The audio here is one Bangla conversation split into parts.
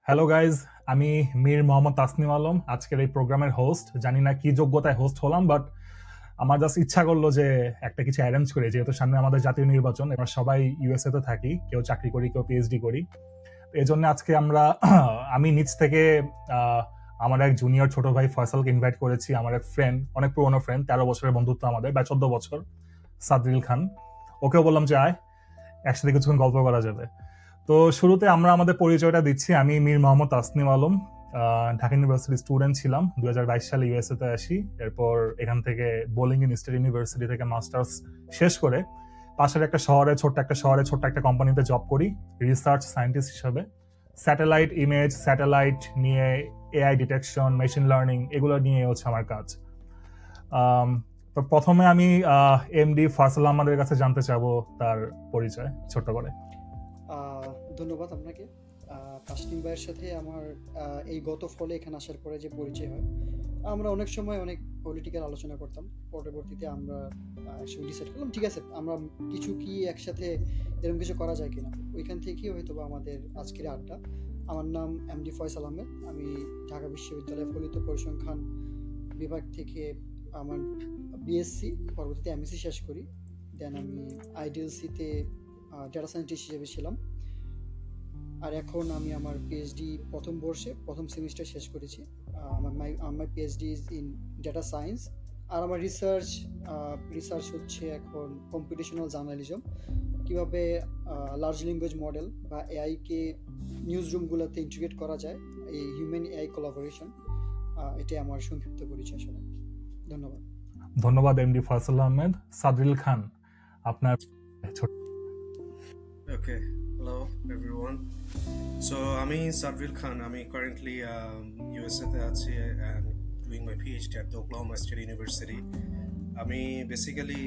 হ্যালো গাইজ, আমি মীর মোহাম্মদ তাসনিম আলম, আজকের এই প্রোগ্রামের হোস্ট। জানি না কি যোগ্যতায় হোস্ট হলাম, বাট আমার জাস্ট ইচ্ছা করলো যে একটা কিছু অ্যারেঞ্জ করে, যেহেতু সামনে আমাদের জাতীয় নির্বাচন। এবার সবাই ইউএসএ তে থাকি, কেউ চাকরি করি, কেউ পিএইচডি করি। এই জন্য আজকে আমরা আমি নিজ থেকে আহ, আমার এক জুনিয়র ছোট ভাই ফয়সালকে ইনভাইট করেছি, আমার এক ফ্রেন্ড, অনেক পুরোনো ফ্রেন্ড, 13 বছরের বন্ধুত্ব আমাদের, বা 14 বছর, সাদরিল খান। ওকেও বললাম যে আয়, একসাথে কিছুক্ষণ গল্প করা যাবে। তো শুরুতে আমরা আমাদের পরিচয়টা দিচ্ছি। আমি মীর মোহাম্মদ তাসনিম আলম, ঢাকা ইউনিভার্সিটির স্টুডেন্ট ছিলাম। 2022 সালে ইউএসএ তে আসি। এরপর এখান থেকে বোলিংটন স্টেট ইউনিভার্সিটি থেকে মাস্টার্স শেষ করে পাশের একটা শহরে, ছোট্ট একটা কোম্পানিতে জব করি রিসার্চ সায়েন্টিস্ট হিসাবে। স্যাটেলাইট ইমেজ, স্যাটেলাইট নিয়ে এআই ডিটেকশন, মেশিন লার্নিং, এগুলো নিয়ে হচ্ছে আমার কাজ। আম, তো প্রথমে আমি এমডি ফয়সাল আহমদের কাছে জানতে চাবো তার পরিচয় ছোট্ট করে। আহ, ধন্যবাদ আপনাকে। তাসনিম ভাইয়ের সাথে আমার এই গত ফলে এখানে আসার পরে যে পরিচয় হয়, আমরা অনেক সময় অনেক পলিটিক্যাল আলোচনা করতাম। পরবর্তীতে আমরা একসাথে ডিসাইড করলাম, ঠিক আছে, আমরা কিছু কি একসাথে এরকম কিছু করা যায় কিনা। ওইখান থেকেই হয়তো বা আমাদের আজকের আড্ডা। আমার নাম এমডি ফয়সাল আহমেদ। আমি ঢাকা বিশ্ববিদ্যালয় ফলিত পরিসংখ্যান বিভাগ থেকে আমার বিএসসি, পরবর্তীতে এমএসসি শেষ করি। দেন আমি আইডিএলসিতে ডেটা সায়েন্টিস্ট হিসেবে ছিলাম। আর এখন আমি আমার পিএইচডি প্রথম বর্ষে প্রথম সেমিস্টার শেষ করেছি। আমার PhD is in data science. আর আমার রিসার্চ হচ্ছে এখন কম্পিটিশনাল জার্নালিজম, কিভাবে লার্জ ল্যাঙ্গুয়েজ মডেল বা এআইকে নিউজ রুমগুলোতে ইন্টিগ্রেট করা যায়, এই হিউম্যান এআই কোলাবোরেশন। এটাই আমার সংক্ষিপ্ত পরিচয় আসলে। ধন্যবাদ। ধন্যবাদ এমডি ফয়সাল আহমেদ। সাদরিল খান, আপনার ছোট। Okay, hello everyone. So আমি Sadril Khan. আমি currently USA তে আছি and doing my PhD at the Oklahoma State University. আমি basically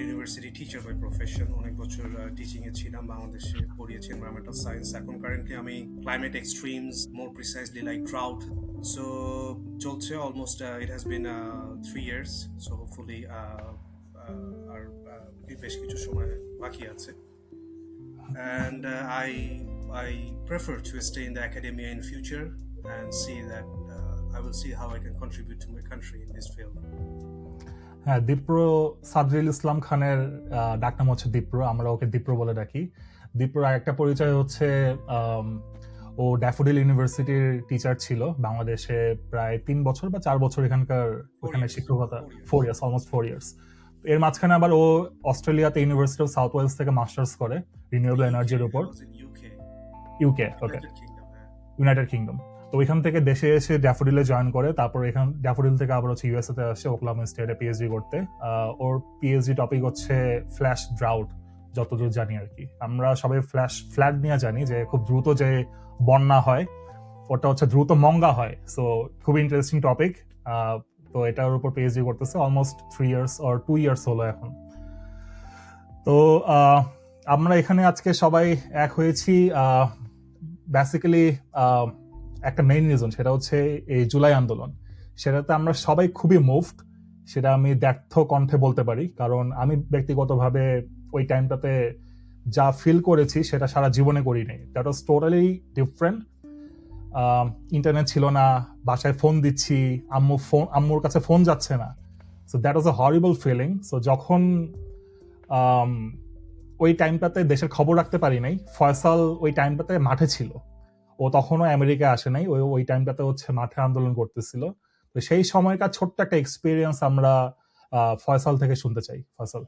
university teacher by profession. অনেক বছর টিচিং এ ছিলাম, বাংলাদেশে পড়িয়েছি এনভায়রনমেন্টাল সায়েন্স। এখন কারেন্টলি আমি climate extremes, more precisely like drought. So চলছে almost, it has been 3 years. So hopefully আর বেশ কিছু সময় বাকি আছে। And I prefer to stay in the academia in future and see that I will see how I can contribute to my country in this field. হ্যাঁ, দীপ্র, সাদরিল ইসলাম খানের ডাকনাম হচ্ছে দীপ্র, আমরা ওকে দীপ্র বলে ডাকি। দীপ্র আরেকটা পরিচয় হচ্ছে ও ড্যাফোডিল ইউনিভার্সিটির টিচার ছিল বাংলাদেশে প্রায় 3 বছর বা 4 বছর, এখানকার ওখানে শিক্ষকতা 4 years, অলমোস্ট 4 years। এর মাঝখানে আবার ও অস্ট্রেলিয়াতে ইউনিভার্সিটি অফ সাউথ ওয়েলস থেকে মাস্টার্স করে রিনিউয়েবল এনার্জির উপর। I was in UK, UK, okay, United Kingdom. United kingdom. তো ওইখান থেকে দেশে এসে ড্যাফোডিলে জয়েন করে, তারপর এখান ড্যাফোডিল থেকে আবার হচ্ছে ইউএসএ তে আসে ওকলাহোমা স্টেটে পিএইচডি করতে। ওর পিএইচডি টপিক হচ্ছে ফ্ল্যাশ ড্রাউট, যতদূর জানি আর কি। আমরা সবাই ফ্ল্যাশ ফ্ল্যাড নিয়ে জানি যে খুব দ্রুত যে বন্যা হয়, ওটা হচ্ছে দ্রুত মঙ্গা হয়। সো খুব ইন্টারেস্টিং টপিক। তো এটার উপর পিএইচডি করতেছে অলমোস্ট 3 years or 2 years হলো এখন। তো আমরা এখানে আজকে সবাই এক হয়েছি বেসিক্যালি একটা মেইন রিজন, সেটা হচ্ছে এই জুলাই আন্দোলন। সেটাতে আমরা সবাই খুবই মুভড, সেটা আমি ব্যর্থ কণ্ঠে বলতে পারি, কারণ আমি ব্যক্তিগতভাবে ওই টাইমটাতে যা ফিল করেছি সেটা সারা জীবনে করি নাই। That was totally different. Internet ছিল না, বাসায় ফোন দিচ্ছি, আম্মুর কাছে ফোন যাচ্ছে না। So that was a horrible feeling. So যখন ওই টাইমটাতে দেশের খবর রাখতে পারি নাই, ফয়সাল ওই টাইমটাতে মাঠে ছিল, ও তখনও আমেরিকায় আসে নাই, ওই টাইমটাতে হচ্ছে মাঠে আন্দোলন করতেছিল। তো সেই সময়কার ছোট্ট একটা এক্সপিরিয়েন্স আমরা ফয়সাল থেকে শুনতে চাই। ফয়সাল।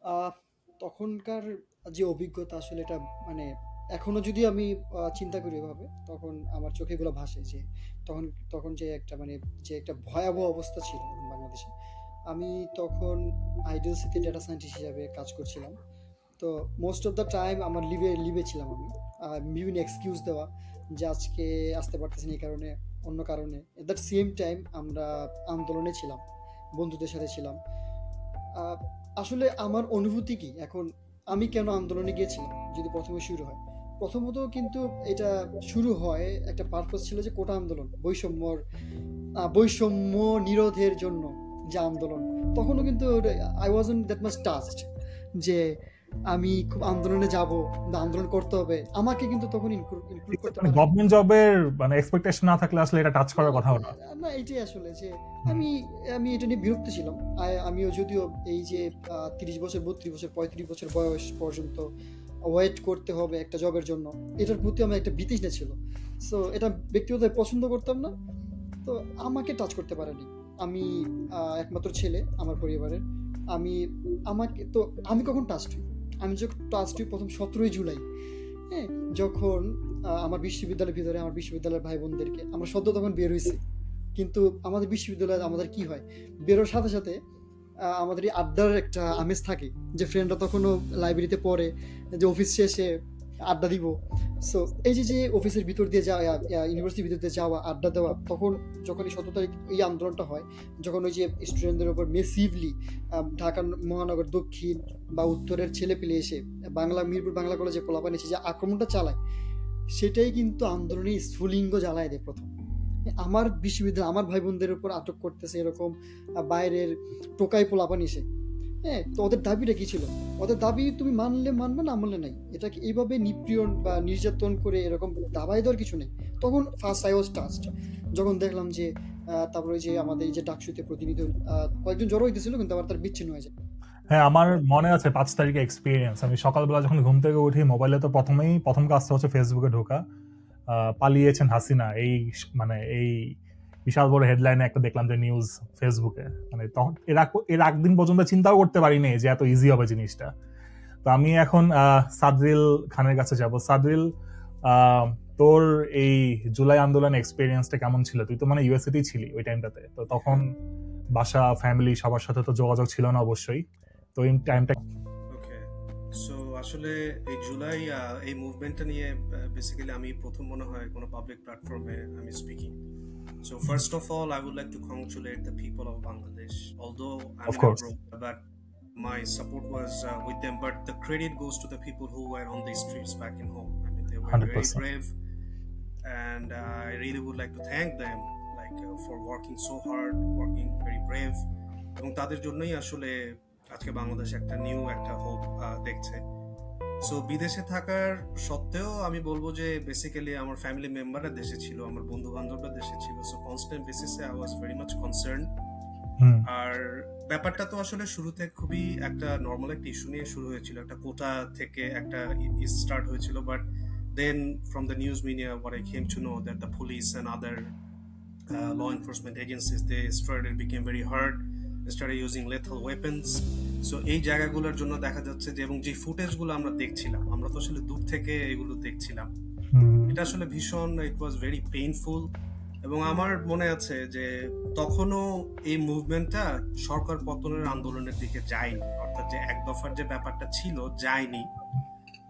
আহ, তখনকার যে অভিজ্ঞতা আসলে এটা মানে এখনো যদি আমি চিন্তা করি এভাবে, তখন আমার চোখে এগুলো ভাসে যে তখন তখন যে একটা মানে যে একটা ভয়াবহ অবস্থা ছিল তখন বাংলাদেশে। আমি তখন আইডিয়াল সিটি ডেটা সায়েন্টিস্ট হিসাবে কাজ করছিলাম। তো মোস্ট অফ দ্য টাইম আমার লিভে লিভে ছিলাম আমি। বিভিন্ন এক্সকিউজ দেওয়া যে আজকে আসতে পারতেছি না এই কারণে, অন্য কারণে। এট দ্য সেম টাইম আমরা আন্দোলনে ছিলাম, বন্ধুদের সাথে ছিলাম। আহ, আসলে আমার অনুভূতি কি এখন, আমি কেন আন্দোলনে গিয়েছিলাম যদি প্রথমে শুরু হয়। প্রথমত কিন্তু এটা শুরু হয় একটা পারপাস ছিল যে কোটা আন্দোলন, বৈষম্য নিরোধের জন্য যে আন্দোলন। তখনও কিন্তু I wasn't that much touched যে আমি খুব আন্দোলনে যাব বা আন্দোলন করতে হবে, আমাকে কিন্তু তখন ইনক্লুড করতে মানে পারে। গভর্নমেন্ট জবের মানে এক্সপেকটেশন না থাকলে আসলে এটা টাচ করার কথা না। না, এটাই আসলে যে হুম। আমি আমি এটা নিয়ে বিরক্ত ছিলাম। আমিও যদিও এই যে 30 বছর, 32 বছর, 35 বছর বয়স পর্যন্ত ওয়েট করতে হবে একটা জবের জন্য, এটার প্রতি আমার একটা বিতৃষ্ণা ছিল। সো এটা ব্যক্তিগত পছন্দ করতাম না, তো আমাকে টাচ করতে পারেনি। আমি একমাত্র ছেলে আমার পরিবারের। আমি আমাকে তো আমি কখন টাচড হই? আমি যখন টাচড হই প্রথম 17ই জুলাই, হ্যাঁ? যখন আমার বিশ্ববিদ্যালয়ের ভিতরে আমার বিশ্ববিদ্যালয়ের ভাই বোনদেরকে আমরা সদ্য তখন বের হইছি। কিন্তু আমাদের বিশ্ববিদ্যালয়ে আমাদের কি হয়? বেরোর সাথে সাথে আমাদের এই আড্ডার একটা আমেজ থাকে, যে ফ্রেন্ডরা তখনও লাইব্রেরিতে পড়ে, যে অফিস শেষে আড্ডা দিব। সো এই যে অফিসের ভিতর দিয়ে যাওয়া, ইউনিভার্সিটির ভিতর দিয়ে যাওয়া, আড্ডা দেওয়া, তখন যখন এই 17 তারিখ এই আন্দোলনটা হয়, যখন ওই যে স্টুডেন্টদের উপর মেসিভলি ঢাকা মহানগর দক্ষিণ বা উত্তরের ছেলেপেলে এসে মিরপুর বাংলা কলেজে পোলাপান এসে যে আক্রমণটা চালায়, সেটাই কিন্তু আন্দোলনের স্ফুলিঙ্গ জ্বালায় দেয় প্রথম। আমার বিশ্ববিদ্যালয় আমার ভাই বোনদের উপর আটক করতেছে এরকম বাইরের টোকাই পোলাপান এসে, হ্যাঁ? তো ওদের দাবিটা কি ছিল? ওদের দাবি তুমি মানলে মানবে, না মানলে নাই। এটাকে এইভাবে নিপীড়ন বা নির্যাতন করে এরকম দাবাই দেওয়ার কিছু নেই। তখন ফার্স্ট আই ওয়াজ টাচড, যখন দেখলাম যে তারপরে যে আমাদের এই যে ডাকসুতে প্রতিনিধি কয়েকজন জড়ো হইতেছিল, কিন্তু আবার তার বিচ্ছিন্ন হয়ে যায়। হ্যাঁ, আমার মনে আছে 5 তারিখে এক্সপিরিয়েন্স। আমি সকালবেলা যখন ঘুম থেকে উঠি, মোবাইলে তো প্রথম কাজটা হচ্ছে ফেসবুকে ঢোকা। পালিয়েছেন হাসিনা, মানে এই বিশাল বড় হেডলাইনে একটা দেখলাম যে নিউজ ফেসবুকে। মানে তখন এর আগদিন পর্যন্ত চিন্তাও করতে পারিনি যে এত ইজি হবে জিনিসটা। তো আমি এখন সাদরিল খানের কাছে যাব। সাদরিল, তোর এই জুলাই আন্দোলন এক্সপিরিয়েন্সটা কেমন ছিল? তুই তো মানে ইউএসএতেই ছিলি ওই টাইমটাতে, তো তখন বাসা ফ্যামিলি সবার সাথে তো যোগাযোগ ছিল না অবশ্যই, তো এই টাইমটা। ওকে, সো আসলে এই জুলাই এই মুভমেন্টটা নিয়ে বেসিক্যালি আমি প্রথম মনে হয় কোনো পাবলিক প্ল্যাটফর্মে আমি speaking. So first of all, I would like to congratulate the people of Bangladesh. Although I'm Of in course. abroad, but my support was with them. But the credit goes to the people who were on the streets back in home. I mean, they were very 100%. brave, and I really would like to thank them, like for working so hard, working very brave. এবং তাদের জন্যই আসলে আজকে বাংলাদেশ একটা নিউ একটা হোপ দেখছে. সো বিদেশে থাকার সত্ত্বেও আমি বলবো যে বেসিক্যালি আমার ফ্যামিলি মেম্বাররা দেশে ছিল, আমার বন্ধু বান্ধবরা দেশে ছিল, সো কনস্ট্যান্ট বেসিসে I was very much concern. Hmm. আর ব্যাপারটা তো আসলে শুরুতে খুবই একটা নর্মাল একটা ইস্যু নিয়ে শুরু হয়েছিল, একটা কোটা থেকে একটা স্টার্ট হয়েছিল, but then from the news media what I came to know that the police and other law enforcement agencies, they became very hard, they started using lethal weapons. So এই জায়গাগুলোর জন্য দেখা যাচ্ছে যে, এবং যে ফুটেজগুলো আমরা দেখছিলাম, আমরা তো আসলে দূর থেকে এগুলো দেখছিলাম, এটা আসলে ভীষণ, ইট ওয়াজ ভেরি পেইনফুল. এবং আমার মনে আছে যে তখনও এই মুভমেন্টটা সরকার পতনের আন্দোলনের দিকে যায়নি, অর্থাৎ যে এক দফার যে ব্যাপারটা ছিল যায়নি,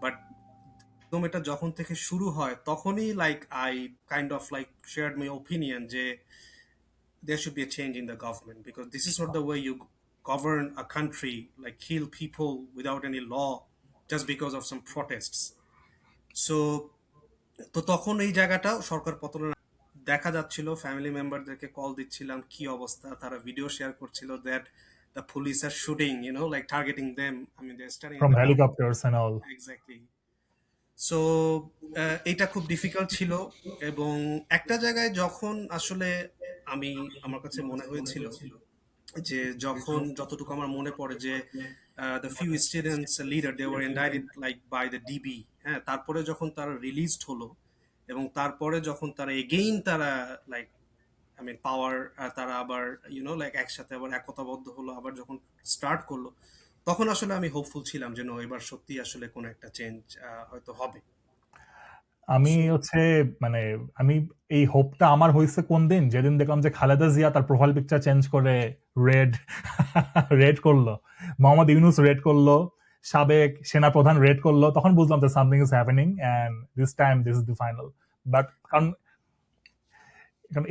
বাট একদম এটা যখন থেকে শুরু হয় তখনই like I kind of like shared my opinion যে there should be a change in the government, because this is not the way you govern a country, like kill people without any law just because of some protests. So তো তখন এই জায়গাটা সরকার পতনের দেখা যাচ্ছিল, ফ্যামিলি মেম্বারদেরকে কল দিচ্ছিলাম কি অবস্থা, তারা ভিডিও শেয়ার করছিল that the police are shooting, you know, like targeting them. I mean, they're standing From at the helicopters and all. Exactly. So এটা খুব ডিফিকাল্ট ছিল. এবং একটা জায়গায় যখন আসলে আমার কাছে মনে হয়েছিল যে যখন যতটুকু আমার মনে পড়ে যে the few students leader they were indicted like by the DB, হ্যাঁ, তারপরে যখন তারা রিলিজড হলো এবং তারপরে যখন তারা এগেইন তারা লাইক আই মিন পাওয়ার, তারা আবার ইউনো লাইক একসাথে আবার একতাবদ্ধ হলো, আবার যখন স্টার্ট করলো, তখন আসলে আমি হোপফুল ছিলাম যে এবার সত্যি আসলে কোনো একটা চেঞ্জ হয়তো হবে. আমি হচ্ছে মানে আমি এই হোপটা আমার হয়েছে কোন দিন, যেদিন দেখলাম যে খালেদা জিয়া তার প্রোফাইল পিকচার চেঞ্জ করে রেড রেড করলো, মোহাম্মদ ইউনুস রেড করলো, সাবেক সেনা প্রধান রেড করলো, তখন বুঝলাম যে something is happening and this time this is the final. But কারণ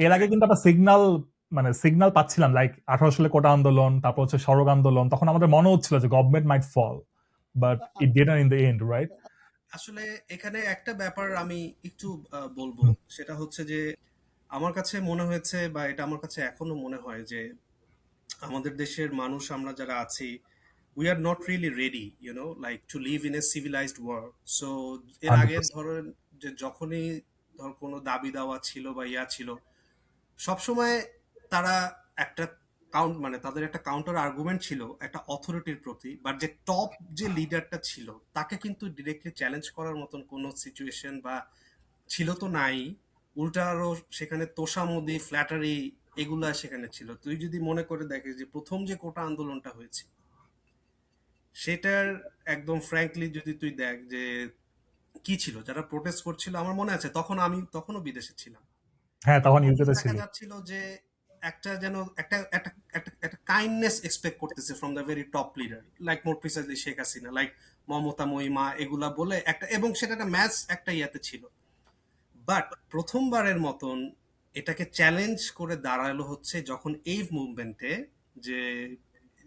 এর আগে কিন্তু একটা সিগন্যাল পাচ্ছিলাম, লাইক 18 সালে কোটা আন্দোলন, তারপর হচ্ছে সড়ক আন্দোলন, তখন আমাদের মনে হচ্ছিল যে government might fall, but it didn't in the end, right? আসলে এখানে একটা ব্যাপার আমি একটু বলবো, হুম। সেটা হচ্ছে যে আমার কাছে মনে হয়েছে, বা এটা আমার কাছে এখনো মনে হয় যে আমাদের দেশের মানুষ আমরা যারা আছি, we are not really ready, like to live in a civilized world. So এর আগে 100%। ধরেন যে যখনই ধর কোনো দাবি দাওয়া ছিল বা ইয়া ছিল, সবসময় তারা একটা মানে তাদের একটা কাউন্টার আর্গুমেন্ট ছিল একটা অথরিটির প্রতি, বাট যে টপ যে লিডারটা ছিল তাকে কিন্তু ডিরেক্টলি চ্যালেঞ্জ করার মতন কোনো সিচুয়েশন বা ছিল তো নাই। উল্টা আরো সেখানে তোষামোদি ফ্ল্যাটারি এগুলা সেখানে ছিল। তুই যদি মনে করে দেখিস যে প্রথম যে কোটা আন্দোলনটা হয়েছে সেটার একদম ফ্র্যাঙ্কলি যদি তুই দেখ যে কি ছিল, যারা প্রোটেস্ট করছিল, আমার মনে আছে তখন আমি তখনও বিদেশে ছিলাম। হ্যাঁ, তখন তখন ইউকেতে দেখা ছিল। যাচ্ছিল যে একটা যেন একটা একটা একটা একটা কাইন্ডনেস এক্সপেক্ট করতেছে from the very top leader, like more precisely Sheikh Hasina, like Mamata Mahima, এগুলা বলে একটা, এবং সেটা একটা ম্যাচ একটা ইয়াতে ছিল। বাট প্রথমবারের মতন এটাকে চ্যালেঞ্জ করে দাঁড়ালো হচ্ছে যখন এই মুভমেন্টে যে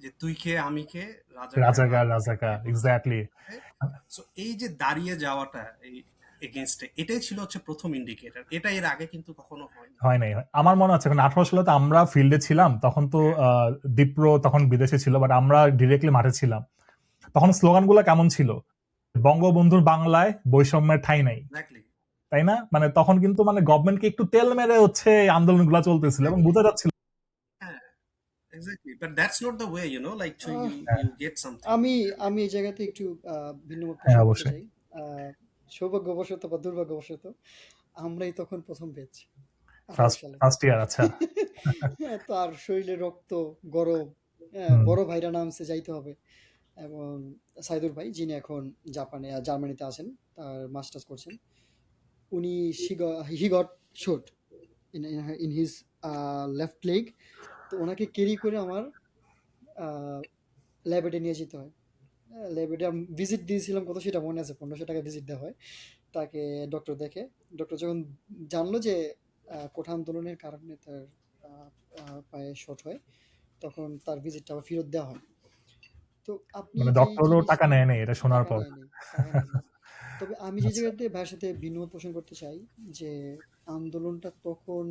যে তুই কে আমি কে, রাজাকার রাজাকার রাজাকার রাজাকার, এগুলা। এক্স্যাক্টলি। সো এই যে দাঁড়িয়ে যাওয়াটা এই এগেনস্টে, এটাই ছিল হচ্ছে প্রথম ইন্ডিকেটর। এটা এর আগে কিন্তু কখনো হয়নি। হয় নাই। আমার মনে আছে এখন 18 সালে তো আমরা ফিল্ডে ছিলাম, তখন তো হ্যাঁ, দীপ্র তখন বিদেশে ছিল, বাট আমরা ডিরেক্টলি মাঠে ছিলাম। তখন স্লোগানগুলো কেমন ছিল? বঙ্গবন্ধুর বাংলায় বৈষম্যের ঠাঁই নাই, এক্স্যাক্টলি, তাই না? মানে তখন কিন্তু মানে গভর্নমেন্টকে একটু তেল মেরে হচ্ছে এই আন্দোলনগুলো চলতেছিল এবং এক্স্যাক্টলি। বোঝা যাচ্ছিল। হ্যাঁ, exactly, but that's not the way, like to uh, you হ্যাঁ, ইউ গেট সামথিং। আমি আমি এই জায়গাতে একটু ভিন্ন মত হ্যাঁ, পোষণ করতে অবশ্যই। চাই। সৌভাগ্যবশত বা দুর্ভাগ্যবশত আমরাই তখন প্রথম ব্যাচ 18 ফার্স্ট সালে। ফার্স্ট ইয়ার, আচ্ছা। তার শরীরে রক্ত গরম, হুম। বড় ভাইরা নামছে যাইতে হবে। এবং সাইদুর ভাই যিনি এখন জার্মানিতে আছেন, তার মাস্টার্স করছেন, উনি he got shot in his left leg. তো ওনাকে ক্যারি করে আমার ল্যাবেটে নিয়ে যেতে হয়। ল্যাবেটে ভিজিট দিয়েছিলাম, কত সেটা মনে আছে, 1500 টাকা ভিজিট দেওয়া হয়। তাকে ডক্টর দেখে, ডক্টর যখন জানলো যে কোঠা আন্দোলনের কারণে তার পায়ে শট হয়, তখন তার ভিজিটটা আবার ফেরত দেওয়া হয়। তো আপনি মানে যেই ডক্টরও টাকা জিনিসটা, নেয় নাই এটা শোনার টাকা পর। নেয়নি, টাকা নেয়নি। তবে আমি যে আচ্ছা। জায়গাতে ভাইয়ের সাথে ভিন্ন পোষণ করতে চাই, যে আন্দোলনটা তখন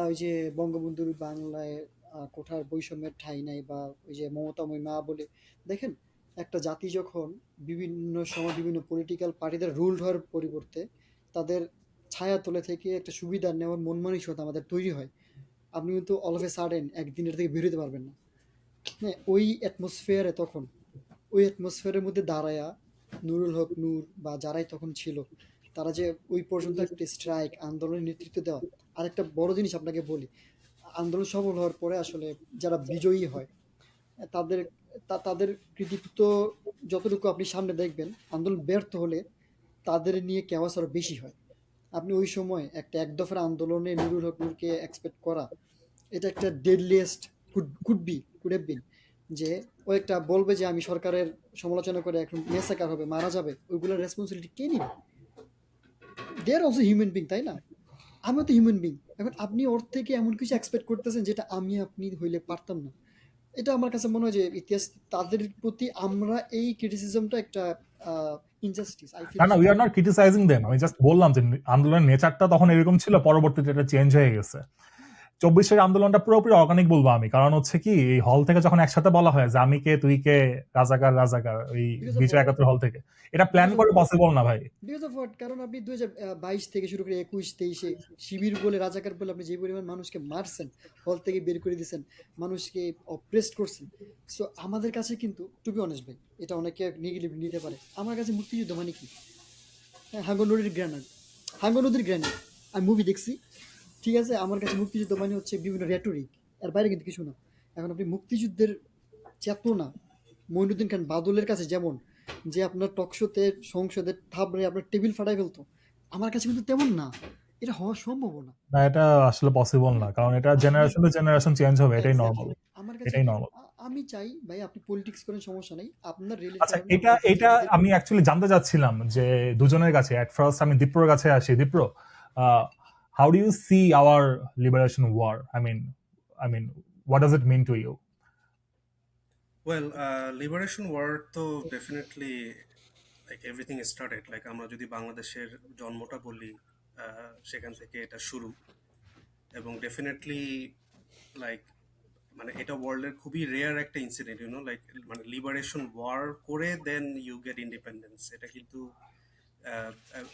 ওই যে বঙ্গবন্ধুর বাংলায় কোঠার বৈষম্যের ঠাঁই নাই, বা ওই যে মমতাময়ী মা বলে, দেখেন একটা জাতি যখন বিভিন্ন সময় বিভিন্ন পলিটিক্যাল পার্টিদের রুলড হওয়ার পরিবর্তে তাদের ছায়া তলে থেকে একটা সুবিধা নেওয়ার মন মানসিকতা আমাদের তৈরি হয়, আপনি কিন্তু অল অফ এ সাডেন একদিনের থেকে বেরোতে পারবেন না। হ্যাঁ, ওই অ্যাটমসফিয়ারে তখন, ওই অ্যাটমসফিয়ারের মধ্যে দাঁড়ায়া নুরুল হক নূর বা যারাই তখন ছিল, তারা যে ওই পর্যন্ত একটা স্ট্রাইক আন্দোলনের নেতৃত্ব দেওয়া। আরেকটা বড় জিনিস আপনাকে বলি, আন্দোলন সফল হওয়ার পরে আসলে যারা বিজয়ী হয়, তাদের তাদের কৃতিত্ব যতটুকু আপনি সামনে দেখবেন, আন্দোলন ব্যর্থ হলে তাদের নিয়ে কেওয়াস আরো বেশি হয়। আপনি ওই সময় একটা এক দফার আন্দোলনে নুরুল হক নূরকে এক্সপেক্ট করা, এটা একটা ডেডলিয়েস্ট কুড হ্যাভ বিন, যে ও একটা বলবে যে আমি সরকারের সমালোচনা করে এখন মেসাকার হবে, মারা যাবে, ওইগুলোর রেসপন্সিবিলিটি কে নিবে? দে আর অলসো হিউম্যান বিং, তাই না? আমিও তো হিউম্যান বিং। এখন আপনি ওর থেকে এমন কিছু এক্সপেক্ট করতেছেন যেটা আমি আপনি হইলে পারতাম না। এটা আমার কাছে মনে হয় যে ইতিহাস, তাদের প্রতি আমরা এই ক্রিটিসিজমটা একটা ইনজাস্টিস, আই না ফিল না, so. We are not criticising them, আমি জাস্ট বললাম যে আন্দোলনের নেচারটা তখন এরকম ছিল, পরবর্তীতে এটা চেঞ্জ হয়ে গেছে। 24-এর আন্দোলনটা পুরোপুরি অর্গানিক বলবো আমি, কারণ হচ্ছে কি এই হল থেকে যখন একসাথে বলা হয় যে আমি কে তুই কে, রাজাকার রাজাকার, ওই বিকজ অফ বিজয় হোয়াট, একাত্তর হল থেকে, এটা প্ল্যান বিকজ অফ করে পসিবল না ভাই। বিকজ অফ হোয়াট, কারণ আপনি 2022 থেকে শুরু করে 21-23-এ শিবির বলে রাজাকার বলে আপনি যে পরিমাণ মানুষকে মারছেন, হল থেকে বের করে দিয়েছেন, মানুষকে অপ্রেসড করছেন। সো আমাদের কাছে কিন্তু, টু বি অনেস্ট ভাই, এটা অনেকে নেগেটিভ নিতে পারে, আমার কাছে মুক্তিযুদ্ধ মানে কি? হ্যাঁ, হাঙ্গর নদীর গ্রেনেড আমি মুভি দেখছি, ঠিক আছে? আমার কাছে মুক্তিযুদ্ধ মানে হচ্ছে বিভিন্ন রেটরিক, এর বাইরে কিন্তু কিছু না। এখন আপনি মুক্তিযুদ্ধের চেতনা, মঈনুদ্দিন খান বাদলের কাছে যেমন, যে আপনার টকশোতে সংসদে থাবড়ে আপনার টেবিল ফাটাই ফেলতো, আমার কাছে কিন্তু তেমন না। এটা হওয়া সম্ভব না। না, এটা আসলে পসিবল না, কারণ এটা আপনি, জেনারেশন টু জেনারেশন চেঞ্জ হবে, এটাই নর্মাল। এক্স্যাক্টলি, আমার কাছে এটাই কি, নর্মাল। আমি চাই ভাই আপনি পলিটিক্স করেন, সমস্যা নেই, আপনার রেলের আচ্ছা, কারণে এটা আপনার এটা মুক্তিযুদ্ধের, আমি অ্যাকচুয়ালি জানতে চাচ্ছিলাম যে দুজনের কাছে, এট ফার্স্ট আমি দীপ্রর কাছে আসি। Dipro, how do you see our liberation war? I mean what does it mean to you? Well, liberation war তো definitely like everything started, like আমরা যদি বাংলাদেশের জন্মটা বলি, সেখান থেকে এটা শুরু। এবং ডেফিনেটলি লাইক মানে এটা ওয়ার্ল্ডের খুবই রেয়ার একটা ইনসিডেন্ট, লাইক মানে লিবারেশন ওয়ার করে দেন ইউ গেট ইন্ডিপেন্ডেন্স। এটা কিন্তু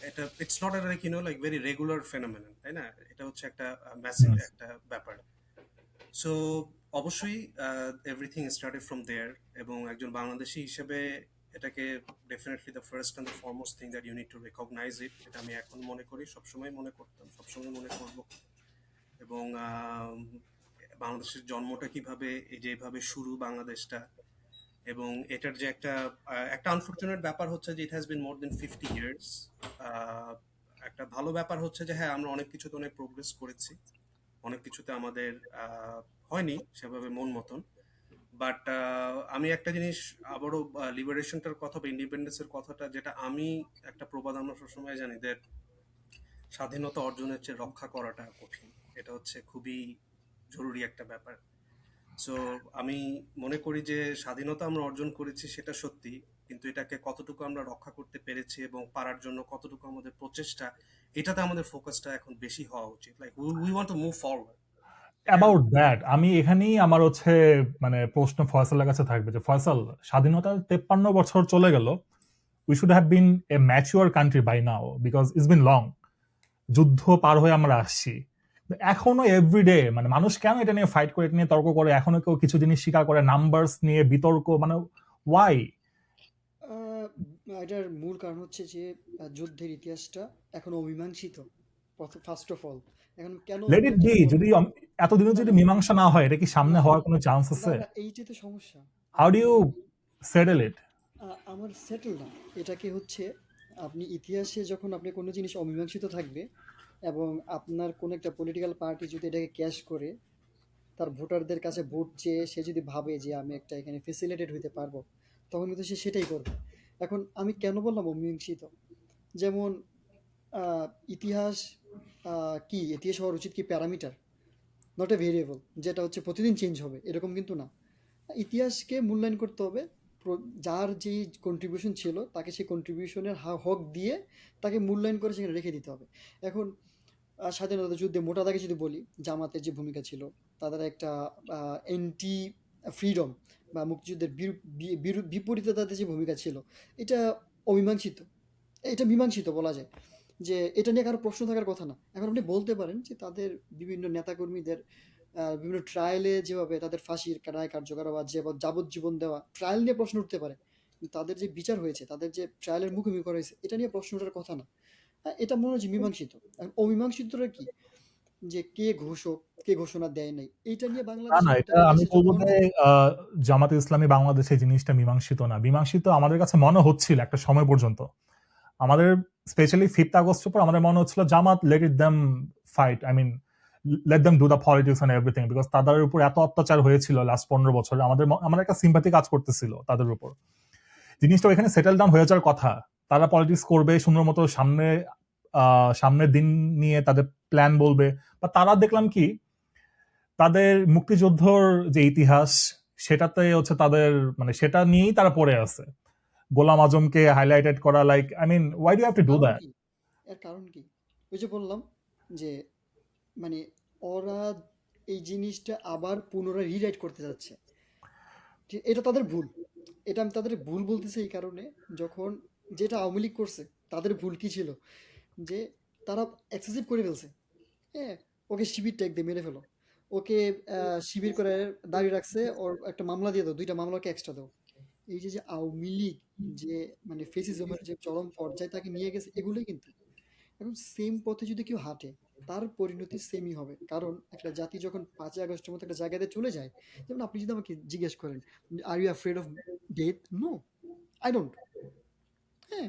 এটা it's not like like very regular phenomenon, তাই না? এটা হচ্ছে একটা ম্যাসিভ একটা ব্যাপার। সো অবশ্যই এভরিথিং স্টার্টেড ফ্রম দেয়ার, এবং একজন বাংলাদেশি হিসেবে এটাকে definitely the first and the foremost thing that you need to recognise it. এটা আমি এখন মনে করি, সবসময় মনে করতাম, সবসময় মনে করব। এবং বাংলাদেশের জন্মটা কিভাবে, এই যে এইভাবে শুরু বাংলাদেশটা, এবং এটার যে একটা একটা আনফর্চুনেট ব্যাপার হচ্ছে যে ইট has bin more than 50 years. একটা ভালো ব্যাপার হচ্ছে যে হ্যাঁ, আমরা অনেক কিছুতে অনেক প্রোগ্রেস করেছি, অনেক কিছুতে আমাদের হয়নি সেভাবে মন মতন। বাট আমি একটা জিনিস আবারও লিবারেশনটার কথা বা ইন্ডিপেন্ডেন্সের কথাটা, যেটা আমি একটা প্রবাদ আমরা সবসময় জানি, যে স্বাধীনতা অর্জনের চেয়ে রক্ষা করাটা কঠিন। এটা হচ্ছে খুবই জরুরি একটা ব্যাপার। সো আমি মনে করি যে স্বাধীনতা আমরা অর্জন করেছি সেটা সত্যি, কিন্তু এটাকে কতটুকু আমরা রক্ষা করতে পেরেছি এবং পারার জন্য কতটুকু আমাদের প্রচেষ্টা, এটাতে আমাদের ফোকাসটা এখন বেশি হওয়া উচিত। Like we want to move forward. About that আমি এখানেই আমার হচ্ছে মানে প্রশ্ন ফয়সালের কাছে থাকবে যে ফয়সাল, স্বাধীনতার 53 বছর চলে গেল, we should have been a mature country by now, because it's been long. যুদ্ধ পার হয়ে আমরা আসছি, এখনো এভরিডে মানে মানুষ কেন এটা নিয়ে ফাইট করে, এটা নিয়ে তর্ক করে, এখনো কেউ কিছু জিনিস স্বীকার করে, নাম্বারস নিয়ে বিতর্ক, মানে ওয়াই? এটার মূল কারণ হচ্ছে যে যুদ্ধের ইতিহাসটা এখনো অমীমাংসিত, ফার্স্ট অফ অল। এখন কেন লেট ইট বি, অমীমাংসিত যদি বলবো? এতদিনও না যদি না মীমাংসা না হয়, এটা কি সামনে না হওয়ার কোনো চান্স না আছে? না, এইটাই তো সমস্যা। হাউ ডু আপনি ইউ সেটেল ইট? আমার সেটেল না, এটাকে হচ্ছে আপনি ইতিহাসে যখন আপনি কোনো জিনিস অমীমাংসিত থাকবে এবং আপনার কোনো একটা পলিটিক্যাল পার্টি যদি এটাকে ক্যাশ করে তার ভোটারদের কাছে ভোট চেয়ে সে যদি ভাবে যে আমি একটা এখানে ফেসিলিটেট হইতে পারবো, তখন কিন্তু সে সেটাই করবে। এখন আমি কেন বললাম অমীমাংসিত? যেমন আহ, ইতিহাস কি ইতিহাস হওয়ার উচিত কি প্যারামিটার, নট এ ভেরিয়েবল যেটা হচ্ছে প্রতিদিন চেঞ্জ হবে, এরকম কিন্তু না। ইতিহাসকে মূল্যায়ন করতে হবে, যার যেই কন্ট্রিবিউশন ছিল তাকে সেই কন্ট্রিবিউশনের হক দিয়ে তাকে মূল্যায়ন করে সেখানে রেখে দিতে হবে। এখন স্বাধীনতা যুদ্ধে মোটা দাগে যদি বলি, জামাতের যে ভূমিকা ছিল, তাদের একটা অ্যান্টি ফ্রিডম বা মুক্তিযুদ্ধের বিপরীতে তাদের যে ভূমিকা ছিল, এটা অমীমাংসিত, এটা মীমাংসিত বলা যায়। যে এটা নিয়ে কারো প্রশ্ন থাকার কথা না। এখন আপনি বলতে পারেন যে তাদের বিভিন্ন নেতাকর্মীদের বিভিন্ন ট্রায়ালে যেভাবে তাদের ফাঁসির রায় কার্যকর বা যে যাবজ্জীবন দেওয়া, ট্রায়াল নিয়ে প্রশ্ন উঠতে পারে, কিন্তু তাদের যে বিচার হয়েছে, তাদের যে ট্রায়ালের মুখোমুখি করা হয়েছে, এটা নিয়ে প্রশ্ন ওঠার কথা না। এটা মনে হচ্ছে মীমাংসিত। এখন অমীমাংসিতটা কি, যে কে ঘোষক, কে ঘোষণা দেয় নাই, এইটা নিয়ে না বাংলাদেশে না, এটা আমি বাংলাদেশে বলবো যখন যে জামাতে ইসলামী বাংলাদেশে জিনিসটা মীমাংসিত না। মীমাংসিত আমাদের কাছে মনে হচ্ছিল একটা সময় পর্যন্ত, আমাদের স্পেশালি 5th আগস্টের পর আমাদের মনে হচ্ছিল Jamaat, let it them fight, I mean let them do the politics and everything, because তাদের উপর এত অত্যাচার হয়েছিল লাস্ট 15 বছরে, আমাদের একটা সিম্পাথি কাজ করতেছিল তাদের উপর। জিনিসটা এখানে সেটেল ডাউন হয়ে যাওয়ার কথা, তারা পলিটিক্স করবে সুন্দর মতো, সামনের দিন নিয়ে তাদের প্ল্যান বলবে। বা তারা দেখলাম কি, তাদের মুক্তিযুদ্ধর যে ইতিহাস, সেটাতে হচ্ছে তাদের মানে সেটা নিয়েই তারা পড়ে আছে। গোলাম আজমকে হাইলাইটেড করা, like I mean why do have to do কারণ দ্যাট? কি, এর কারণ কি? ওই যে বললাম যে মানে ওরা এই জিনিসটা আবার পুনরায় রিরাইট করতে যাচ্ছে। এটা তাদের ভুল। এটা আমি তাদের ভুল বলতেছি এই কারণে, যখন যেটা আওয়ামী লীগ করছে, তাদের ভুল কি ছিল, যে তারা এক্সেসিভ করে ফেলছে। হ্যাঁ, ওকে শিবির ট্যাগ দিয়ে মেরে ফেলো, ওকে শিবির করে দাঁড়িয়ে রাখছে, ওর একটা মামলা দিয়ে দাও, 2টা মামলা ওকে এক্সট্রা দাও। এই যে যে আওয়ামী লীগ যে মানে ফেসিজমের যে চরম পর্যায়ে তাকে নিয়ে গেছে, এগুলোই কিন্তু এখন সেম পথে যদি কেউ হাঁটে, তার পরিণতি সেমই হবে। কারণ একটা জাতি যখন 5ই আগস্টের মতো একটা জায়গাতে চলে যায়, যেমন আপনি যদি আমাকে জিজ্ঞেস করেন, are you afraid of death? No, I don't. হ্যাঁ,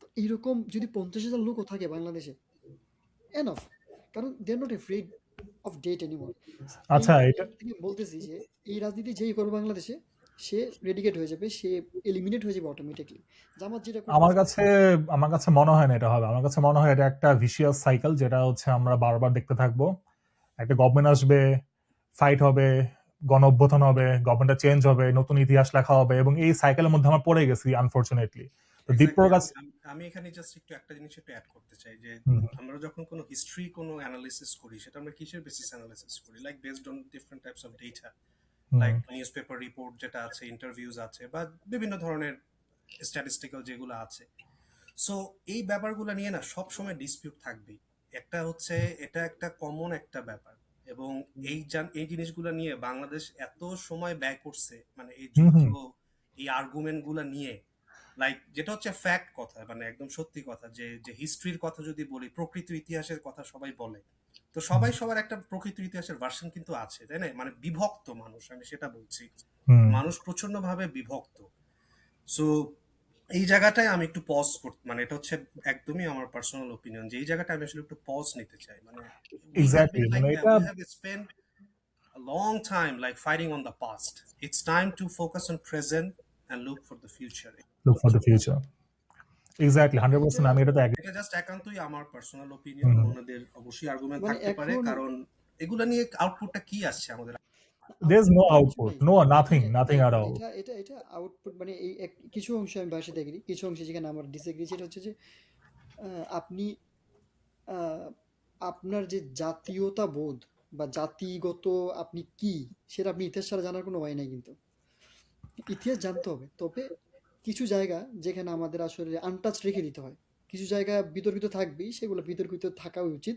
তো এইরকম যদি 50,000 লোকও থাকে বাংলাদেশে, এনাফ। কারণ they are not afraid of death anymore. এই আচ্ছা, এটা জায়গা থেকে বলতেছি যে এই রাজনীতি যেই করবে বাংলাদেশে, সে রেডিকেট হয়ে যাবে, সে এলিমিনেট হয়ে যাবে অটোমেটিকলি। জামাত যেটা আমার করতেছে, কাছে আমার কাছে মনে হয় না এটা হবে। আমার কাছে মনে হয় এটা একটা ভিশিয়াস সাইকেল, যেটা হচ্ছে আমরা বারবার দেখতে থাকবো। একটা গভর্নমেন্ট আসবে, ফাইট হবে, গণ অভ্যুত্থান হবে, গভর্নমেন্টটা চেঞ্জ হবে, নতুন ইতিহাস লেখা হবে, এবং এই সাইকেলের মধ্যে আমরা পড়ে গেছি আনফরচুনেটলি। তো দীপ্রর এক্স্যাক্টলি। আমি কাছে আমি আমি এখানে জাস্ট একটু একটা জিনিস একটু অ্যাড করতে চাই, যে হুম, আমরা যখন কোনো হিস্ট্রি কোনো অ্যানালিসিস করি, সেটা আমরা কিসের বেসিস অ্যানালিসিস করি? Like based on different types of data. Like news paper report যেটা আছে, ইন্টারভিউজ আছে, বা বিভিন্ন ধরনের স্ট্যাটিস্টিক্যাল যেগুলো আছে। সো এই ব্যাপারগুলো নিয়ে না সব সময় ডিসপিউট থাকবেই। একটা হচ্ছে এটা একটা কমন একটা ব্যাপার, এবং এই জিনিসগুলো নিয়ে বাংলাদেশ এত সময় ব্যয় করছে, মানে এই যুদ্ধ, এই আর্গুমেন্ট গুলা নিয়ে, লাইক যেটা হচ্ছে ফ্যাক্ট কথা, মানে একদম সত্যি কথা, যে যে হিস্ট্রির কথা যদি বলি, প্রকৃতির ইতিহাসের কথা সবাই বলে, তো সবাই সবার একটা প্রকৃতির ইতিহাসের ভার্সন কিন্তু আছে, তাই না? মানে বিভক্ত মানুষ, আমি সেটা বলছি, মানুষ প্রচন্ড ভাবে বিভক্ত। সো এই জায়গাটায় আমি একটু পজ করতে, মানে এটা হচ্ছে একদমই আমার পার্সোনাল ওপিনিয়ন, যে এই জায়গাটা আমি আসলে একটু পজ নিতে চাই। মানে এক্স্যাক্টলি, মানে এটা we have spent a long time like fighting on the past. It's time to focus on present and look for the future. look for the future. Exactly, 100% এটা আমি এটাতে এটা জাস্ট একান্তই আমার পার্সোনাল ওপিনিয়ন, অন্যদের অবশ্যই আর্গুমেন্ট মানে থাকতে পারে, এখন কারণ এগুলা নিয়ে আউটপুটটা কি আসছে আমাদের। there's no আউটপুটটা কিছু output, নাই। no, nothing এটা at all. এটা এটা এটা আউটপুট মানে এই কিছু অংশে আমি ভাষা দেখি, কিছু অংশে যেখানে আমার ডিসএগ্রি, সেটা হচ্ছে যে আপনি আহ, আপনার যে জাতীয়তা বোধ বা জাতিগত আপনি কি, সেটা আপনি ইতিহাস ছাড়া জানার কোনো ওয়াই নাই। কিন্তু ইতিহাস জানতে হবে, তবে কিছু জায়গা যেখানে আমাদের আসলে আনটাচ রেখে দিতে হয়। কিছু জায়গা বিতর্কিত থাকবেই, সেগুলো বিতর্কিত থাকা উচিত।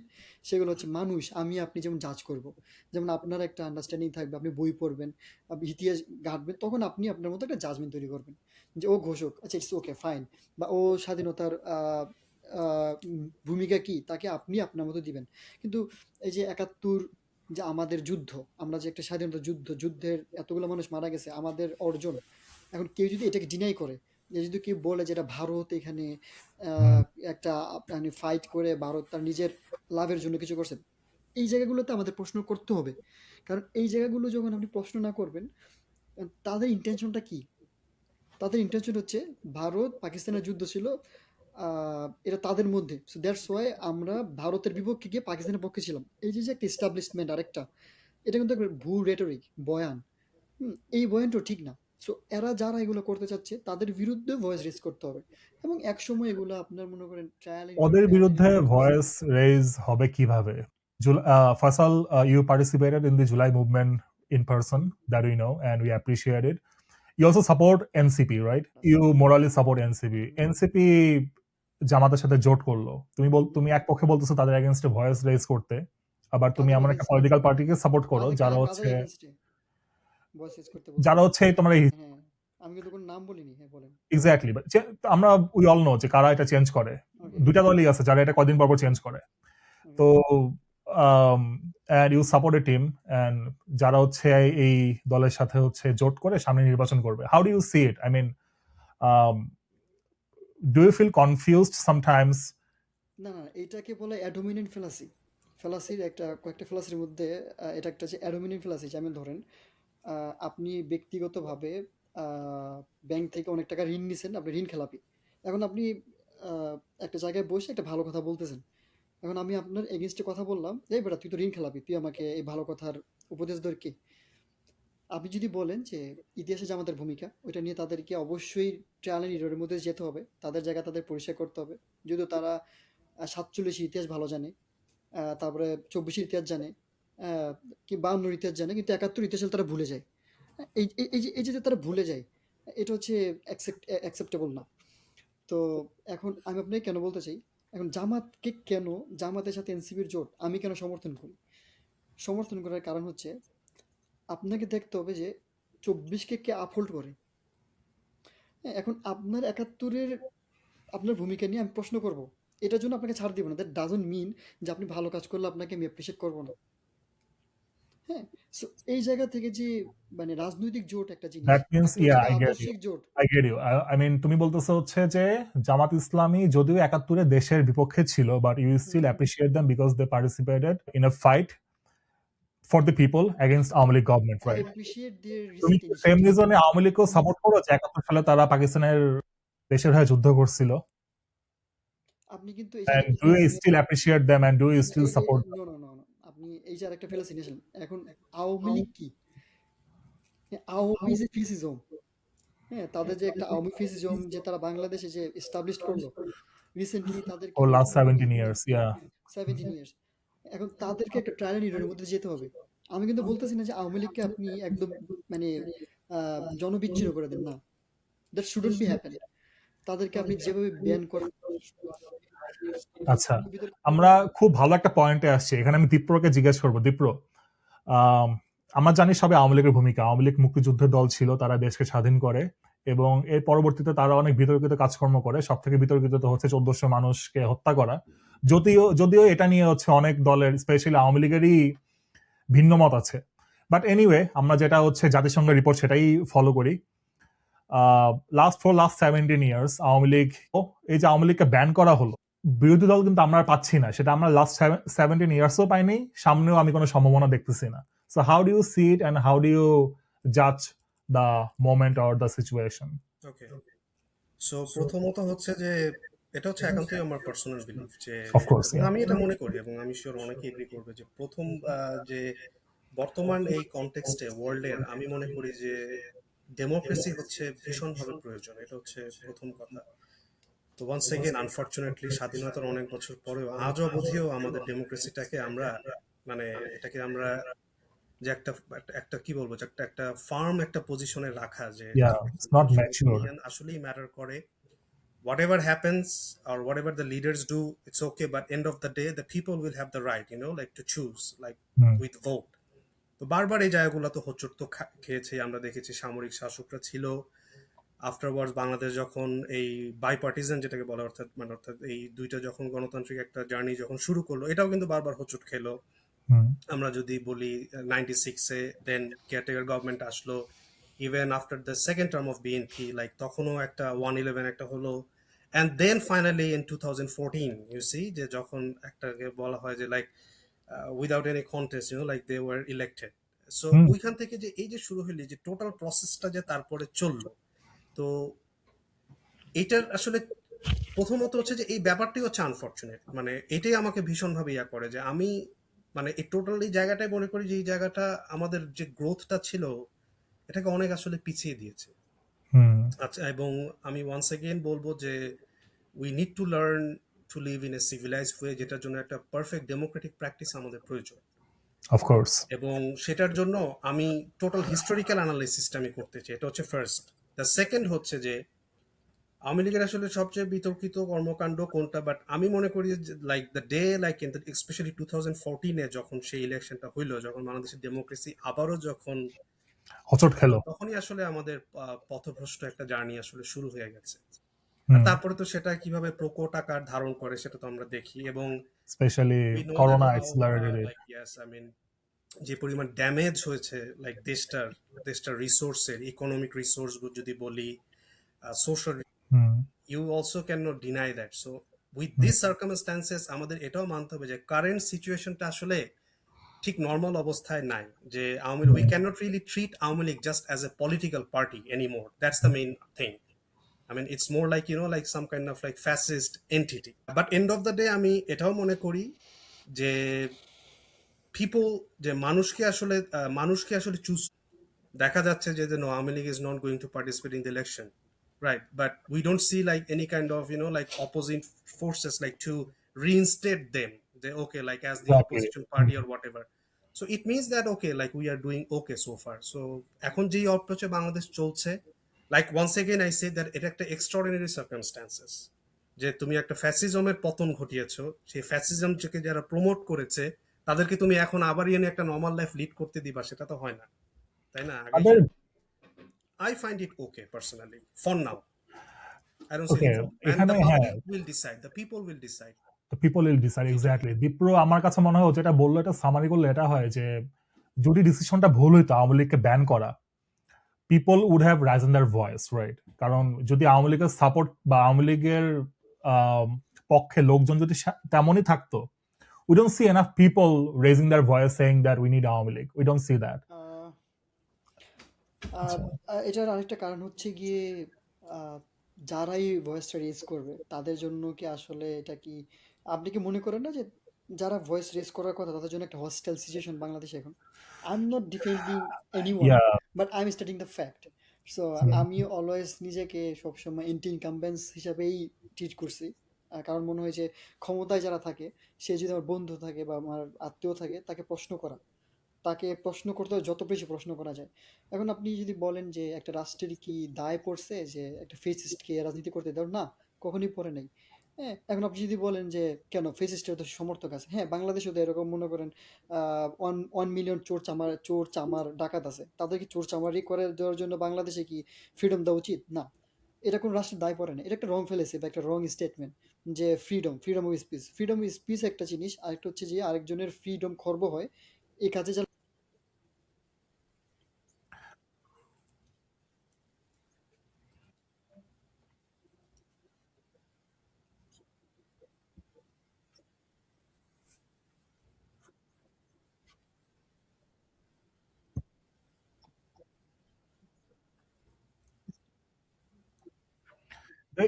সেগুলো হচ্ছে মানুষ, আমি আপনি যেমন জাজ করব, যেমন আপনার একটা আন্ডারস্ট্যান্ডিং থাকবে, আপনি বই পড়বেন, আপনি ইতিহাস ঘাঁটবেন, তখন আপনি আপনার মতো একটা জাজমেন্ট তৈরি করবেন যে ও ঘোষক, আচ্ছা ইটস ওকে ফাইন, বা ও স্বাধীনতার ভূমিকা কি, তাকে আপনি আপনার মতো দিবেন। কিন্তু এই যে ৭১, যে আমাদের যুদ্ধ, আমরা যে একটা স্বাধীনতা যুদ্ধের এতগুলো মানুষ মারা গেছে, আমাদের অর্জন, এখন কেউ যদি এটাকে ডিনাই করে, যে যদি কেউ বলে যে এটা ভারত এখানে আহ, একটা মানে ফাইট করে ভারত তার নিজের লাভের জন্য কিছু করছে, এই জায়গাগুলোতে আমাদের প্রশ্ন করতে হবে। কারণ এই জায়গাগুলো যখন আপনি প্রশ্ন না করবেন, তাদের ইন্টেনশনটা কি? তাদের ইন্টেনশন হচ্ছে ভারত পাকিস্তানের যুদ্ধ ছিল, এটা তাদের মধ্যে, সো দ্যাটস ওয়াই আমরা ভারতের বিপক্ষে গিয়ে পাকিস্তানের পক্ষে ছিলাম। এই যে যে একটা এস্টাবলিশমেন্ট আরেকটা, এটা কিন্তু একটা ভুল রেটরিক, বয়ান। এই বয়ানটা ঠিক না। সো এরা যারা এগুলো করতে চাচ্ছে, তাদের বিরুদ্ধে ভয়েস রেজ করতে হবে। এবং একসময় এগুলো আপনার মনে করেন ট্রায়াল ওদের বিরুদ্ধে ভয়েস রেজ হবে কিভাবে? Faisal, you participated in the July movement in person, that we know, and we appreciate it. You also support NCP, right? You morally support NCP. NCP জামাতের সাথে জোট করলো, তুমি এক পক্ষে বলতেছো তাদের এগেইনস্টে ভয়েস রেজ করতে, আবার তুমি এমন একটা পলিটিক্যাল পার্টিকে সাপোর্ট করো যারা হচ্ছে ভয়েস রেজ করতে তোমার এই, হ্যাঁ, আমি কিন্তু কোনো নাম বলিনি। হ্যাঁ বলেন। এক্স্যাক্টলি, আমরা উই অল নো যে কারা এটা চেঞ্জ করে। দুইটা দলই আছে যারা এটা কদিন পর চেঞ্জ করে। তো and you support a team, and যারা হচ্ছে এই দলের সাথে হচ্ছে জোট করে সামনে নির্বাচন করবে, how do you see it? I mean, do you feel confused sometimes? না না, এটাকে বলে অ্যাডোমিনেন্ট ফেলাসি। ফেলাসির কয়েকটা ফেলাসির মধ্যে এটা একটা হচ্ছে অ্যাডোমিনেন্ট ফেলাসি। যেমন ধরেন, আপনি ব্যক্তিগতভাবে ব্যাংক থেকে অনেক টাকা ঋণ নিছেন, আপনি ঋণ খেলাপি। এখন আপনি একটা জায়গায় বসে একটা ভালো কথা বলতেছেন, এখন আমি আপনার এগেনস্টে কথা বললাম, এই বেটা তুই তো ঋণ খেলাপি, তুই আমাকে এই ভালো কথার উপদেশ দর কি? আপনি যদি বলেন যে ইতিহাসে যে আমাদের ভূমিকা, ওইটা নিয়ে তাদেরকে অবশ্যই ট্রায়াল এন্ড এররের মধ্যে যেতে হবে, তাদের জায়গা তাদের পরিষ্কার করতে হবে। যদিও তারা ৪৭ ইতিহাস ভালো জানে, তারপরে ২৪ ইতিহাস জানে, কি ৫২ ইতিহাস জানে, কিন্তু ৭১ ইতিহাস তারা ভুলে যায়। এই যে তারা ভুলে যায়, এটা হচ্ছে অ্যাকসেপ্টেবল না। তো এখন আমি আপনাকে কেন বলতে চাই, এখন জামাতের সাথে এনসিপির জোট আমি কেন সমর্থন করি? সমর্থন করার কারণ হচ্ছে, আপনাকে দেখতে হবে যে ২৪কে কে আপহোল্ড করে। হ্যাঁ, এখন আপনার ৭১-এর আপনার ভূমিকা নিয়ে আমি প্রশ্ন করব, এটার জন্য আপনাকে ছাড় দিব না। দ্যাট ডাজন্ট মিন যে আপনি ভালো কাজ করলে আপনাকে আমি অ্যাপ্রিসিয়েট করবো না। হ্যাঁ, সো এই জায়গা থেকে যে মানে রাজনৈতিক জোট একটা জিনিস, That means, একটা হচ্ছে yeah, কি I get you. আদর্শিক জোট। I get you. I mean, তুমি বলতেছো হচ্ছে যে জামাত ইসলামী যদিও ৭১-এ দেশের বিপক্ষে ছিল, but you still appreciate them because they participated in a fight for the people against Awami League government, I right? appreciate their তুমি recent সেম initiative. রিজনে আওয়ামী লীগকেও সাপোর্ট করো যে ৭১ সালে তারা পাকিস্তানের দেশের হয়ে যুদ্ধ করছিল, আপনি কিন্তু এই and জায়গায় do you still appreciate them and do you still support them? No no no, আপনি এই যে আরেকটা ফেলাসি নিয়েছেন। এখন আওয়ামী লীগ কি? আওয়ামী যে ফেসিজম, হ্যাঁ, তাদের যে একটা আওয়ামী ফেসিজম যে তারা বাংলাদেশে যে এস্টাবলিশ করলো রিসেন্টলি, তাদেরকে For last 17 years, yeah. 17 years, এখন তাদেরকে একটা ট্রায়াল এন্ড এররের মধ্যে যেতে হবে। আমি কিন্তু বলতেছি না যে আওয়ামী লীগকে আপনি একদম মানে জনবিচ্ছিন্ন করে দেন না, দ্যাট শুডন্ট বি হ্যাপেন। তাদেরকে আপনি যেভাবে ব্যান করেন আচ্ছা, বিতর্ক আমরা খুব ভালো একটা পয়েন্টে আসছি। এখানে আমি দীপ্রকে জিজ্ঞেস করবো, দীপ্র, আম, আমরা জানি সবে আওয়ামী লীগের ভূমিকা। আওয়ামী লীগ মুক্তিযুদ্ধের দল ছিল, তারা দেশকে স্বাধীন করে এবং এর পরবর্তীতে তারা অনেক বিতর্কিত কাজকর্ম করে। সব থেকে বিতর্কিত তো হচ্ছে 1400 মানুষকে হত্যা করা। যদিও যদিও এটা নিয়ে হচ্ছে অনেক দলের, স্পেশালি আওয়ামী লীগেরই ভিন্ন মত আছে। বাট এনিওয়ে, আমরা যেটা হচ্ছে জাতিসংঘের রিপোর্ট সেটাই ফলো করি। লাস্ট 17 ইয়ার্স আওয়ামী লীগ, এই যে আওয়ামী লীগকে ব্যান করা হলো, বিরোধী দল কিন্তু আমরা আর পাচ্ছি না, সেটা আমরা লাস্ট 17 ইয়ার্সও পাইনি, সামনেও আমি কোনো সম্ভাবনা দেখতেছি না। So how do you see it and how do you জাজ the moment or the situation? Okay, so প্রথমত হচ্ছে যে এটা হচ্ছে একান্তই আমার পার্সোনাল বিলিফ যে, অফকোর্স, এবং আমি এটা মনে করি এবং আমি শিওর অনেকে এগ্রি করবে যে প্রথম যে বর্তমান এই কনটেক্সটে ওয়ার্ল্ডের আমি মনে করি যে ডেমোক্রেসি হচ্ছে ভীষণভাবে প্রয়োজন। এটা হচ্ছে প্রথম কথা। তো ওয়ান্স এগেন আনফরচুনেটলি স্বাধীনতার অনেক বছর পরেও আজ অবধিও আমাদের ডেমোক্রেসিটাকে আমরা মানে এটাকে আমরা যে একটা একটা কি বলবো যে একটা একটা ফার্ম একটা পজিশনে রাখা যে ইয়া, ঠিক আছে it's not national mature. Union আসলেই ম্যাটার করে। Whatever happens or whatever the leaders do, it's okay, but end of the day the people will have the right, like to choose, like with vote. তো বারবার এই জায়গাগুলো তো হোঁচট তো খেয়েছে। আমরা দেখেছি সামরিক শাসকরা ছিল, আফটারওয়ার্ডস বাংলাদেশ যখন এই বাইপার্টিজান যেটাকে বলা, অর্থাৎ এই দুইটা যখন গণতান্ত্রিক একটা জার্নি যখন শুরু করলো, এটাও কিন্তু বারবার হোঁচট খেলো। আমরা যদি বলি 96-এ দেন কেয়ারটেকার গভর্নমেন্ট আসলো, even after the second term of BNP, like তখনও একটা 111 একটা হলো, and then finally in 2014 you see যে যখন একটাকে বলা হয় যে like without any contest like they were elected. So ওইখান থেকে যে এই যে শুরু হইলে যে টোটাল প্রসেসটা যে তারপরে চললো, তো এটার আসলে প্রথমত হচ্ছে যে এই ব্যাপারটি হচ্ছে আনফরচুনেট। মানে এটাই আমাকে ভীষণভাবে ইয়া করে যে আমি মানে এই টোটাল এই জায়গাটাই মনে করি যে এই জায়গাটা আমাদের যে গ্রোথটা ছিল এটাকে অনেক আসলে পিছিয়ে দিয়েছে। আচ্ছা, এবং আমি ওয়ান্স এগেইন বলবো যে we need to learn to live in a civilised way, যেটার জন্য একটা পারফেক্ট ডেমোক্রেটিক প্র্যাকটিস আমাদের প্রয়োজন। অফকোর্স। এবং সেটার জন্য আমি টোটাল হিস্টোরিক্যাল অ্যানালাইসিসটা আমি করতে চাই। এটা হচ্ছে ফার্স্ট। দ্য সেকেন্ড হচ্ছে যে আওয়ামী লীগের আসলে সবচেয়ে বিতর্কিত কর্মকাণ্ড কোনটা, বাট আমি মনে করি like the day like in specially 2014-এ যখন সেই ইলেকশনটা হইলো, যখন বাংলাদেশের ডেমোক্রেসি আবারও যখন হোঁচট খেলো, তখনই আসলে আমাদের পথভ্রষ্ট একটা জার্নি আসলে শুরু হয়ে গেছে। আর তারপরে তো সেটা কিভাবে প্রকট আকার ধারণ করে সেটা তো আমরা দেখি, এবং specially we know that corona how, accelerated it. like yes, I mean যে পরিমাণ ড্যামেজ হয়েছে লাইক দেশটার রিসোর্সের, ইকোনমিক রিসোর্স যদি বলি, social, you also cannot deny that. So with these circumstances আমাদের এটাও মানতে হবে যে কারেন্ট সিচুয়েশনটা আসলে ঠিক নর্মাল অবস্থায় নাই। যে Awami League, we cannot really treat Awami League just as a political party anymore. That's the main thing. I mean it's more like like some kind of like fascist entity. But end of the day আমি এটাও মনে করি যে পিপল যে মানুষকে আসলে চুজ, দেখা যাচ্ছে যে no, Aami League is not going to participate in the election, right? But we don't see like any kind of like opposing forces like to reinstate them. They okay like as the opposition party or whatever. So it means that okay like we are doing okay so far. So এখন যে অপ্রোচে বাংলাদেশ চলছে, like once again I say that এটা একটা extraordinary circumstances, যে তুমি একটা ফ্যাসিজমের পতন ঘটিয়েছো, সেই ফ্যাসিজমকে যারা প্রমোট করেছে তাদেরকে তুমি এখন আবার এনে একটা নর্মাল লাইফ লিড করতে দিবা, সেটা তো হয় না, তাই না? I find it okay personally for now. I don't say anything. And the public will decide. The people will decide. The people will decide, exactly. Dipra আমার কাছে মনে হয় যেটা বললো, এটা সামারি করলে এটা হয় যে যদি ডিসিশনটা ভুল হইতো আওয়ামী লীগকে ব্যান করা, people would have risen their voice, right? কারণ যদি আওয়ামী লীগের সাপোর্ট বা আওয়ামী লীগের পক্ষে লোকজন যদি তেমনই থাকতো, we don't see enough people raising their voice saying that we need Awami League. We don't see that. এটার আরেকটা কারণ হচ্ছে গিয়ে যারাই ভয়েসটা রেজ করবে তাদের জন্য কি আসলে এটা কি, আপনি কি মনে করেন না যে যারা ভয়েস রেজ করার কথা তাদের জন্য একটা হস্টাইল সিচুয়েশন বাংলাদেশে এখন? I am not defending anyone, but I am stating the fact. So আমি অলওয়েজ নিজেকে সবসময় এন্টি ইনকামবেন্স হিসাবেই ট্রিট করছি, কারণ মনে হয় যে ক্ষমতায় যারা থাকে, সে যদি আমার বন্ধু থাকে বা আমার আত্মীয় থাকে, তাকে প্রশ্ন করা তাকে প্রশ্ন করতে হয় যত বেশি প্রশ্ন করা যায়। এখন আপনি যদি বলেন যে একটা রাষ্ট্রের কি দায় পড়ছে যে একটা ফেসিস্টকে রাজনীতি করতে দেওয়ার, না, কখনোই পড়ে নাই। হ্যাঁ, এখন আপনি যদি বলেন যে কেন ফেসিস্টের তো সমর্থক আছে, হ্যাঁ, বাংলাদেশেও তো এরকম মনে করেন 1 মিলিয়ন চোর চামার ডাকাত আছে, তাদেরকে চোর চামারি করে দেওয়ার জন্য বাংলাদেশে কি ফ্রিডম দেওয়া উচিত? না, এটা কোনো রাষ্ট্রের দায় পড়ে না, এটা একটা রং ফেলেছে বা একটা রং স্টেটমেন্ট যে ফ্রিডম অফ স্পিচ একটা জিনিস, আরেকটা হচ্ছে যে আরেকজনের ফ্রিডম খর্ব হয় এই কাজে যা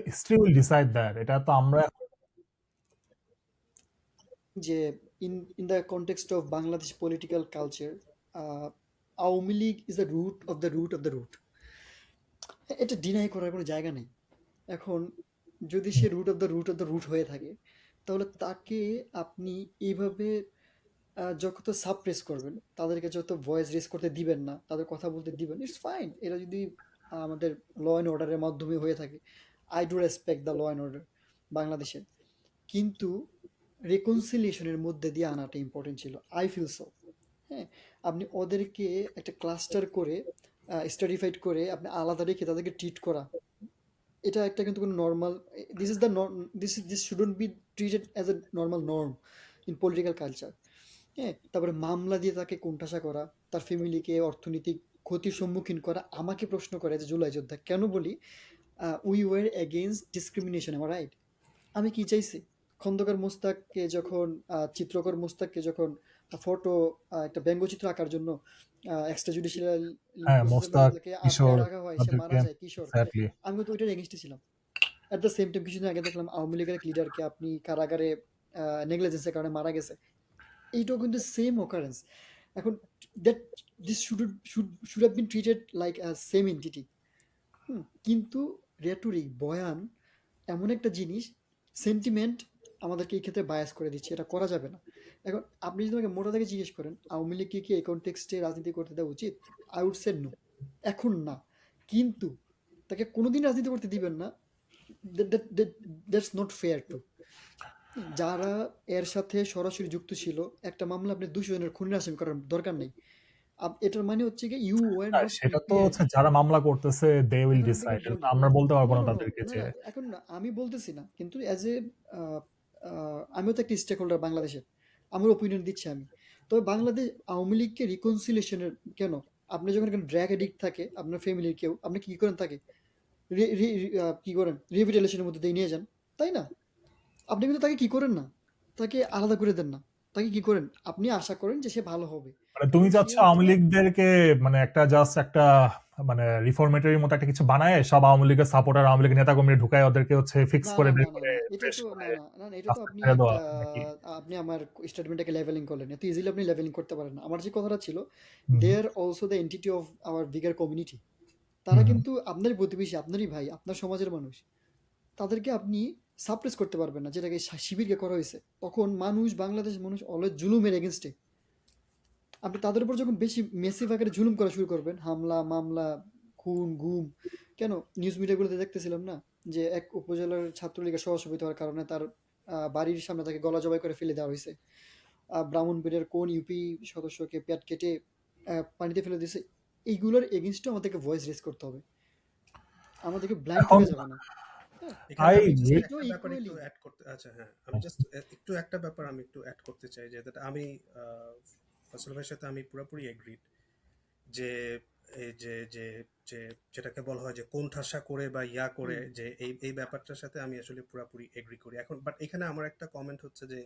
হিস্ট্রি উইল ডিসাইড দ্যাট, এটা তো আমরা যে in the context of Bangladesh political culture, Awami League is the root of the root. এটা ডিনাই করার কোনো জায়গা নেই। এখন যদি সে রুট অফ দ্য রুট হয়ে থাকে, তাহলে তাকে আপনি এইভাবে যত সাপ্রেস করবেন, তাদেরকে যত ভয়েস রেজ করতে দিবেন না, তাদের কথা বলতে দিবেন, ইটস ফাইন। এটা যদি আমাদের ল অ্যান্ড অর্ডারের মাধ্যমে হয়ে থাকে, I do respect the law and order বাংলাদেশের। কিন্তু রেকনসিলিয়েশনের মধ্যে দিয়ে আনাটা ইম্পর্টেন্ট ছিল, আই ফিল সো। হ্যাঁ, আপনি ওদেরকে একটা ক্লাস্টার করে স্টাডিফাইড করে আপনি আলাদা রেখে তাদেরকে ট্রিট করা, এটা একটা কিন্তু কোনো normal, this is the this shouldn't be treated as a normal norm in political culture. হ্যাঁ, তারপরে মামলা দিয়ে তাকে কোণঠাসা করা, তার ফ্যামিলিকে অর্থনৈতিক ক্ষতির সম্মুখীন করা, আমাকে প্রশ্ন করে যে জুলাই যোদ্ধা কেন বলি, উই ওয়ার এগেইনস্ট ডিসক্রিমিনেশন, আমার রাইট। আমি কি চাইছি? খন্দকার মোস্তাককে যখন চিত্রকর মোস্তাককে যখন ফটো একটা ব্যঙ্গচিত্র আঁকার জন্য এক্সট্রা জুডিশিয়াল হ্যাঁ, প্রসেসের মধ্যে মোস্তাক, তাকে আটকায় কিশোর, রাখা হয়, সে তাদেরকে মারা যায়, কিশোর। এক্স্যাক্টলি। আমি কিন্তু ওইটার এগেনস্টে ছিলাম। অ্যাট দ্য সেম টাইম কিছুদিন আগে দেখলাম আওয়ামী লীগের এক লিডারকে আপনি কারাগারে নেগলিজেন্সের কারণে মারা গেছে, এইটাও কিন্তু সেম অকারেন্স। এখন that this should have bin treated like same entity. কিন্তু রেটরিক বয়ান এমন একটা জিনিস, সেন্টিমেন্ট আমাদেরকে এই ক্ষেত্রে বায়াস করে দিচ্ছে, এটা করা যাবে না। এখন আপনি যদি আমাকে মোটা থেকে জিজ্ঞেস করেন আওয়ামী লীগকে কি এই কনটেক্সটে রাজনীতি করতে দেওয়া উচিত, আই উড সে নো, এখন না। কিন্তু তাকে কোনোদিন রাজনীতি করতে দিবেন না, দ্যাটস নট ফেয়ার টু যারা এর সাথে সরাসরি যুক্ত ছিল। একটা মামলা আপনি 200 জনের খুনের আসামি করার দরকার নেই। এটার মানে হচ্ছে কি ইউ ওয়ার হ্যাঁ, নট সেটা তো প্রিপেয়ার্ড। হচ্ছে যারা মামলা করতেছে দে উইল এখন আপনাকে ডিসাইড, এটা তো বলি, আমরা বলতে পারবো নো না নো নো তাদেরকে না যে না, এখন না, আমি বলতেছি না, কিন্তু অ্যাজ এ আমিও তো একটা স্টেক হোল্ডার বাংলাদেশের, আমার ওপিনিয়ন দিচ্ছি আমি। তবে বাংলাদেশ আওয়ামী লীগকে রিকনসিলিয়েশনের কেন, আপনি যখন এখানে ড্র্যাগ এডিক্ট থাকে আপনার ফ্যামিলির কেউ, আপনি কি করেন তাকে কি করেন রিভিটেলেশনের মধ্যে দিয়ে নিয়ে যান, তাই না? আপনি কিন্তু তাকে কি করেন না, তাকে আলাদা করে দেন না, তাকে কি করেন, আপনি আশা করেন যে সে ভালো হবে। মানে তুমি এখন সে চাচ্ছ হয়তো আওয়ামী বা লীগদেরকে মানে একটা জাস্ট একটা মানে রিফরমেটরি মতো একটা কিছু বানায়, সব আওয়ামী লীগের সাপোর্টার আওয়ামী লীগের নেতা কর্মীরা ঢুকায় ওদেরকে হচ্ছে ফিক্স না করে না না বের না করে না, এটা বেশ তো মানে না না না না, এটা তো রাস্তায় আপনি ছেড়ে দেওয়া একটা নাকি? আপনি আমার স্টেটমেন্টটাকে লেভেলিং করলেন, এত ইজিলি আপনি লেভেলিং করতে পারেন না। আমার যে কথাটা ছিল, hmm, they are also the entity of our bigger community. তারা হুম, হুম। কিন্তু আপনারই প্রতিবেশী, আপনারই ভাই, আপনার সমাজের মানুষ। তাদেরকে আপনি সাপ্রেস করতে পারবেন না, যেটাকে শিবিরকে করা হয়েছে। তখন বাংলাদেশের মানুষ অলওয়েজ জুলুমের এগেনস্টে। আপনি তাদের উপর যখন বেশি মেসিভ আকারে জুলুম করা শুরু করবেন, হামলা মামলা খুন গুম, কেন নিউজ মিডিয়াগুলোতে দেখতেছিলাম না যে এক উপজেলার ছাত্রলীগের সহসভাপতি হওয়ার কারণে তার বাড়ির সামনে তাকে গলা জবাই করে ফেলে দেওয়া হয়েছে। ব্রাহ্মণবাড়িয়ার কোন ইউপি সদস্যকে পেট কেটে পানিতে ফেলে দিয়েছে। এইগুলোর এগেনস্টে আমাদেরকে ভয়েস রেজ করতে হবে, আমাদেরকে ব্লাইন্ড এখন থাকা যাবে না। হ্যাঁ, এখানে আই আমি জাস্ট স্পিক একটা ব্যাপার একটু ইকুয়ালি। অ্যাড করতে, আচ্ছা হ্যাঁ, আমি জাস্ট একটু একটা ব্যাপার আমি একটু অ্যাড করতে চাই, যে that আমি ফসল ভাইয়ের সাথে আমি পুরোপুরি এগ্রিড যে এই যে যেটাকে বলা হয় যে কোণঠাসা করে বা ইয়া করে, হুম যে এই ব্যাপারটার সাথে আমি আসলে পুরোপুরি এগ্রি করি এখন। বাট এখানে আমার একটা কমেন্ট হচ্ছে যে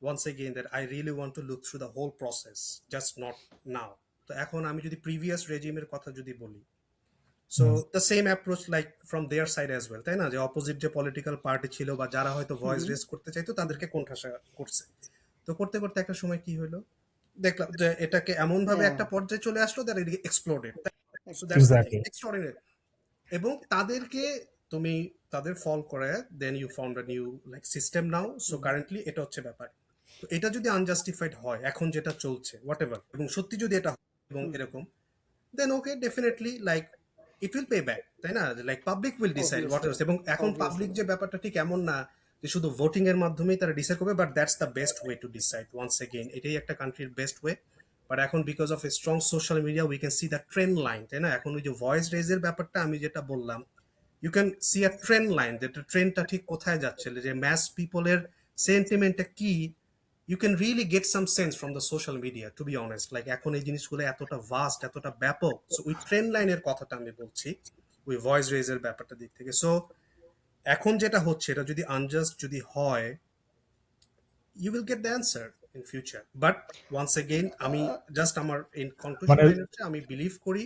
once again that I really want to look through the whole process, just not now. তো এখন আমি যদি প্রিভিয়াস রেজিমের কথা যদি বলি, so the same approach like from their side as well, তাই না, যে অপোজিট যে পলিটিক্যাল পার্টি ছিল বা যারা হয়তো হুম ভয়েস হুম, রেজ করতে চাইতো তাদেরকে কোণঠাসা করছে। তো করতে করতে একটা সময় কি হলো, দেখলাম যে এটাকে এমন ভাবে হ্যাঁ, একটা পর্যায়ে চলে আসলো দ্যাট ইট এক্সপ্লোডেড। সো একদম। That's the thing, exactly. Extraordinary. এবং তাদেরকে তুমি তাদের ফল করে then you found a new like system now. So currently এটা হচ্ছে ব্যাপার। তো এটা যদি আনজাস্টিফাইড হয় এখন যেটা চলছে হোয়াট এভার, এবং সত্যি যদি এটা হয় এবং হুম, এরকম, then okay definitely like it will pay back, তাই না? Like public will decide what obviously, is, এবং এখন পাবলিক অবভিয়াসলি। যে ব্যাপারটা ঠিক এমন না যে শুধু ভোটিং এর মাধ্যমেই তারা ডিসাইড করবে, but that's the best way to decide once again, এটাই একটা কান্ট্রির বেস্ট ওয়ে। বাট এখন because of a strong social media we can see the trend line, তাই না? এখন ওই যে ভয়েস রেজের ব্যাপারটা আমি যেটা বললাম, you can see a trend line, যেটা ট্রেন্ডটা ঠিক কোথায় যাচ্ছে, যে ম্যাস পিপলের সেন্টিমেন্টটা কি, you can really get some sense from the social media, to be honest. Like এখন এই জিনিসগুলো এতটা ভাস্ট, এতটা ব্যাপক, সো ওই ট্রেন্ড লাইনের কথাটা আমি বলছি, ওই ভয়েস রেজের ব্যাপারটা দিক থেকে। সো এখন যেটা হচ্ছে এটা যদি আনজাস্ট যদি হয়, you will get the answer in future. But once again আমি জাস্ট আমার ইন কনক্লুশন মানে লাইন হচ্ছে আমি বিলিভ করি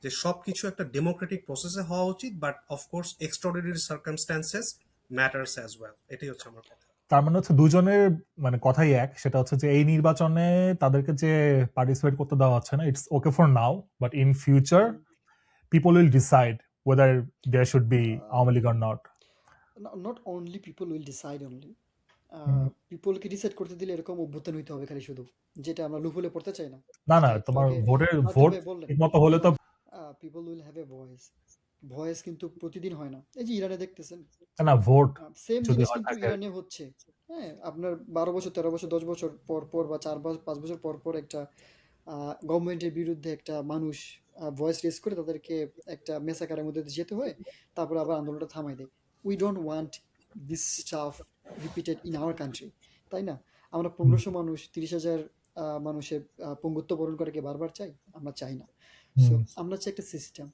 যে সবকিছু একটা ডেমোক্রেটিক প্রসেসে হওয়া উচিত, but of course extraordinary circumstances matters as well, এটাই হচ্ছে আমার কথা। তার মানে হচ্ছে দুজনের মানে কথাই এক, সেটা হচ্ছে যে এই নির্বাচনে তাদেরকে যে পার্টিসিপেট করতে দেওয়া হচ্ছে না, it's okay for now, but in future people will decide whether there should be Awami League or not. Not only people will decide only, hmm. পিপলকে ডিসাইড করতে দিলে এরকম অভ্যুত্থান হইতে হবে খালি শুধু, যেটা আমরা লুফলে পড়তে চাই না। না না, যেটা একটু তোমার আগে ভোট ভাই বললেন, ঠিক মতো হলে তো। People will have a voice. Voice কিন্তু প্রতিদিন হয় না, এই যে ইরানে দেখতেছেন, না ভোট সেম যদি জিনিস হয় কিন্তু থাকে। ইরানে হচ্ছে। হ্যাঁ, আপনার 12 বছর, 13 বছর, 10 বছর পর পর বা 4 5 বছর পর পর একটা গভর্নমেন্টের বিরুদ্ধে একটা মানুষ ভয়েস রেজ করে তাদেরকে একটা মেসাকারের মধ্যে দিয়ে যেতে হয়, তারপরে আবার আন্দোলনটা থামাই দেয়। We don't want this staff repeated in our country, তাই না? আমরা হুম, 1500 মানুষ, 30,000 মানুষের পঙ্গুত্ব বরণ করে কি বারবার চাই? আমরা চাই না। সো হুম, আমরা চাই একটা সিস্টেম,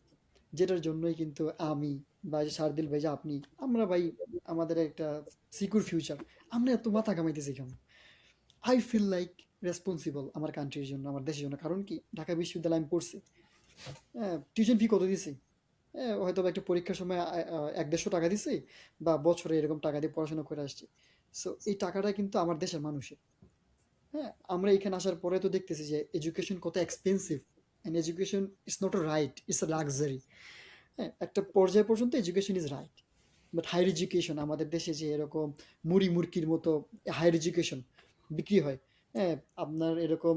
যেটার জন্যই কিন্তু আমি বা এই যে শারদিল ভাই, যে আপনি, আমরা ভাই, আমাদের একটা সিকিউর ফিউচার, আমরা এত মাথা ঘামাইতেছি কেন? আই ফিল লাইক রেসপন্সিবল আমার কান্ট্রির জন্য, আমার দেশের জন্য। কারণ কি, ঢাকা বিশ্ববিদ্যালয়ে আমি পড়ছি, হ্যাঁ, টিউশন ফি কত দিছি? হ্যাঁ, হয়তো বা একটা পরীক্ষার সময় 100-150 টাকা দিছি, বা বছরে এরকম টাকা দিয়ে পড়াশোনা করে আসছি। সো এই টাকাটা কিন্তু আমার দেশের মানুষের। হ্যাঁ, আমরা এখানে আসার পরে তো দেখতেছি যে এডুকেশন কত expensive, and education is not a right, it's a luxury. হ্যাঁ, একটা পর্যায় পর্যন্ত education is right, but higher education আমাদের দেশে যে এরকম মুড়ি মুরকির মতো হায়ার এডুকেশন বিক্রি হয়। হ্যাঁ, আপনার এরকম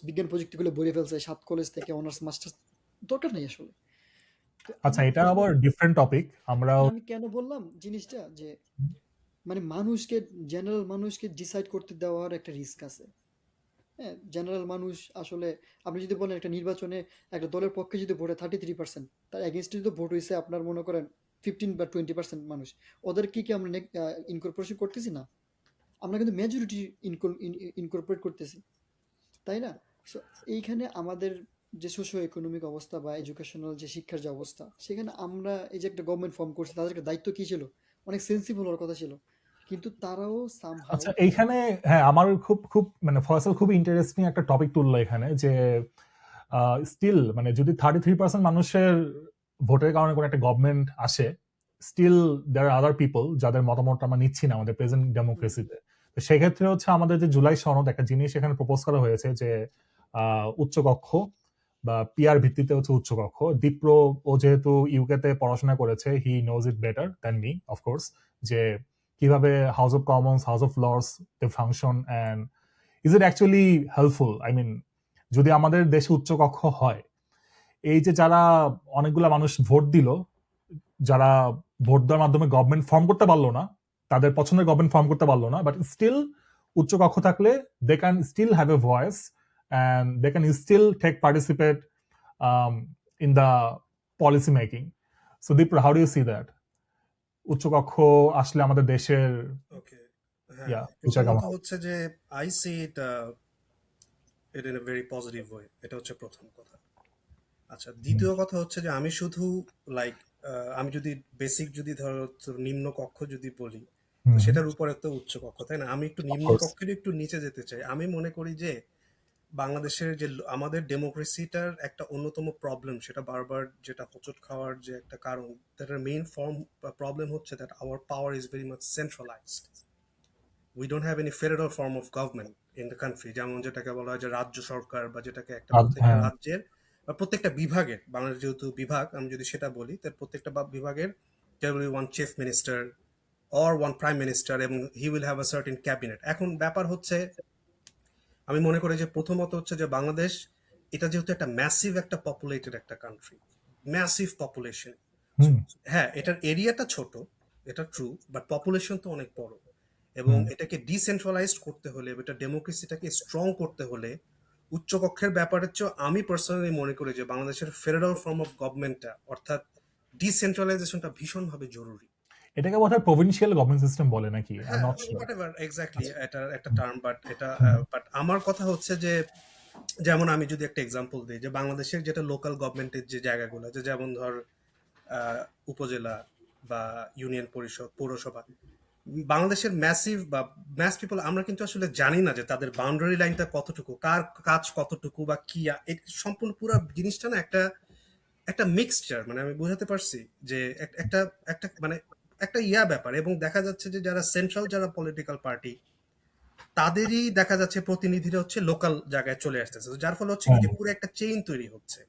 বিজ্ঞান প্রযুক্তিগুলো ভরে ফেলছে 7 কলেজ থেকে অনার্স মাস্টার্স, দরকার নেই আসলে। তো আচ্ছা আমার এটা প্রশ্ন, আবার ডিফারেন্ট টপিক। আমরা মানে আমি কেন বললাম জিনিসটা, যে মানে মানুষকে, জেনারেল মানুষকে ডিসাইড করতে দেওয়ার একটা রিস্ক আছে। হ্যাঁ, জেনারেল মানুষ আসলে, আপনি যদি বলেন একটা নির্বাচনে একটা দলের পক্ষে যদি ভোটে 33%, তার এগেনস্টে যদি ভোট হয়েছে আপনার মনে করেন 15 বা 20% মানুষ, ওদেরকে কি আমরা ইনকর্পোরেশন করতেছি না? আমরা কিন্তু মেজরিটি ইনকর্পোরেট করতেছি, তাই না? সো এইখানে আমাদের যে সোশিও ইকোনমিক অবস্থা বা এডুকেশনাল যে শিক্ষার যে অবস্থা, সেখানে আমরা এই যে একটা গভর্নমেন্ট ফর্ম করছি, তাদেরকে দায়িত্ব কি ছিল? অনেক সেন্সিবল হওয়ার কথা ছিল, কিন্তু তারাও সামহাউ, আচ্ছা এইখানে হ্যাঁ আমার খুব খুব মানে ফয়সাল খুব ইন্টারেস্টিং একটা টপিক তুললো এখানে, যে স্টিল মানে যদি 33% মানুষের ভোটের কারণে কোনো একটা গভর্নমেন্ট আসে, still there R other people যাদের মতামত আমরা নিচ্ছি না আমাদের প্রেজেন্ট ডেমোক্রেসিতে। তো সেক্ষেত্রে হচ্ছে আমাদের যে জুলাই সনদ একটা জিনিস এখানে প্রপোজ করা হয়েছে যে উচ্চকক্ষ বা পিআর ভিত্তিতে হচ্ছে উচ্চকক্ষ। দীপ্র ও যেহেতু ইউকেতে পড়াশোনা করেছে, he knows it better than me of course, যে কিভাবে House of Commons, House of Lords they function, and is it actually helpful? I mean যদি আমাদের দেশে উচ্চকক্ষ হয়, এই যে যারা অনেকগুলা মানুষ ভোট দিল, যারা ভোট দেওয়ার মাধ্যমে গভর্নমেন্ট ফর্ম করতে পারলো না, তাদের পছন্দের গভর্নমেন্ট ফর্ম করতে পারলো না, বাট স্টিল উচ্চকক্ষ থাকলে they can still have a voice and they can still take participate in the policy making. So Dipro, how do you see that? উচ্চকক্ষ আসলে আমাদের দেশের ওকে, হ্যাঁ, ফিউচার কেমন প্রথমত হবে? হচ্ছে যে I see it it in a very positive way, এটা হচ্ছে প্রথম কথা। আচ্ছা, হুম, দ্বিতীয় কথা হচ্ছে যে আমি শুধু লাইক আমি যদি বেসিক যদি ধরো তোর নিম্ন কক্ষ যদি বলি, তো হুম, সেটার উপরে তো উচ্চ কক্ষ, তাই না? আমি একটু নিম্ন অফকোর্স। কক্ষের একটু নিচে যেতে চাই। আমি মনে করি যে বাংলাদেশের যে আমাদের ডেমোক্রেসিটার একটা অন্যতম প্রবলেম, সেটা বারবার যেটা হোঁচট খাওয়ার যে একটা কারণ, তার মেইন ফর্ম প্রবলেম হচ্ছে that our power is very much centralised. We don't have any federal form of government in the country, যেমন যেটাকে বলা হয় যে রাজ্য সরকার, বা যেটাকে একটা প্রত্যেকটা হ্যাঁ। রাজ্যের বা প্রত্যেকটা বিভাগের, বাংলাদেশ যেহেতু বিভাগ, আমি যদি সেটা বলি, তার প্রত্যেকটা বিভাগের there will be one chief minister, or one prime minister, এবং he will have a certain cabinet. এখন ব্যাপার হচ্ছে, আমি মনে করি যে প্রথমত হচ্ছে যে বাংলাদেশ, এটা যেহেতু একটা ম্যাসিভ একটা পপুলেটেড একটা কান্ট্রি, ম্যাসিভ পপুলেশন। হুম হ্যাঁ, এটার এরিয়াটা ছোট, এটা ট্রু, বাট পপুলেশন তো অনেক বড়। এবং হুম এটাকে ডিসেন্ট্রালাইজড করতে হলে, এটা ডেমোক্রেসিটাকে স্ট্রং করতে হলে, উচ্চকক্ষের ব্যাপারের চেয়ে আমি পার্সোনালি মনে করি যে বাংলাদেশের ফেডারেল ফর্ম অফ গভর্নমেন্টটা, অর্থাৎ ডিসেন্ট্রালাইজেশনটা ভীষণভাবে জরুরি। এটাকে বোধহয় প্রভিনশিয়াল গভর্নমেন্ট সিস্টেম বলে নাকি, আই এম হ্যাঁ, নট শিওর। হোয়াটএভার এক্স্যাক্টলি আচ্ছা। এটা একটা টার্ম, বাট এটা হুম বাট আমার কথা হচ্ছে যে, যেমন আমি যদি একটা এক্সাম্পল দিই, যে বাংলাদেশের যেটা লোকাল গভর্নমেন্টের যে জায়গাগুলো, যে যেমন ধর উপজেলা বা ইউনিয়ন পরিষদ, পৌরসভা, বাংলাদেশের ম্যাসিভ বা ম্যাস পিপল, আমরা কিন্তু আসলে জানি না যে তাদের বাউন্ডারি লাইনটা কতটুকু, কার কাজ কতটুকু বা কি এই সম্পূর্ণ পুরো জিনিসটা না একটা একটা মিক্সচার, মানে আমি বোঝাতে পারছি যে একটা একটা মানে একটা ব্যাপার। এবং দেখা যাচ্ছে যে যারা সেন্ট্রাল, যারা পলিটিক্যাল পার্টি, তাদেরই দেখা যাচ্ছে প্রতিনিধিরা হচ্ছে লোকাল জায়গায় চলে আসতেছে, তো যার ফলে হচ্ছে কি হ্যাঁ যে পুরো একটা চেইন তৈরি হচ্ছে।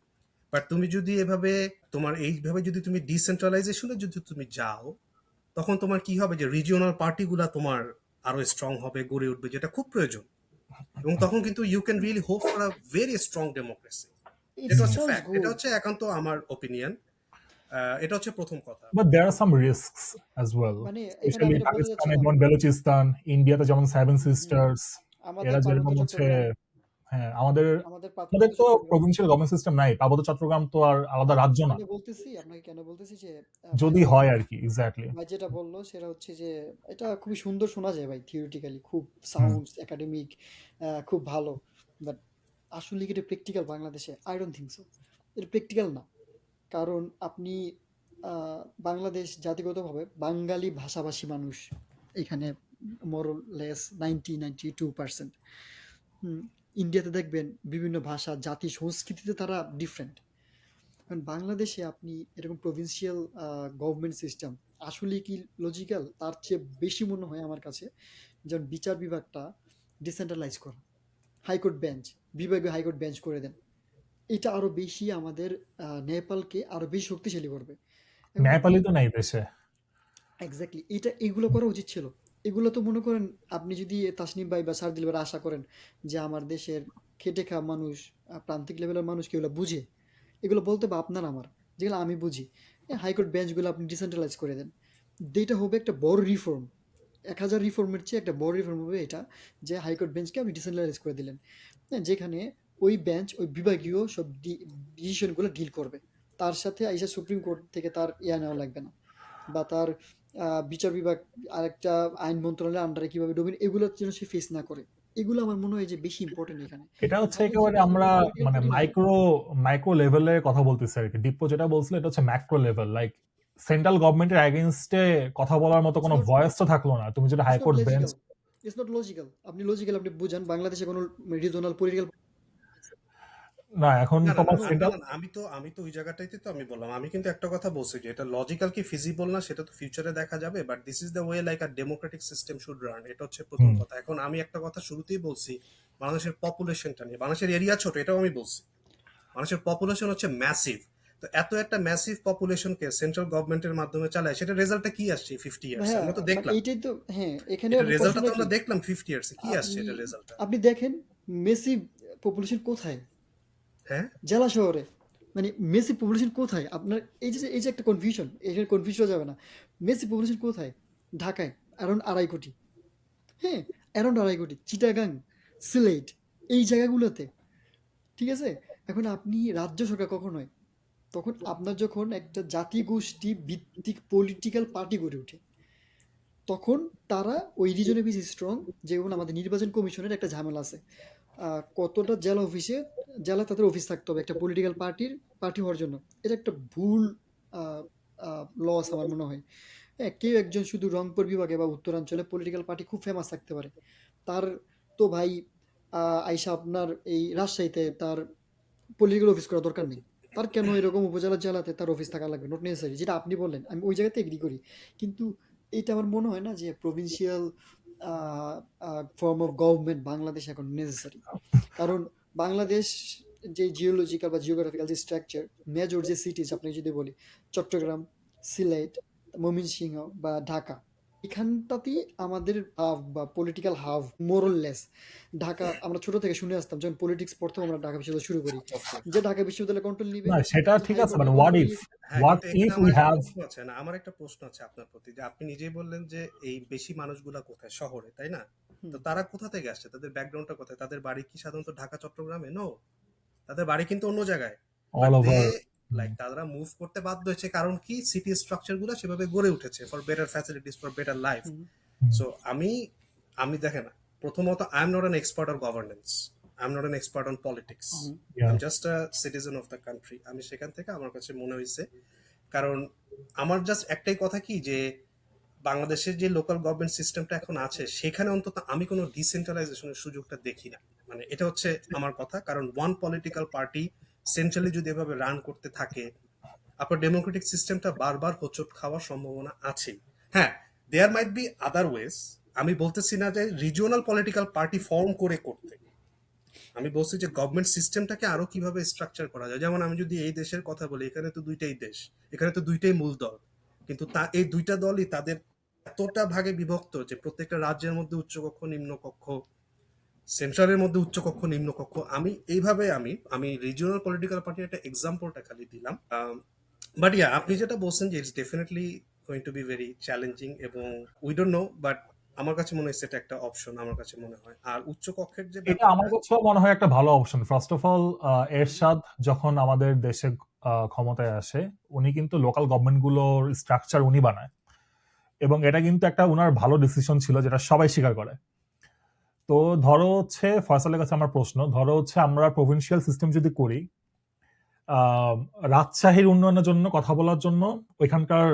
বাট তুমি যদি এভাবে, তোমার এইভাবে যদি তুমি ডিসেন্ট্রালাইজেশনে যদি তুমি যাও, তখন তোমার কি হবে যে রিজিওনাল পার্টিগুলা তোমার আরো স্ট্রং হবে, গড়ে উঠবে, যেটা খুব প্রয়োজন। এবং তখন কিন্তু you can really hope for a very strong democracy. It এটা হচ্ছে সাউন্ডস ফ্যাক্ট, এটা গুড। হচ্ছে একান্ত আমার ওপিনিয়ন। এটা হচ্ছে প্রথম কথা। But there are some risks as well, মানে এখানে স্পেশালি আমি এটা বলতে পাকিস্তানে যাচ্ছিলাম। যেমন বেলুচিস্তান, ইন্ডিয়াতে যেমন সেভেন হুম, সিস্টার্স, আমাদের এরা পার্বত্য যেরকম হচ্ছে। চট্টগ্রাম, হ্যাঁ, আমাদের আমাদের আমাদের পার্বত্য তো চট্টগ্রাম। প্রভিনশিয়াল গভর্নমেন্ট সিস্টেম নাই, পার্বত্য চট্টগ্রাম তো আর আলাদা আমি রাজ্য না, কেন বলতেছি আপনাকে, কেন বলতেছি যে ভাই যদি যেটা হয় আর বললো, কি, এক্স্যাক্টলি। ভাই যেটা বললো সেটা হচ্ছে যে এটা খুবই সুন্দর শোনা যায় ভাই, থিওরিটিক্যালি খুব হুম সাউন্ডস একাডেমিক, খুব ভালো। বাট আসলে কি এটা প্র্যাকটিক্যাল বাংলাদেশে? I don't think so. এটা প্র্যাকটিক্যাল না। কারণ আপনি বাংলাদেশ জাতিগতভাবে বাঙালি ভাষাভাষী মানুষ এখানে, মোরলেস 92%। ইন্ডিয়াতে দেখবেন বিভিন্ন ভাষা, জাতি, সংস্কৃতিতে তারা ডিফারেন্ট। কারণ বাংলাদেশে আপনি এরকম প্রভিন্সিয়াল গভর্নমেন্ট সিস্টেম আসলে কি লজিক্যাল? তার চেয়ে বেশি মনে হয় আমার কাছে যেমন বিচার বিভাগটা ডিসেন্ট্রালাইজ করা, হাইকোর্ট বেঞ্চ, বিভাগীয় হাইকোর্ট বেঞ্চ করে দেন। এটা আরো বেশি আমাদের নেপালকে আরো বেশি শক্তিশালী করবে। এখন আপনি ন্যায়পালি তো নাই দেশে। এক্স্যাক্টলি এগুলো করা উচিত ছিল। এগুলো তো মনে করেন, আপনি যদি তাসনিম ভাই বা সারদিল ভাই আশা করেন যে আমার দেশের খেটে খাওয়া মানুষ, প্রান্তিক লেভেলের মানুষ কি এগুলো বুঝে, এগুলো বলতে বা আপনার আমার, যেগুলো আমি বুঝি, হাইকোর্ট বেঞ্চগুলো আপনি ডিসেন্ট্রালাইজ করে দেন। এটা হবে একটা বড় রিফর্ম। 1000 রিফর্মের চেয়ে একটা বড় রিফর্ম হবে এটা, যে হাইকোর্ট বেঞ্চকে আপনি ডিসেন্ট্রালাইজ করে দিলেন। যেখানে ওই বেঞ্চ ওই বিভাগীয় সব ডিসিশনগুলো ডিল করবে, তার সাথে আইসা সুপ্রিম কোর্ট থেকে তার নেওয়া লাগবে না, বা তার বিচার বিভাগ আরেকটা আইন মন্ত্রণালয়ের আন্ডারে কিভাবে ডোমিন, এগুলো যেন সে ফেস না করে। এগুলো আমার মনে হয় যে বেশি ইম্পর্টেন্ট এখানে। এটা হচ্ছে বাংলাদেশে একেবারে বেশিরভাগ আমরা পলিটিক্যাল মানে পার্টি নাই। মাইক্রো মাইক্রো লেভেলের কথা বলতেছি আর কি। দীপ্য যেটা বলছিল এটা হচ্ছে ম্যাক্রো লেভেল, লাইক সেন্ট্রাল গভর্নমেন্টের এগেইনস্টে কথা বলার মতো ইটস কোনো নট ভয়েস তো থাকলো না, তুমি যেটা it's not high court bench. Logical. It's not logical. আপনি লজিক্যাল আপনি বুঝান বাংলাদেশে কোনো রিজনাল পলিটিক্যাল। না এখন না না না তোমার না না সেন্ট্রাল। না না, আমি তো ওই জায়গাটাইতে তো আমি বললাম, আমি কিন্তু একটা কথা বলছি যে এটা লজিক্যাল কি ফিজিবল না সেটা তো ফিউচারে দেখা যাবে, but this is the way like a Democratic system should run. এটা হচ্ছে প্রথম হুম কথা। এখন আমি একটা কথা শুরুতেই বলছি, বাংলাদেশের পপুলেশনটা নিয়ে, বাংলাদেশের এরিয়া ছোট, এটাও আমি বলছি। মানুষের পপুলেশন হচ্ছে ম্যাসিভ। তো এত একটা ম্যাসিভ পপুলেশনকে সেন্ট্রাল গভর্নমেন্টের মাধ্যমে চালায়, সেটা রেজাল্টটা কি আসছে 50 ইয়ার্স? হ্যাঁ, আমরা তো মানে দেখলাম, এইটাই তো। হ্যাঁ, এখানে এটা আবার রেজাল্টটা তো প্রশ্নটা কি? আমরা দেখলাম 50 ইয়ার্সে কি আসছে, আপনি এটা রেজাল্টটা। আপনি দেখেন মেসি পপুলেশন কোথায়? হ্যাঁ, জেলা শহরে। মানে মেসি পপুলেশন কোথায় আপনার? এই যে একটা কনফিউশন, এখানে কনফিউজ হওয়া যাবে না। মেসি পপুলেশন কোথায়? ঢাকায় অ্যারাউন্ড 2.5 কোটি। হ্যাঁ, অ্যারাউন্ড 2.5 কোটি। চিটাগাং, সিলেট, এই জায়গাগুলোতে। ঠিক আছে? এখন আপনি রাজ্য সরকার কখন হয়? তখন আপনার যখন একটা জাতিগোষ্ঠী ভিত্তিক পলিটিক্যাল পার্টি গড়ে ওঠে, তখন তারা ওই রিজনে বেশি স্ট্রং। যেমন আমাদের নির্বাচন কমিশনের একটা ঝামেলা আছে, কতটা জেলা অফিসে, জেলা তাদের অফিস থাকতে হবে একটা পলিটিক্যাল পার্টি হওয়ার জন্য। এটা একটা ভুল লস আমার মনে হয়। হ্যাঁ, কেউ একজন শুধু রংপুর বিভাগে বা উত্তরাঞ্চলে পলিটিক্যাল পার্টি খুব ফেমাস থাকতে পারে, তার তো ভাই আইসা আপনার এই রাজশাহীতে তার পলিটিক্যাল অফিস করা দরকার নেই। তার কেন এরকম উপজেলা জেলাতে তার অফিস থাকা লাগবে? Not necessary. যেটা আপনি বললেন আমি ওই জায়গাতে এগ্রি করি, কিন্তু এটা আমার মনে হয় না যে provincial form of government Bangladesh এখন নেসেসারি। কারণ বাংলাদেশ যে জিওলজিক্যাল বা জিওগ্রাফিক্যাল যে স্ট্রাকচার, মেজর যে সিটিজ আপনি যদি বলি, চট্টগ্রাম, সিলেট, ময়মনসিংহ বা ঢাকা, এখানটাতেই আমাদের হাব বা পলিটিক্যাল হাব মোরলেস ঢাকা আমরা ছোট থেকে শুনে আসতাম যখন পলিটিক্স পড়তাম আমরা ঢাকা বিশ্ববিদ্যালয় শুরু করি অফকোর্স যে ঢাকা বিশ্ববিদ্যালয় কন্ট্রোল নিবে না সেটা ঠিক আছে, বাট হাইকোর্টে হোয়াট কন্ট্রোল ইফ নিয়ে হ্যাঁ, হোয়াট কিন্তু এখানে ইফ উই আমার একটা হ্যাভ প্রশ্ন আছে না, আমার একটা প্রশ্ন আছে আপনার প্রতি, যে আপনি নিজেই বললেন যে এই বেশি মানুষগুলা কোথায়, শহরে, তাই না? তো তারা কোথা থেকে আসছে, তাদের ব্যাকগ্রাউন্ডটা কোথায়, তাদের বাড়ি কি সাধারণত ঢাকা চট্টগ্রামে? নো, তাদের বাড়ি কিন্তু অন্য জায়গায়, but all they over. Like তারা মুভ করতে বাধ্য হয়েছে, কারণ কি সিটি স্ট্রাকচার গুলো সেভাবে গড়ে উঠেছে for better facilities, for better life. So আমি আমি দেখেন, প্রথমত I am not an expert on governance, I am not an expert on politics, I am just a citizen of the country. আমি সেখান থেকে আমার কাছে মনে হয়েছে, কারণ আমার জাস্ট একটাই কথা কি, যে বাংলাদেশের যে লোকাল গভর্নমেন্ট সিস্টেমটা এখন আছে সেখানে অন্তত আমি কোনো ডিসেন্ট্রালাইজেশনের সুযোগটা দেখি না। মানে এটা হচ্ছে আমার কথা, কারণ ওয়ান পলিটিক্যাল পার্টি সেন্ট্রালি যদি এভাবে রান করতে থাকে, আপনার ডেমোক্রেটিক সিস্টেমটা বারবার হোঁচট খাওয়ার সম্ভাবনা আছে। হ্যাঁ, দেয়ার মাইট বি আদার ওয়েজ। আমি বলতেছি না যে রিজিওনাল পলিটিক্যাল পার্টি ফর্ম করে করতে, আমি বলছি যে গভর্নমেন্ট সিস্টেমটাকে আরো কিভাবে স্ট্রাকচার করা যায়। যেমন আমি যদি এই দেশের কথা বলি, এখানে তো দুইটাই দেশ, এখানে তো দুইটাই মূল দল, কিন্তু এই দুইটা দলই তাদের এতটা ভাগে বিভক্ত যে প্রত্যেকটা রাজ্যের মধ্যে উচ্চকক্ষ নিম্নকক্ষ, সেন্ট্রালের মধ্যে উচ্চকক্ষ নিম্নকক্ষ। আমি এইভাবে আমি আমি রিজিওনাল পলিটিক্যাল পার্টির একটা এক্সাম্পলটা খালি দিলাম। বাট ইয়া, আপনি যেটা বলছেন যে it's definitely going to be very challenging, এবং উই ডোন্ট নো, বাট আমার কাছে মনে হয় সেটা একটা অপশন, আমার কাছে মনে হয়। আর উচ্চকক্ষের যে এটা আমার ব্যাপারটা, কাছেও মনে হয় একটা ভালো অপশন। ফার্স্ট অফ অল, এরশাদ যখন আমাদের দেশে ক্ষমতায় আসে, উনি কিন্তু লোকাল গভর্নমেন্ট গুলোর স্ট্রাকচার উনি বানায়, এবং এটা কিন্তু একটা উনার ভালো ডিসিশন ছিল, যেটা সবাই স্বীকার করে। তো ধরো হচ্ছে ফয়সালের কাছে আমার প্রশ্ন, ধরো হচ্ছে আমরা প্রভিন্সিয়াল সিস্টেম যদি করি, আহ, রাজশাহীর উন্নয়নের জন্য কথা বলার জন্য ওইখানকার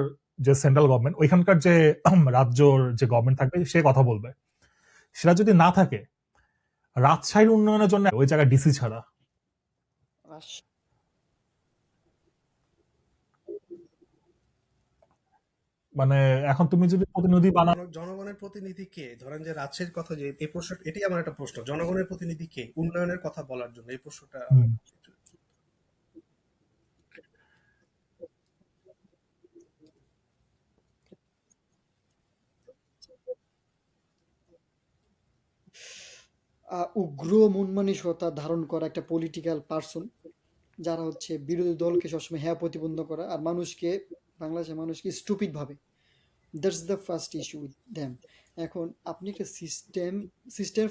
যে সেন্ট্রাল গভর্নমেন্ট, ওইখানকার যে রাজ্যর যে গভর্নমেন্ট থাকবে সে কথা বলবে। সেটা যদি না থাকে, রাজশাহীর উন্নয়নের জন্য ওই জায়গায় ডিসি ছাড়া, মানে এখন তুমি যদি প্রতিনিধি বানাও, জনগণের প্রতিনিধি কে? ধরেন যে রাজশাহীর কথা, যে এই প্রশ্ন, এটাই আমার একটা প্রশ্ন, জনগণের প্রতিনিধি কে উন্নয়নের কথা বলার জন্য? এই প্রশ্নটা উগ্র মন মানসিকতা ধারণ করা একটা পলিটিক্যাল পার্সন যারা হচ্ছে বিরোধী দলকে সবসময় হ্যাঁ প্রতিপন্ন করা আর মানুষকে বাংলাদেশের মানুষকে স্টুপিড ভাবে। That's the first issue with them. এখন আপনি একটা সিস্টেম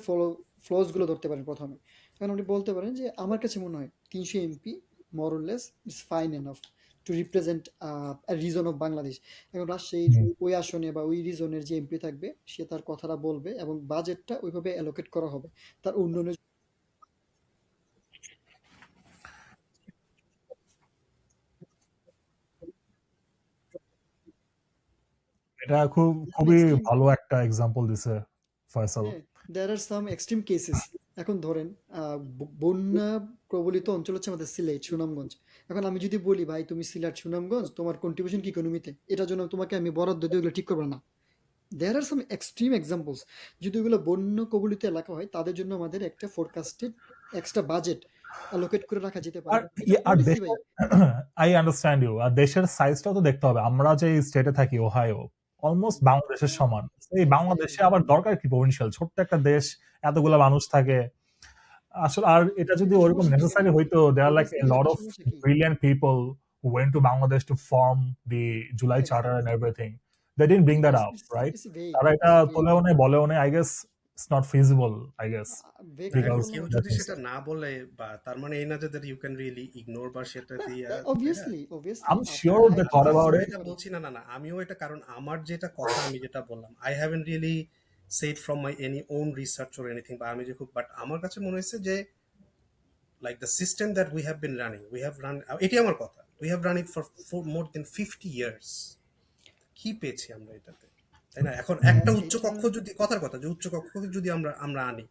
ফ্লসগুলো ধরতে পারেন প্রথমে। কারণ আপনি বলতে পারেন যে আমার কাছে মনে হয় 300 MP more less is fine enough to represent region of Bangladesh. এখন রাজশাহীর ওই আসনে বা ওই রিজনের যে এমপি থাকবে সে তার কথাটা বলবে এবং বাজেটটা ওইভাবে অ্যালোকেট করা হবে তার উন্নয়নের। এটা খুবই ভালো একটা এক্সাম্পল দিছে ফয়সাল। হ্যাঁ, there are some extreme cases। এখন ধরেন বন্যা প্রবলিত অঞ্চল হচ্ছে আমাদের সিলেট সুনামগঞ্জ। এখন আমি যদি বলি ভাই তুমি সিলেট সুনামগঞ্জ তোমার কন্ট্রিবিউশন কি ইকোনমিতে, এটার জন্য তোমাকে আমি বরাদ্দ দিয়ে ওগুলো ঠিক করবো না। দেয়ার আর সাম এক্সট্রিম এক্সাম্পলস। যদি ওগুলো বন্যা কবলিত এলাকা হয় তাদের জন্য আমাদের একটা ফোরকাস্টেড এক্সট্রা বাজেট অ্যালোকেট করে রাখা যেতে আর পারে। এটা আর পলিসি ভাই। I understand you. আর দেশের সাইজটাও তো দেখতে হবে। আমরা যে স্টেটে থাকি, ওহাইও, অলমোস্ট বাংলাদেশের সমান। এই বাংলাদেশে আবার দরকার কি প্রভিন্সিয়াল? ছোট্ট একটা দেশ, এতগুলা মানুষ থাকে আসলে। আর এটা যদি এতে ওরকম সমস্যা কি ভাই? নেসেসারি হইতো, দেয়ার আর লাইক এ লট এতে অফ সমস্যা কি? Brilliant people who went to Bangladesh to form the July Charter and everything. They didn't bring that up, right? It's vague, তারা এটা it's vague। তোলেও নেই, বলেও নেই। I guess it's not feasible, I guess, vague না, এখন because কোনো কেউ that যদি is, সেটা না বলে, বা তার মানে এই না যে ইউ ক্যান রিয়েলি ইগনোর বা সেটা দিয়ে, তাই না? obviously I'm sure they thought about আমিও it. এটা বলছি না, না, না, আমিও এটা, কারণ আমার যেটা কথা, আমি যেটা বললাম, I haven't really said from my any own research or anything, বা আমি যে খুব, বাট আমার কাছে মনে হয়েছে যে like the system that we have been running, we have run, এটি আমার কথা, we have run it for more than 50 years. কি পেয়েছি আমরা এটাতে, তাই না? এখন একটা উচ্চকক্ষ যদি, কথার কথা, যে উচ্চকক্ষ যদি আমরা আমরা আনি,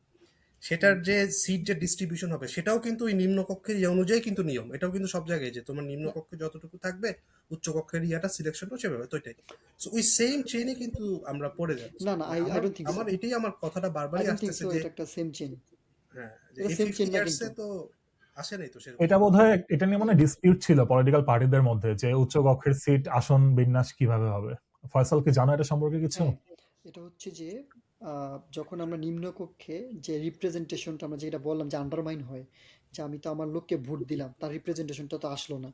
সেটার যে সিট যে ডিস্ট্রিবিউশন হবে সেটাও কিন্তু ওই নিম্নকক্ষের ইয়ে অনুযায়ী কিন্তু নিয়ম, এটাও কিন্তু সব জায়গায়, যে তোমার নিম্নকক্ষে যতটুকু থাকবে উচ্চকক্ষের ইয়াটা সিলেকশনটা সেভাবে, তো এটাই। সো ওই সেম চেইনে কিন্তু আমরা পড়ে যাচ্ছি। না না আই ডোন্ট থিংক আমার সো। এটাই আমার কথাটা আই বারবারই ডোন্ট থিংক আসতেছে সো যে, এটা একটা সেম চেইন। হ্যাঁ, যে এটা এই সেম 50 চেইন না ইয়ার্সে কিন্তু। তো আসে নাই তো সেরকম। এটা বোধহয় এটা নিয়ে মানে ডিসপিউট ছিল পলিটিক্যাল পার্টিদের মধ্যে, যে উচ্চ কক্ষের সিট আসন বিন্যাস কিভাবে হবে। ফয়সাল কি জানো এটা সম্পর্কে কিছু? হ্যাঁ এটা হচ্ছে যে যখন আমরা নিম্নকক্ষে যে রিপ্রেজেন্টেশনটা আমরা যেটা বললাম যে আন্ডারমাইন হয়, যে আমি তো আমার লোককে ভোট দিলাম, তার রিপ্রেজেন্টেশনটা তো আসলো না।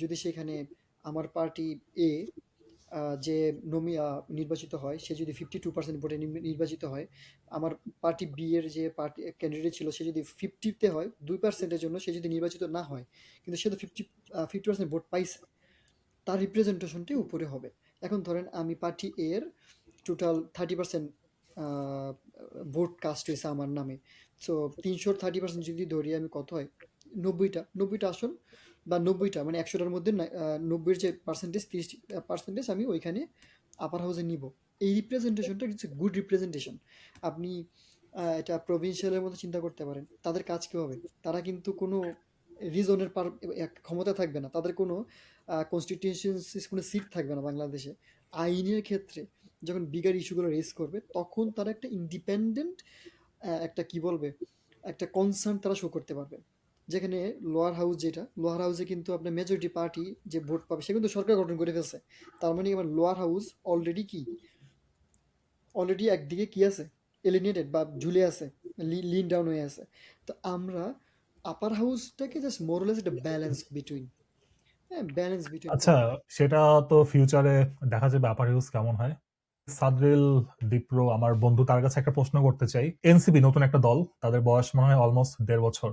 যদি সেখানে আমার পার্টি এ যে নির্বাচিত হয়, সে যদি 52% ভোটে নির্বাচিত হয়, আমার পার্টি বি এর যে পার্টি ক্যান্ডিডেট ছিল সে যদি 50-তে হয়, 2%-এর জন্য সে যদি নির্বাচিত না হয়, কিন্তু সে তো 50% ভোট পাইছে, তার রিপ্রেজেন্টেশনটি উপরে হবে। এখন ধরেন আমি পার্টি এর টোটাল 30% ভোট কাস্ট হয়েছে আমার নামে। সো 330% যদি ধরি, আমি কত হয়, 90টা আসন, বা 90টা মানে 100টার মধ্যে 90-এর যে পার্সেন্টেজ, 30% আমি ওইখানে আপার হাউসে নিব। এই রিপ্রেজেন্টেশনটা কিছু গুড রিপ্রেজেন্টেশন। আপনি এটা প্রভিন্সিয়ালের মতো চিন্তা করতে পারেন। তাদের কাজ কি হবে? তারা কিন্তু কোনো রিজনের ক্ষমতা থাকবে না, তাদের কোনো কনস্টিটিউশনসিস কোনো সিট থাকবে না বাংলাদেশে। আইনের ক্ষেত্রে যখন বিগার ইস্যুগুলো রেজ করবে, তখন তারা একটা ইন্ডিপেন্ডেন্ট একটা কি বলবে, একটা কনসার্ন তারা শো করতে পারবে। যেখানে লোয়ার হাউসে কিন্তু আপনার মেজরিটি পার্টি যে ভোট পাবে সে কিন্তু সরকার গঠন করে ফেলছে। তার মানে এবার লোয়ার হাউস অলরেডি একদিকে কি আছে, এলিনেটেড বা ঝুলে আছে, লিন ডাউন হয়ে আছে। তো আমরা আপার হাউসটাকে জাস্ট মোরলেস একটা ব্যালেন্স বিটুইন আচ্ছা, করবো। সেটা তো ফিউচারে দেখা যাবে আপার ইউজ কেমন হয়। সাদরিল দীপ্র আমার বন্ধু, তার কাছে একটা প্রশ্ন করতে চাই। এনসিপি নতুন একটা দল, তাদের বয়স মনে হয় অলমোস্ট 1.5 বছর।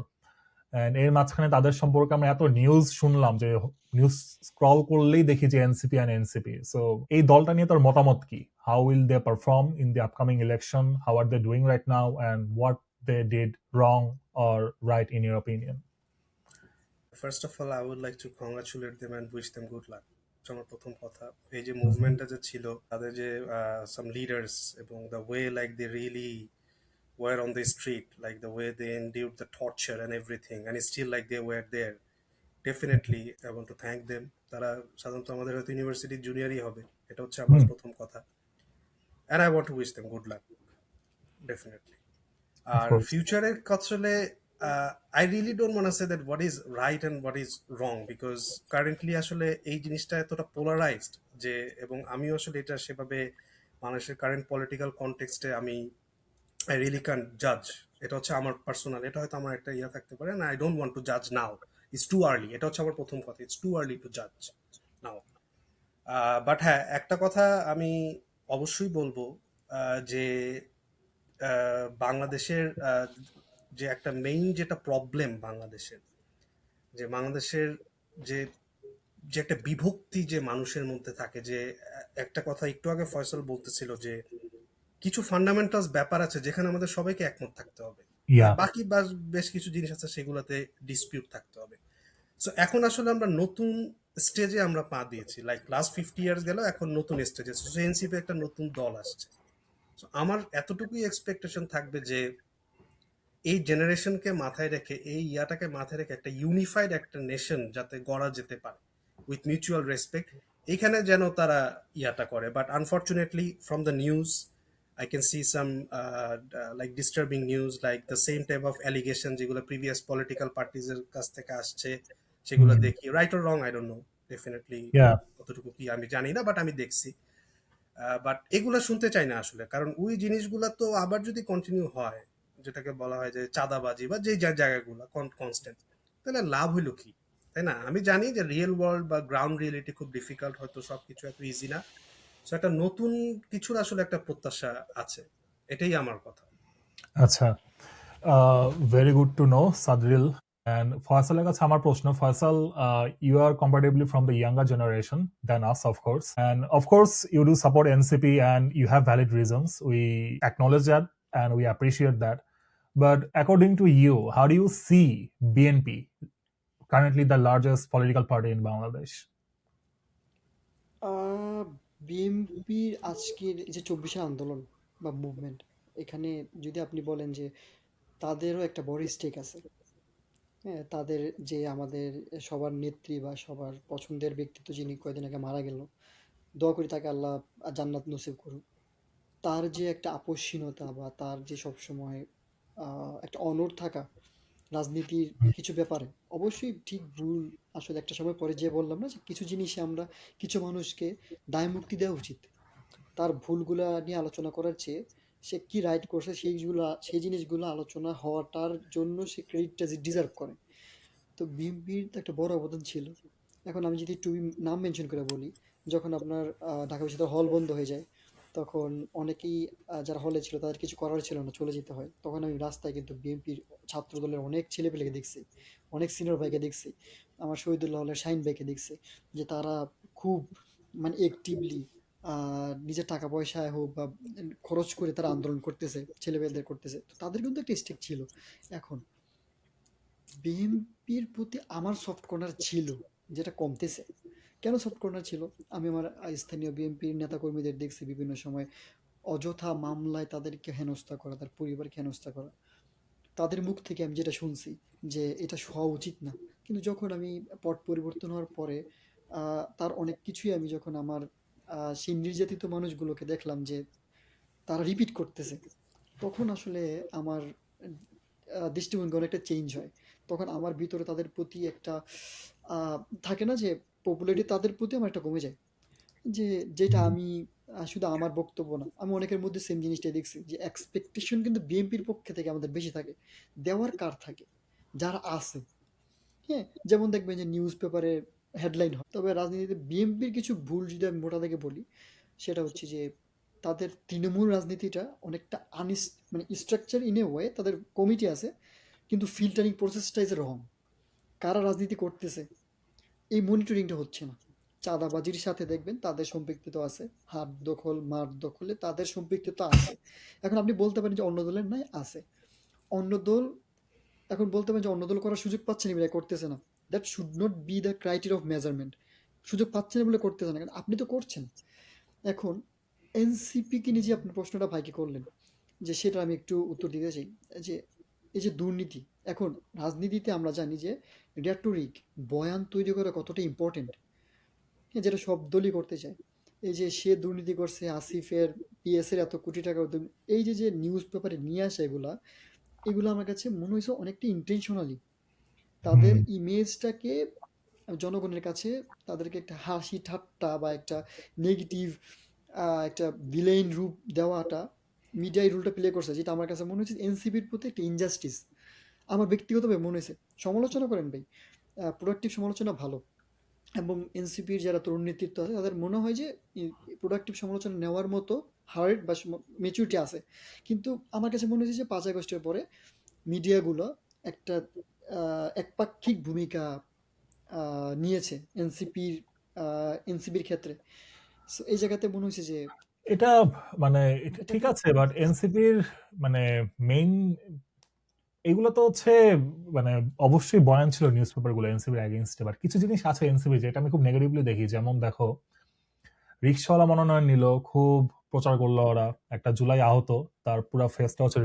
And এর মাঝখানে তাদের সম্পর্কে আমরা এত নিউজ শুনলাম যে নিউজ স্ক্রল করলেই দেখি যে এনসিপি অ্যান্ড এনসিপি। সো এই দলটা নিয়ে তোর মতামত কি? How will they perform in the upcoming election? How are they doing right now and what they did wrong or right in your opinion? First of all I would like to congratulate them and wish them good luck. আমার প্রথম কথা, এই যে মুভমেন্টটা যে ছিল, তাদের যে সাম লিডার্স এবং the way like they really were on the street, like the way they endured the torture and everything, and still like they were there. Definitely, I want to thank them. তারা সাধারণত আমাদের হয়তো ইউনিভার্সিটির জুনিয়রই হবে, এটা হচ্ছে আমার প্রথম কথা। And I want to wish them good luck, definitely. Of R course. ফিউচারের আসলে I really don't want say that what is right and what is wrong, because currently আসলে এই জিনিসটা এতটা পোলারাইজড যে, এবং আমিও আসলে এটা সেভাবে মানুষের কারেন্ট পলিটিক্যাল কনটেক্সটে আমি আই রিয়েলি ক্যান জাজ। এটা হচ্ছে আমার পার্সোনাল, এটা হয়তো আমার একটা ইয়ে থাকতে পারে, না আই ডোন্ট ওয়ান্ট টু জাজ নাও, ইটস টু আর্লি। এটা হচ্ছে আমার প্রথম কথা, ইটস টু আর্লি টু জাজ নাও। বাট হ্যাঁ, একটা কথা আমি অবশ্যই বলবো, যে বাংলাদেশের যে একটা মেইন যেটা প্রবলেম বাংলাদেশের, যে বাংলাদেশের যে যে একটা বিভক্তি যে মানুষের মধ্যে থাকে, যে একটা কথা একটু আগে ফয়সাল বলতেছিল যে কিছু ফান্ডামেন্টালস ব্যাপার আছে যেখানে আমাদের সবাইকে একমত থাকতে হবে, আর Yeah. বাকি বেশ কিছু জিনিস আছে সেগুলোতে ডিসপিউট থাকতে হবে। সো এখন আসলে আমরা নতুন স্টেজে আমরা পা দিয়েছি, লাইক লাস্ট 50 ইয়ার্স গেল, এখন নতুন স্টেজে এনসিপি একটা নতুন দল আসছে। সো আমার এতটুকুই এক্সপেকটেশন থাকবে যে এই জেনারেশনকে মাথায় রেখে, এই ইয়াটাকে মাথায় রেখে একটা ইউনিফাইড একটা নেশন যাতে গড়া যেতে পারে উইথ মিউচুয়াল রেসপেক্ট, এখানে যেন তারা ইয়াটা করে। But unfortunately from the news I can see some like disturbing news, like the same type of allegation যেগুলো previous political parties এর কাছ থেকে আসছে, সেগুলো Hmm. দেখি, right or wrong I don't no, definitely Yeah. কতটুকু কি আমি জানি না, বাট আমি দেখছি। বাট এগুলা শুনতে চাই না আসলে, কারণ ওই জিনিসগুলা তো আবার যদি কন্টিনিউ হয়, যেটাকে বলা হয় যে চাঁদাবাজি বা যে জায়গাগুলো কনস্ট্যান্ট, তাহলে লাভ হইলো কি? তাই না? আমি জানি যে রিয়েল ওয়ার্ল্ড বা গ্রাউন্ড রিয়েলিটি খুব ডিফিকাল্ট, হয়তো সবকিছু এত ইজি না। সো একটা নতুন কিছুর আসলে একটা প্রত্যাশা আছে, এটাই আমার কথা। আচ্ছা, very good to know, Sadril. And ফয়সালের কাছে আমার প্রশ্ন, Faisal, you are comparatively from the younger generation than us, of course. And of course, you do support NCP and you have valid reasons. We acknowledge that and we appreciate that. But according to you, how do you see BNP, currently the largest political party in Bangladesh? বিএনপির আজকের এই যে 24-এর আন্দোলন বা মুভমেন্ট, এখানে যদি আপনি বলেন যে তাদেরও একটা বড় স্টেক আছে। হ্যাঁ, তাদের যে আমাদের সবার নেত্রী বা সবার পছন্দের ব্যক্তিত্ব, যিনি কয়েকদিন আগে মারা গেল, দোয়া করি তাকে আল্লাহ জান্নাত নসিব করুক। তার যে একটা আপসহীনতা বা তার যে সবসময় একটা অনড় থাকা রাজনীতির কিছু ব্যাপারে, অবশ্যই ঠিক ভুল আসলে একটা সময় পরে যে বললাম না যে কিছু জিনিসে আমরা কিছু মানুষকে দায় মুক্তি দেওয়া উচিত। তার ভুলগুলা নিয়ে আলোচনা করার চেয়ে সে কি রাইট করছে সেই জিনিসগুলো আলোচনা হওয়াটার জন্য সে ক্রেডিটটা ডিজার্ভ করে। তো বিএনপির তো একটা বড় অবদান ছিল। এখন আমি যদি একটু নাম মেনশন করে বলি, যখন আপনার ঢাকা বিশ্ববিদ্যালয় হল বন্ধ হয়ে যায়, তখন অনেকেই যারা হলে ছিল তাদের কিছু করার ছিল না, চলে যেতে হয়। তখন আমি রাস্তায় কিন্তু বিএনপির ছাত্র দলের অনেক ছেলেপেলেকে দেখছি, অনেক সিনিয়র ভাইকে দেখছি, আমার শহীদুল্লাহ হলের শাহিন ভাইকে দেখছি, যে তারা খুব মানে অ্যাক্টিভলি নিজের টাকা পয়সায় হোক বা খরচ করে তারা আন্দোলন করতেছে, ছেলেপেলেদের করতেছে। তো তাদের কিন্তু একটা স্টেক ছিল। এখন বিএনপির প্রতি আমার সফট কর্নার ছিল, যেটা কমতেছে। কেন সফট কর্নার ছিল? আমি আমার স্থানীয় বিএনপির নেতাকর্মীদের দেখছি বিভিন্ন সময় অযথা মামলায় তাদেরকে হেনস্থা করা, তার পরিবারকে হেনস্থা করা। তাদের মুখ থেকে আমি যেটা শুনছি যে এটা হওয়া উচিত না। কিন্তু যখন আমি পট পরিবর্তন হওয়ার পরে তার অনেক কিছুই আমি যখন আমার সেই নির্যাতিত মানুষগুলোকে দেখলাম যে তারা রিপিট করতেছে, তখন আসলে আমার দৃষ্টিভঙ্গি অনেকটা চেঞ্জ হয়। তখন আমার ভিতরে তাদের প্রতি একটা থাকে না যে পপুলারিটি তাদের প্রতি আমার একটা কমে যায়। যে যেটা আমি শুধু আমার বক্তব্য না, আমি অনেকের মধ্যে সেম জিনিসটাই দেখছি যে এক্সপেকটেশন কিন্তু বিএনপির পক্ষে থেকে আমাদের বেশি থাকে, দেওয়ার কার থাকে, যারা আছে। হ্যাঁ, যেমন দেখবেন যে নিউজ পেপারে হেডলাইন হয়। তবে রাজনীতিতে বিএনপির কিছু ভুল যদি আমি মোটা থেকে বলি, সেটা হচ্ছে যে তাদের তৃণমূল রাজনীতিটা অনেকটা মানে স্ট্রাকচার ইন এ ওয়ে, তাদের কমিটি আছে কিন্তু ফিল্টারিং প্রসেসটা ইজ রং। কারা রাজনীতি করতেছে এই মনিটরিংটা হচ্ছে না। চাঁদাবাজির সাথে দেখবেন তাদের সম্পৃক্ততা আছে, হাত দখল মাঠ দখলে তাদের সম্পৃক্ততা আছে। এখন আপনি বলতে পারেন যে অন্য দলের নাই, আছে। অন্য দল এখন বলতে পারেন যে অন্য দল করার সুযোগ পাচ্ছে না বলে করতেছে না। That should not be the criteria of measurement. সুযোগ পাচ্ছে না বলে করতেছে না, কারণ আপনি তো করছেন। এখন এনসিপিকে নিয়ে যে আপনি প্রশ্নটা ভাইকে করলেন, যে সেটা আমি একটু উত্তর দিতে চাই। যে এই যে দুর্নীতি, এখন রাজনীতিতে আমরা জানি যে রেটরিক, বয়ান তৈরি করা কতটা ইম্পর্টেন্ট, যেটা সব দলই করতে চায়। এই যে সে দুর্নীতি করছে, আসিফের পিএস এর এত কোটি টাকা এই যে যে নিউজ পেপারে নিয়ে আসে, এগুলা এগুলো আমার কাছে মনে হয়েছে অনেকটা ইন্টেনশনালি তাদের হুম। ইমেজটাকে জনগণের কাছে তাদেরকে একটা হাসি ঠাট্টা বা একটা নেগেটিভ একটা ভিলেইন রূপ দেওয়াটা মিডিয়া এই রোলটা প্লে করছে, যেটা আমার কাছে মনে হচ্ছে এনসিপির প্রতি একটা ইনজাস্টিস। আমার ব্যক্তিগতভাবে মনে হয়েছে। সমালোচনা করেন ভাই, প্রোডাক্টিভ সমালোচনা ভালো, এবং এনসিপির যারা তরুণ নেতৃত্ব আছে তাদের মনে হয় যে প্রোডাক্টিভ সমালোচনা নেওয়ার মতো হার্ট বা মেচুরিটি আছে। কিন্তু আমার কাছে মনে হয়েছে যে 5 আগস্টের পরে মিডিয়াগুলো একটা একপাক্ষিক ভূমিকা নিয়েছে এনসিপির ক্ষেত্রে। সো এই জায়গাতে মনে হয়েছে যে এটা মানে এটা ঠিক এটাকে আছে, বাট এনসিপির মানে মেইন এগুলো তো হচ্ছে মানে অবশ্যই বয়ান ছিল নিউজ পেপার গুলো এনসিপির এগেইনস্টে, বাট কিছু জিনিস আছে এনসিপি যেটা আমি খুব নেগেটিভলি দেখি। যেমন দেখো, রিক্সাওয়ালা মনোনয়ন নিল, খুব প্রচার করলো ওরা, একটা জুলাই আহত, তার পুরো ফেসটা হচ্ছে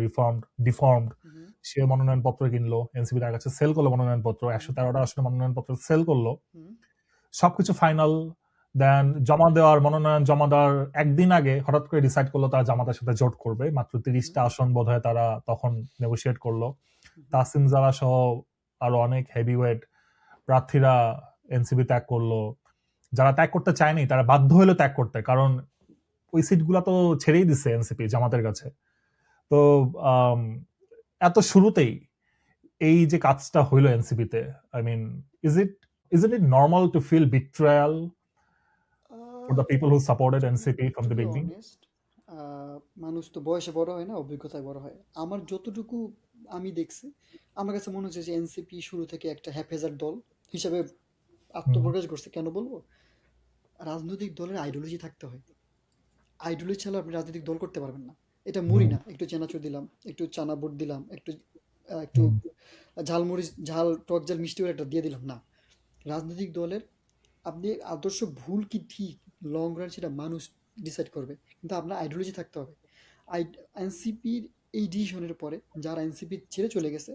ডিফর্মড। হুম সে মনোনয়ন পত্র কিনলো, এনসিপি তার কাছে সেল করলো মনোনয়ন পত্র, 113টা আসলে মনোনয়ন পত্র সেল করলো, হুম সবকিছু ফাইনাল। দেন মনোনয়ন জমা দেওয়ার একদিন আগে হঠাৎ করে ডিসাইড করলো তারা জামাতের সাথে জোট করবে, মাত্র 30টা আসন বোধহয় তারা তখন নেগোশিয়েট করলো। হুম তাসিম জারা সহ আরো অনেক হেভিওয়েট প্রার্থীরা এনসিপি ত্যাগ করলো। যারা ত্যাগ করতে চায়নি তারা বাধ্য হলো ত্যাগ করতে, কারণ ওই সিটগুলা তো ছেড়েই দিচ্ছে এনসিপি জামাতের কাছে। তো আম, এত শুরুতেই এই যে কাজটা হইলো এনসিপিতে, I mean, isn't it normal to feel betrayal for the people who supported NCP from to the B beginning? Honest, মানুষ তো বয়সে বড় হয় না, অভিজ্ঞতায় বড় হয়। আমার যতটুকু আমি দেখছি, আমার কাছে মনে হচ্ছে যে এনসিপি শুরু থেকে একটা হ্যাপেজার দল হিসাবে হুম, আত্মপ্রকাশ করছে। কেন বলবো? রাজনৈতিক দলের আইডিওলজি থাকতে হয়। আইডিওলজি ছাড়া আপনি রাজনৈতিক দল করতে পারবেন না। এটা মুড়ি হুম, না, একটু চেনাচুর দিলাম, একটু চানা বুট দিলাম, একটু হুম। ঝালমরিচ ঝাল টক ঝাল মিষ্টি করে একটা দিয়ে দিলাম না। রাজনৈতিক দলের আপনি আদর্শ ভুল কি ঠিক লং রান সেটা মানুষ ডিসাইড করবে, কিন্তু আপনার আইডিওলজি থাকতে হবে। এনসিপির এই ডিসিশনের পরে যারা এনসিপি ছেড়ে চলে গেছে,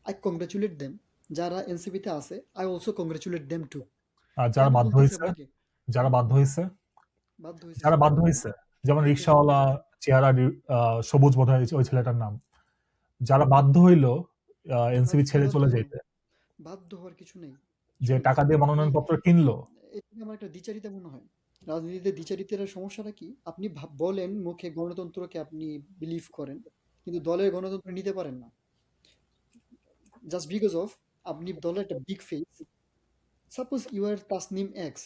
আই কংগ্রাচুলেট দেম। যারা এনসিপিতে আছে, I also congratulate them too. আর কেন যারা বাধ্য বলতেছি হয়েছে, আপনাকে? যারা বাধ্য হয়েছে, বাধ্য হয়েছে যারা সেটা বাধ্য হয়েছে, যেমন বাধ্য হয়েছে রিক্সাওয়ালা, চেহারা সবুজ বোধ হয় ওই ছেলেটার নাম, যারা বাধ্য হইলো এনসিপি বাধ্য ছেড়ে হওয়ার চলে কেন? যেতে, বাধ্য হওয়ার কিছু নেই। যে শোনেন, টাকা দিয়ে আপনি মনোনয়ন পত্র কিনলো। এটা আমার একটা দ্বিচারিতা মনে হয়। রাজনীতিতে দ্বিচারিতার সমস্যাটা কি? আপনি বলেন মুখে গণতন্ত্রকে আপনি বিলিভ করেন, কিন্তু দলের গণতন্ত্র নিতে পারেন না। জাস্ট বিকজ অফ আপনি দলের একটা big face. Suppose you are Tasnim X,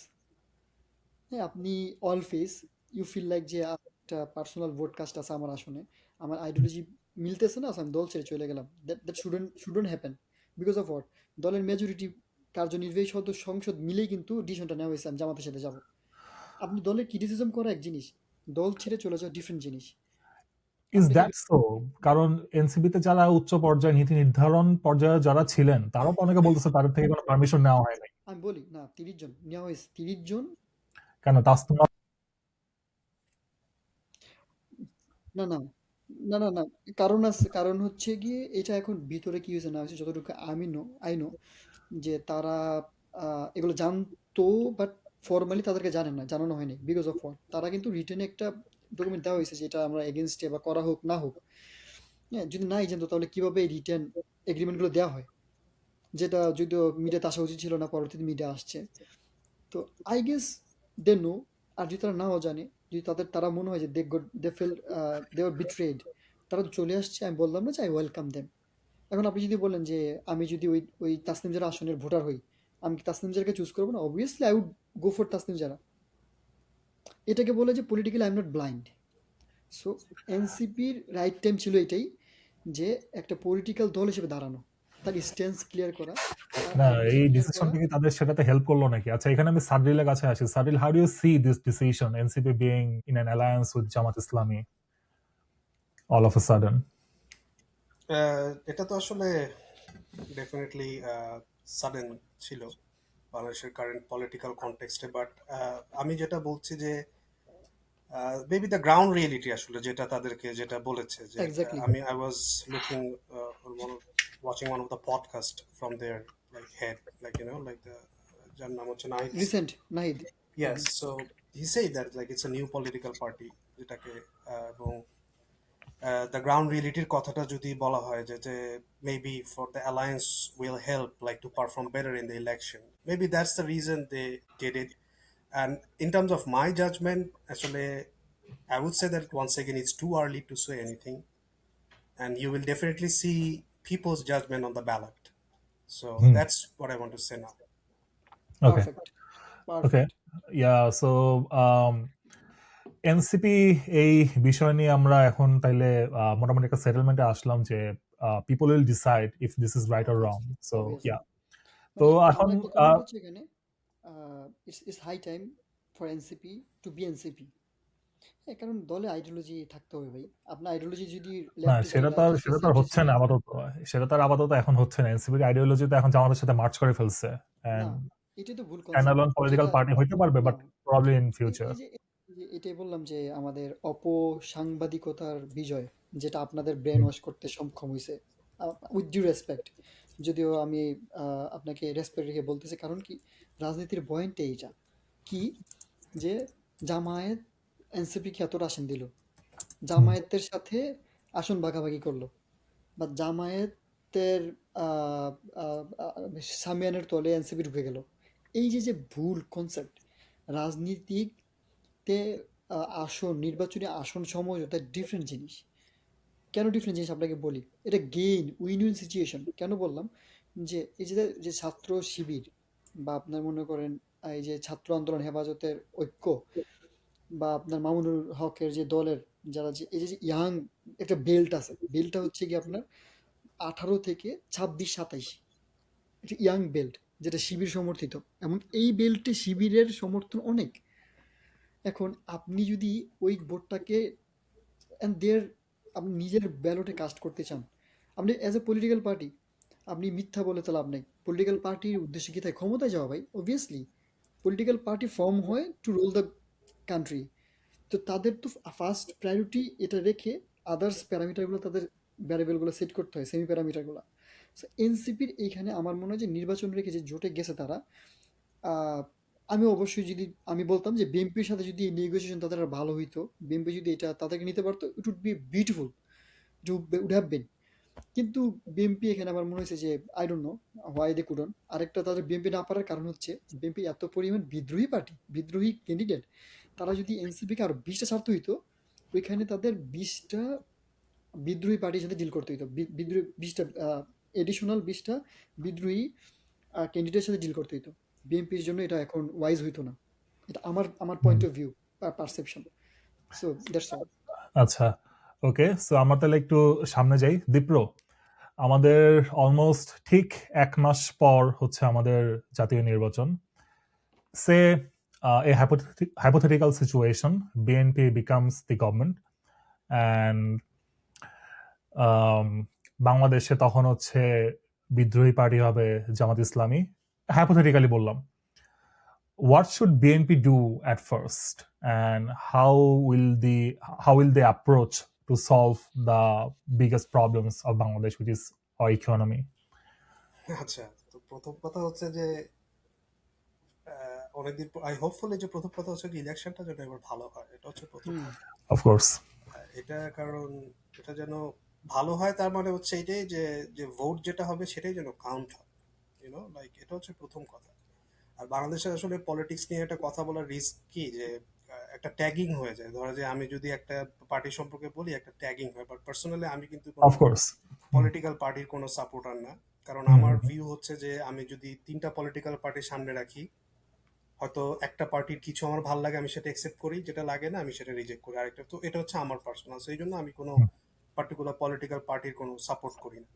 হ্যাঁ, আপনি all face, you feel like যে একটা পার্সোনাল ভোটকাস্ট আছে আমার আসনে, আমার আইডিওলজি মিলতেছে না, so আমি দল ছেড়ে চলে গেলাম। That shouldn't happen. Because of what? দলের মেজরিটি কার্যনির্বাহী সদস্য সংসদ মিলেই কিন্তু ডিসিশনটা নেওয়া হয়েছে আমি জামাতের সাথে যাব। আপনি দলের ক্রিটিসিজম করা এক জিনিস, দল ছেড়ে চলে যাওয়া ডিফারেন্ট জিনিস। ইজ আপনি দ্যাট খালি সো? কারণ এনসিপিতে যারা উচ্চ পর্যায়ে নীতি নির্ধারণ পর্যায়ে যারা ছিলেন তারাও তো অনেকে বলতেছে তাদের থেকে কোনো পারমিশন নেওয়া হয় নাই। আমি বলি না, 30 জন নেওয়া হয়েছে, 30 জন। কেন তাসনিমা? না না না না না, কারণ আছে, কারণ হচ্ছে গিয়ে এটা এখন ভিতরে কি হয়েছে না হয়েছে যতটুকু আমি আই নো, যে তারা এগুলো জানতো, বাট ফর্মালি তাদেরকে জানেন না, জানানো হয়নি। Because of what? তারা কিন্তু রিটেনে একটা ডকুমেন্ট দেওয়া হয়েছে যেটা আমরা এগেনস্টে বা করা হোক না হোক, হ্যাঁ, যদি নাই জানতো তাহলে কিভাবে এই রিটেন এগ্রিমেন্টগুলো দেওয়া হয়, যেটা যদিও মিডিয়াতে আসা উচিত ছিল না, পরবর্তীতে মিডিয়া আসছে। তো আই গেস দে নো। আর যদি তারা নাও জানে, যদি তারা মনে হয় যে they feel they R betrayed, তারা তো চলে আসছে। আমি বললাম না যে আই ওয়েলকাম দেম। এখন আপনি যদি বলেন যে আমি যদি ওই ওই তাসনিম জারা আসনের ভোটার হই, আমি কি তাসনিম জারাকে চুজ করবো না? Obviously I would go for Tasnim Zara. এটাকে বলে যে politically I am not blind. So এনসিপির রাইট টাইম ছিল এটাই, যে একটা পলিটিক্যাল দল হিসেবে দাঁড়ানো, তার স্ট্যান্স ক্লিয়ার করা, তার না, আইডিওলজি এই ক্লিয়ার করা। ডিসিশনটা কি তাদের সেটাতে হেল্প করলো নাকি? আচ্ছা, এখানে আমি সাদরিলের কাছে আসি। Sadril, how do you see this decision, NCP being in an alliance with Jamaat Islami all of a sudden? এটা তো আসলে ডেফিনেটলি সাডেন ছিল বাংলাদেশের কারেন্ট পলিটিক্যাল কনটেক্সটে, বাট আমি যেটা বলছি যে মেবি দ্য গ্রাউন্ড রিয়েলিটি আসলে যেটা তাদেরকে যেটা বলেছে যে এক্স্যাক্টলি। আমি I was looking watching one of the podcast from their like head, like like the, যার নাম হচ্ছে Nahid. Recent Nahid. Yes, so he said that like it's a new political party যেটাকে এবং দ্য গ্রাউন্ড রিয়েলিটির কথাটা যদি বলা হয় যে maybe for the alliance will help like to perform better in the election, maybe that's the reason they did it. And in terms of my judgement আসলে I would say that once again it's too early to say anything, and you will definitely see people's judgment on the ballot. So Hmm. that's what I want to say now. Okay. Perfect, Okay. Perfect. Yeah, so NCP এই বিষয় নিয়ে আমরা এখন তাইলে মোটামুটি একটা সেটেলমেন্টে আসলাম যে people will decide if this is right or wrong. Obviously, so obviously. Yeah, তো মানে এখন আমার একটা কমেন্ট হচ্ছে এখানে, it's high time for NCP to be NCP. হ্যাঁ, কারণ দলে আইডিওলজি থাকতে হবে ভাই। আপনার আইডিওলজি যদি না, লেফটিস্ট হয়, সেটা তো আর রাইটিস্ট হয়, সেটা তো আর সেন্ট্রিস্ট হচ্ছে না হয়। আপাতত। সেটা তো আর আপাতত এখন হচ্ছে না। এনসিপির আইডিওলজি তো এখন জামাতের সাথে মার্চ করে ফেলছে, না, এন্ড এটাই তো ভুল কনসেপ্ট স্ট্যান্ডঅ্যালোন পলিটিক্যাল যেটা। পার্টি হইতে পারবে, না, বাট প্রবাবলি ইন এই ফিউচার। এই যে এই যে এটাই বললাম যে আমাদের অপসাংবাদিকতার বিজয়, যেটা আপনাদের ব্রেন ওয়াশ করতে সক্ষম হয়েছে। উইথ ডিউ রেসপেক্ট, যদিও আমি আপনাকে রেসপেক্ট রেখে বলতেছি, কারণ কি, রাজনীতির পয়েন্টে এইটা কি, যে জামায়াত এনসিপিকে এতটা আসন দিল, জামায়াতের সাথে আসন ভাগাভাগি করলো, বা জামায়াতের আহ, আহ, আহ, সামিয়ানের তলে এনসিপি ঢুকে গেল। এই যে যে ভুল কনসেপ্ট, রাজনীতিতে আসন, নির্বাচনী আসন সমঝোতা ডিফারেন্ট জিনিস। কেন ডিফারেন্ট জিনিস আপনাকে বলি, এটা গেইন উইন উইন সিচুয়েশন। কেন বললাম? যে এই যে যে ছাত্র শিবির, বা আপনার মনে করেন এই যে ছাত্র আন্দোলন হেফাজতের ঐক্য, বা আপনার মামুনুল হকের যে দলের যারা, যে এই যে ইয়াং একটা বেল্ট আছে, বেল্টটা হচ্ছে কি আপনার 18 থেকে 26, 27, একটা ইয়াং বেল্ট, যেটা শিবির সমর্থিত, এবং এই বেল্টে শিবিরের সমর্থন অনেক। এখন আপনি যদি ওই ভোটটাকে অ্যান্ড দেয়ার, আপনি নিজের ব্যালটে কাস্ট করতে চান, আপনি অ্যাজ এ পলিটিক্যাল পার্টি, আপনি মিথ্যা বলে তো লাভ নেই। পলিটিক্যাল পার্টির উদ্দেশ্য কি থাকে? ক্ষমতায় যাওয়া ভাই, অবভিয়াসলি। পলিটিক্যাল পার্টি ফর্ম হয় টু রুল দ্য কান্ট্রি। তো তাদের তো ফার্স্ট প্রায়োরিটি এটা রেখে আদার্স প্যারামিটারগুলো, তাদের ভ্যারিয়েবলগুলো সেট করতে হয়, সেমি প্যারামিটারগুলো। সো এনসিপির এইখানে আমার মনে হয় যে নির্বাচন রেখে যে জোটে গেছে তারা, আহ, আমি অবশ্যই যদি আমি বলতাম যে বিএনপির সাথে যদি এই নেগোসিয়েশন তাদের আর ভালো হইতো, বিএনপি যদি এটা তাদেরকে নিতে পারতো, it would be beautiful, it would have been. কিন্তু বিএনপি এখানে আমার মনে হয়েছে যে I don't know why they couldn't. আরেকটা তাদের বিএনপি না পারার কারণ হচ্ছে বিএনপি এত পরিমাণ বিদ্রোহী পার্টি, বিদ্রোহী ক্যান্ডিডেট। তারা যদি এনসিপিকে আরো 20টা ছাড়তে হইতো, ওইখানে তাদের 20টা বিদ্রোহী পার্টির সাথে ডিল করতে হইতো। বিদ্রোহী 20টা এডিশনাল 20টা বিদ্রোহী ক্যান্ডিডেটের সাথে ডিল করতে হইতো। বিএনপির জন্য এটা এখন ওয়াইজ হইতো না। এটা আমার আমার পয়েন্ট অফ ভিউ বা পারসেপশন। So that's all. আচ্ছা, ওকে, সো আমরা তাহলে একটু সামনে যাই। দীপ্র, আমাদের অলমোস্ট ঠিক 1 মাস পর হচ্ছে আমাদের জাতীয় নির্বাচন। সে a hypothetical situation, BNP becomes the government and বাংলাদেশে তখন হচ্ছে বিদ্রোহী পার্টি হবে জামাত ইসলামী, hypothetically বললাম। What should BNP do at first and how will they approach to solve the biggest problems of Bangladesh, which is our economy? আচ্ছা, তো প্রথম কথা হচ্ছে যে অনেকদিন আই হোপফুলি যে প্রথম কথা হচ্ছে কি ইলেকশনটা যেন এবার ভালো হয়, এটা হচ্ছে প্রথম হুম কথা। Of course. এটা কারণ এটা যেন ভালো হয় তার মানে হচ্ছে এটাই যে যে ভোট যেটা হবে সেটাই যেন কাউন্ট হয়, লাইক এটা হচ্ছে প্রথম কথা। আর বাংলাদেশের আসলে পলিটিক্স নিয়ে একটা কথা বলার রিস্ক কি যে একটা ট্যাগিং হয়ে যায়। ধরো যে আমি যদি একটা পার্টি সম্পর্কে বলি একটা ট্যাগিং হয়, বাট পার্সোনালি আমি কিন্তু কোনো Of course. পলিটিক্যাল পার্টির কোনো সাপোর্টার না। কারণ আমার হুম, ভিউ হচ্ছে যে আমি যদি 3টা পলিটিক্যাল পার্টি সামনে রাখি, হয়তো একটা পার্টির কিছু আমার ভালো লাগে আমি সেটা একসেপ্ট করি, যেটা লাগে না আমি সেটা রিজেক্ট করি। আরেকটা তো এটা হচ্ছে আমার পার্সোনাল, সেই জন্য আমি কোনো হুম, পার্টিকুলার পলিটিক্যাল পার্টির কোনো সাপোর্ট করি না।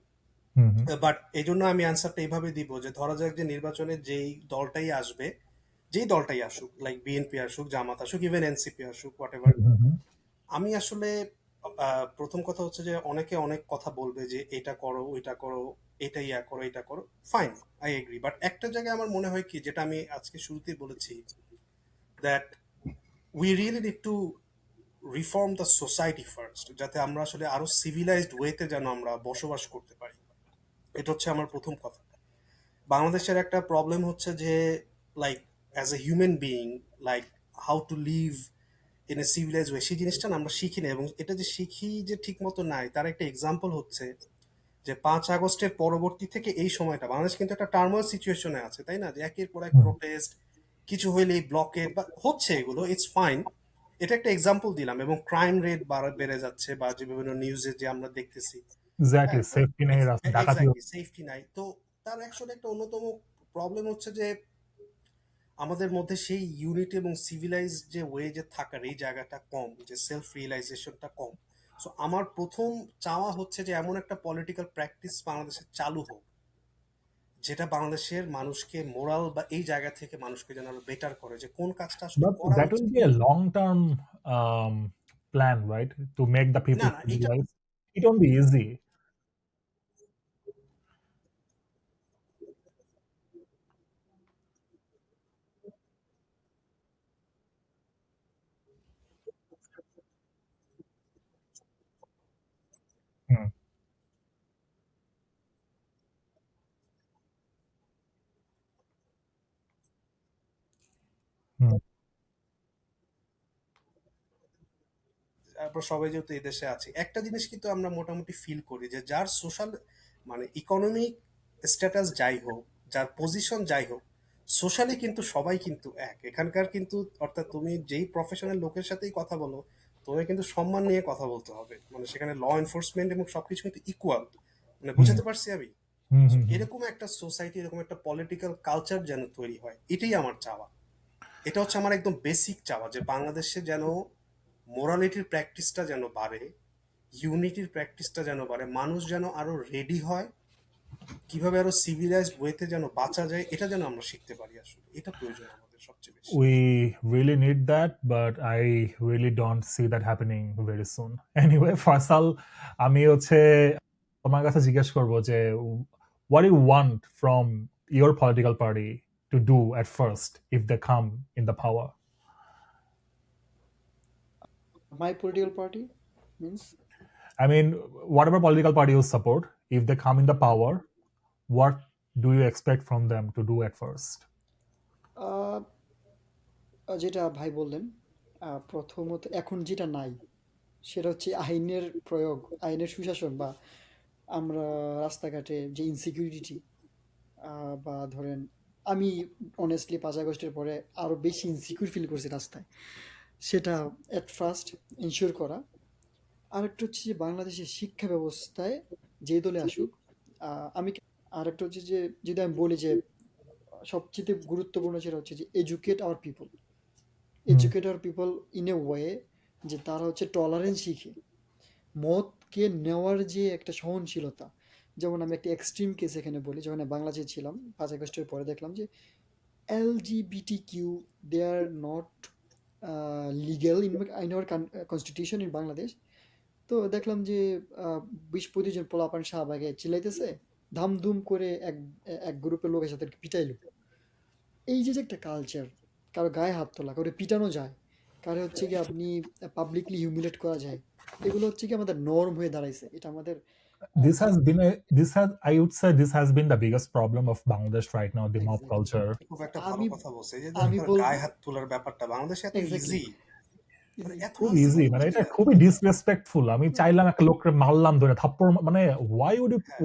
হুম, হুম, বাট এই জন্য আমি অ্যান্সারটা এইভাবে দিব যে ধরা যাক যে নির্বাচনে যেই দলটাই আসবে, যেই দলটাই আসুক, লাইক বিএনপি আসুক, জামাত আসুক, ইভেন এনসিপি আসুক, হোয়াট এভার, হুম, হুম, আমি আসলে প্রথম কথা হচ্ছে যে অনেকে অনেক কথা বলবে যে এটা করো ওইটা করো, এটা ইয়া করো এটা করো, ফাইন, আই এগ্রি। বাট একটা জায়গায় আমার মনে হয় কি, যেটা আমি আজকে শুরুতেই বলেছি, that we really need to reform the society first, যাতে আমরা আসলে আরো সিভিলাইজড ওয়েতে যেন আমরা বসবাস করতে পারি। এটা হচ্ছে আমার প্রথম কথা। বাংলাদেশের একটা প্রবলেম হচ্ছে যে like as a human being, like how to live in a civilise way, সেই জিনিসটা না আমরা শিখি না। এবং এটা যে শিখি যে ঠিক মতো নাই তার একটা এক্সাম্পল হচ্ছে যে 5 আগস্টের পরবর্তী থেকে এই সময়টা বাংলাদেশ কিন্তু একটা টার্মোয়াল সিচুয়েশনে আছে, তাই না? যে একের পর এক হুম। প্রোটেস্ট, কিছু হইলেই ব্লকেট বা হচ্ছে, এগুলো ইটস ফাইন। এটা একটা এক্সাম্পল দিলাম। এবং ক্রাইম রেট বেড়ে যাচ্ছে, বা যে বিভিন্ন নিউজে যে আমরা দেখতেছি, এক্স্যাক্টলি, হ্যাঁ, তো সেফটি নেই, ডাকাতি এক্স্যাক্টলি হচ্ছে। সেফটি নাই। তো তার অ্যাকচুয়ালি একটা অন্যতম প্রবলেম হচ্ছে যে আমাদের মধ্যে সেই ইউনিটি এবং সিভিলাইজ যে ওয়ে যে থাকার এই জায়গাটা কম, যে সেলফ রিয়েলাইজেশনটা কম। সো আমার প্রথম চাওয়া হচ্ছে যে এমন একটা পলিটিক্যাল প্র্যাকটিস বাংলাদেশে চালু হোক, যেটা বাংলাদেশের মানুষকে মোরাল বা এই জায়গা থেকে মানুষকে যেন আরো বেটার করে, যে কোন কাজটা আসলে But করা that will উচিত। be a long-term plan, right? To make the না people না, এটা civilize. It won't be easy. হুম, হুম, তারপর সবাই যেহেতু এই দেশে আছি, একটা জিনিস কিন্তু আমরা মোটামুটি ফিল করি যে যার সোশ্যাল মানে ইকোনমিক স্ট্যাটাস যাই হোক, যার পজিশন যাই হোক, সোশ্যালি কিন্তু সবাই কিন্তু এক এখানকার। কিন্তু অর্থাৎ তুমি যেই প্রফেশনাল লোকের সাথেই কথা বলো, তোমাকে কিন্তু সম্মান নিয়ে কথা বলতে হবে। মানে সেখানে ল এনফোর্সমেন্ট এবং সবকিছু কিন্তু ইকুয়াল। মানে হুম, বুঝাতে পারছি আমি? হুম, So, হুম, হুম। এরকম একটা সোসাইটি, এরকম একটা পলিটিক্যাল কালচার যেন তৈরি হয়, এটাই আমার চাওয়া। এটা হচ্ছে আমার একদম বেসিক চাওয়া, যে বাংলাদেশে যেন মোরালিটির প্র্যাকটিসটা যেন বাড়ে, ইউনিটির প্র্যাকটিসটা যেন বাড়ে, মানুষ যেন আরো রেডি হয়, কিভাবে আরো সিভিলাইজড ওয়েতে যেন বাঁচা যায়, এটা যেন আমরা শিখতে পারি। আসলে এটা প্রয়োজন আমাদের সবচেয়ে বেশি। We really need that, but I really don't see that happening very soon. Anyway, Faisal, আমি হচ্ছে তোমার কাছে জিজ্ঞেস করবো যে what do you want from your political party to do at first if they come in the power? My political party means I mean, whatever political party you support, if they come in the power, what do you expect from them to do at first? যেটা ভাই বললেন, প্রথমত এখন যেটা নাই সেটা হচ্ছে আইনের প্রয়োগ, আইনের সুশাসন বা আমরা রাস্তাঘাটে যে ইনসিকিউরিটি বা ধরেন আমি অনেস্টলি 5 আগস্টের পরে আরো বেশি ইনসিকিউর ফিল করছি রাস্তায়, সেটা এট ফার্স্ট ইনশিওর করা। আরেকটা হচ্ছে যে বাংলাদেশের শিক্ষা ব্যবস্থায় যে দলে আসুক, আমি আরেকটা হচ্ছে যে যদি আমি বলি যে সবচেয়ে গুরুত্বপূর্ণ যেটা হচ্ছে যে educate hour people, educate hour people in a way যে তারা হচ্ছে টলারেন্স শিখে মতকে নেওয়ার যে একটা সহনশীলতা। যেমন আমি একটা এক্সট্রিম কেস এখানে বলি, যখন আমি বাংলাদেশে ছিলাম 5 আগস্টের পরে দেখলাম যে LGBTQ they are not legal in our constitution in Bangladesh. তো দেখলাম যে 20-25 জন পোলাপান শাহবাগে চিল্লাইতেছে, ধামধুম করে এক এক গ্রুপের লোক এসে তাদেরকে পিটাইলো। এই যে যে একটা কালচার, কারো গায়ে হাত তোলা, কারো পিটানো যায়, কারো হচ্ছে কি আপনি পাবলিকলি হিউমিলেট করা যায়, এগুলো হচ্ছে কি আমাদের নর্ম হয়ে দাঁড়াইছে। এটা আমাদের This has been I would say this has been the biggest problem of Bangladesh right now, the mob exactly culture. খুব একটা ভালো আমি কথা বলছে এই যে আমি ধরেন বলবো গায়ে হাত তোলার ব্যাপারটা বাংলাদেশে এত এক্স্যাক্টলি ইজি, মানে এত খুব ইজি ইজি, মানে এটা খুবই ডিসরেসপেক্টফুল। আমি চাইলাম একটা লোককে মারলাম ধরে থাপ্পড়, মানে হ্যাঁ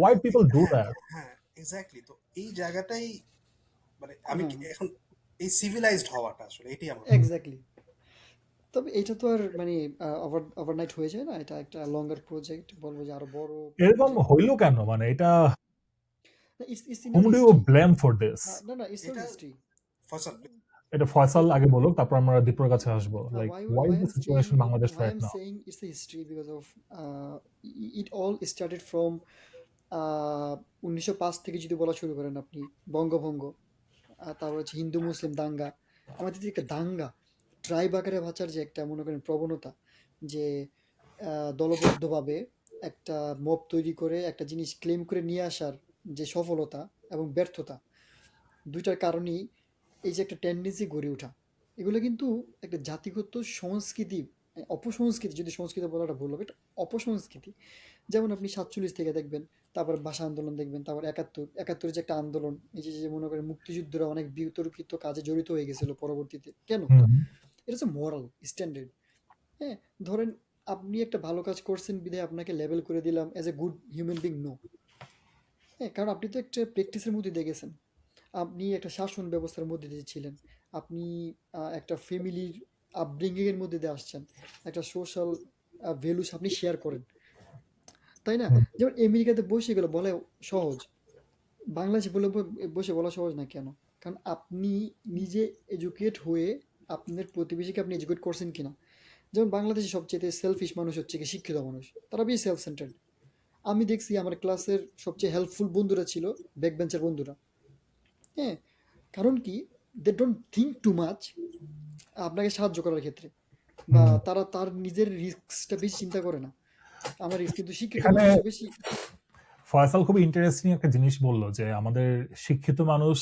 why people do হ্যাঁ that? হ্যাঁ এক্স্যাক্টলি। তো এই জায়গাটাই মানে আমি হ্যাঁ এখন এই সিভিলাইজড হওয়াটা আসলে এটাই আমার কথা। এক্স্যাক্টলি। তবে এটা তো আর মানে ওভারনাইট হয়ে যায় না, এটা একটা লঙ্গার প্রজেক্ট, বলবো যে আরো বড় এরকম প্রজেক্ট। হইলো কেন? মানে এটা it's in whom our do you history. blame for this? না না, ইটস আওয়ার এটা হিস্ট্রি। ফসল এটা ফয়সাল আগে বলুক, তারপর আমরা দীপুর কাছে আসবো। Like, why is the situation in Bangladesh why right I'm now? saying it's a history because of it all started from 1905 থেকে যদি বলা শুরু করেন আপনি, বঙ্গভঙ্গ, তারপর হচ্ছে হিন্দু মুসলিম দাঙ্গা, আমাদের যে একটা দাঙ্গা ট্রাইব আকারে বাঁচার যে একটা মনে করেন প্রবণতা, যে দলবদ্ধভাবে একটা মব তৈরি করে একটা জিনিস ক্লেম করে নিয়ে আসার যে সফলতা এবং ব্যর্থতা, দুইটার কারণেই এই যে একটা টেন্ডেন্সি গড়ে ওঠা, এগুলো কিন্তু একটা জাতিগত সংস্কৃতি, অপসংস্কৃতি, যদি সংস্কৃতি বলাটা ভুল হবে, এটা অপসংস্কৃতি। যেমন আপনি 47 থেকে দেখবেন, তারপর ভাষা আন্দোলন দেখবেন, তারপর 71 যে একটা আন্দোলন, এই যে যে মনে করেন মুক্তিযুদ্ধরা অনেক বিতর্কিত কাজে জড়িত হয়ে গেছিল পরবর্তীতে, কেন? হুম। এটা হচ্ছে মোরাল স্ট্যান্ডার্ড। হ্যাঁ, ধরেন আপনি একটা ভালো কাজ করছেন বিধায় আপনাকে লেবেল করে দিলাম as a good human being, no. হ্যাঁ, কারণ আপনি তো একটা প্র্যাকটিসের মধ্যে দিয়ে গেছেন, আপনি একটা শাসন ব্যবস্থার মধ্যে দিয়ে ছিলেন, আপনি একটা ফ্যামিলির আপব্রিঙ্গিংয়ের মধ্যে দিয়ে আসছেন, একটা সোশ্যাল ভ্যালুস আপনি শেয়ার করেন, তাই না? যেমন আমেরিকাতে বসে গেলে বলে সহজ, বাংলাদেশে বসে বলা সহজ না কেন? কারণ আপনি নিজে এডুকেট হয়ে আপনাদের প্রতিবেশীকে আপনি এডুকেট করছেন কিনা। যেমন বাংলাদেশে সবচেয়ে সেলফিশ মানুষ হচ্ছে কি শিক্ষিত মানুষ, তারা বেশি সেলফ সেন্টার্ড। আমি দেখছি আমার ক্লাসের সবচেয়ে হেল্পফুল বন্ধুরা ছিল ব্যাক বেঞ্চের বন্ধুরা। হ্যাঁ, কারণ কি, they don't think too much আপনাকে সাহায্য করার ক্ষেত্রে, বা তারা তার নিজের রিস্কটা বেশি চিন্তা করে না। আমার রিস্ক কিন্তু শিক্ষিত এখানে মানুষ বেশি। ফয়সাল খুব ইন্টারেস্টিং একটা জিনিস বললো যে আমাদের শিক্ষিত মানুষ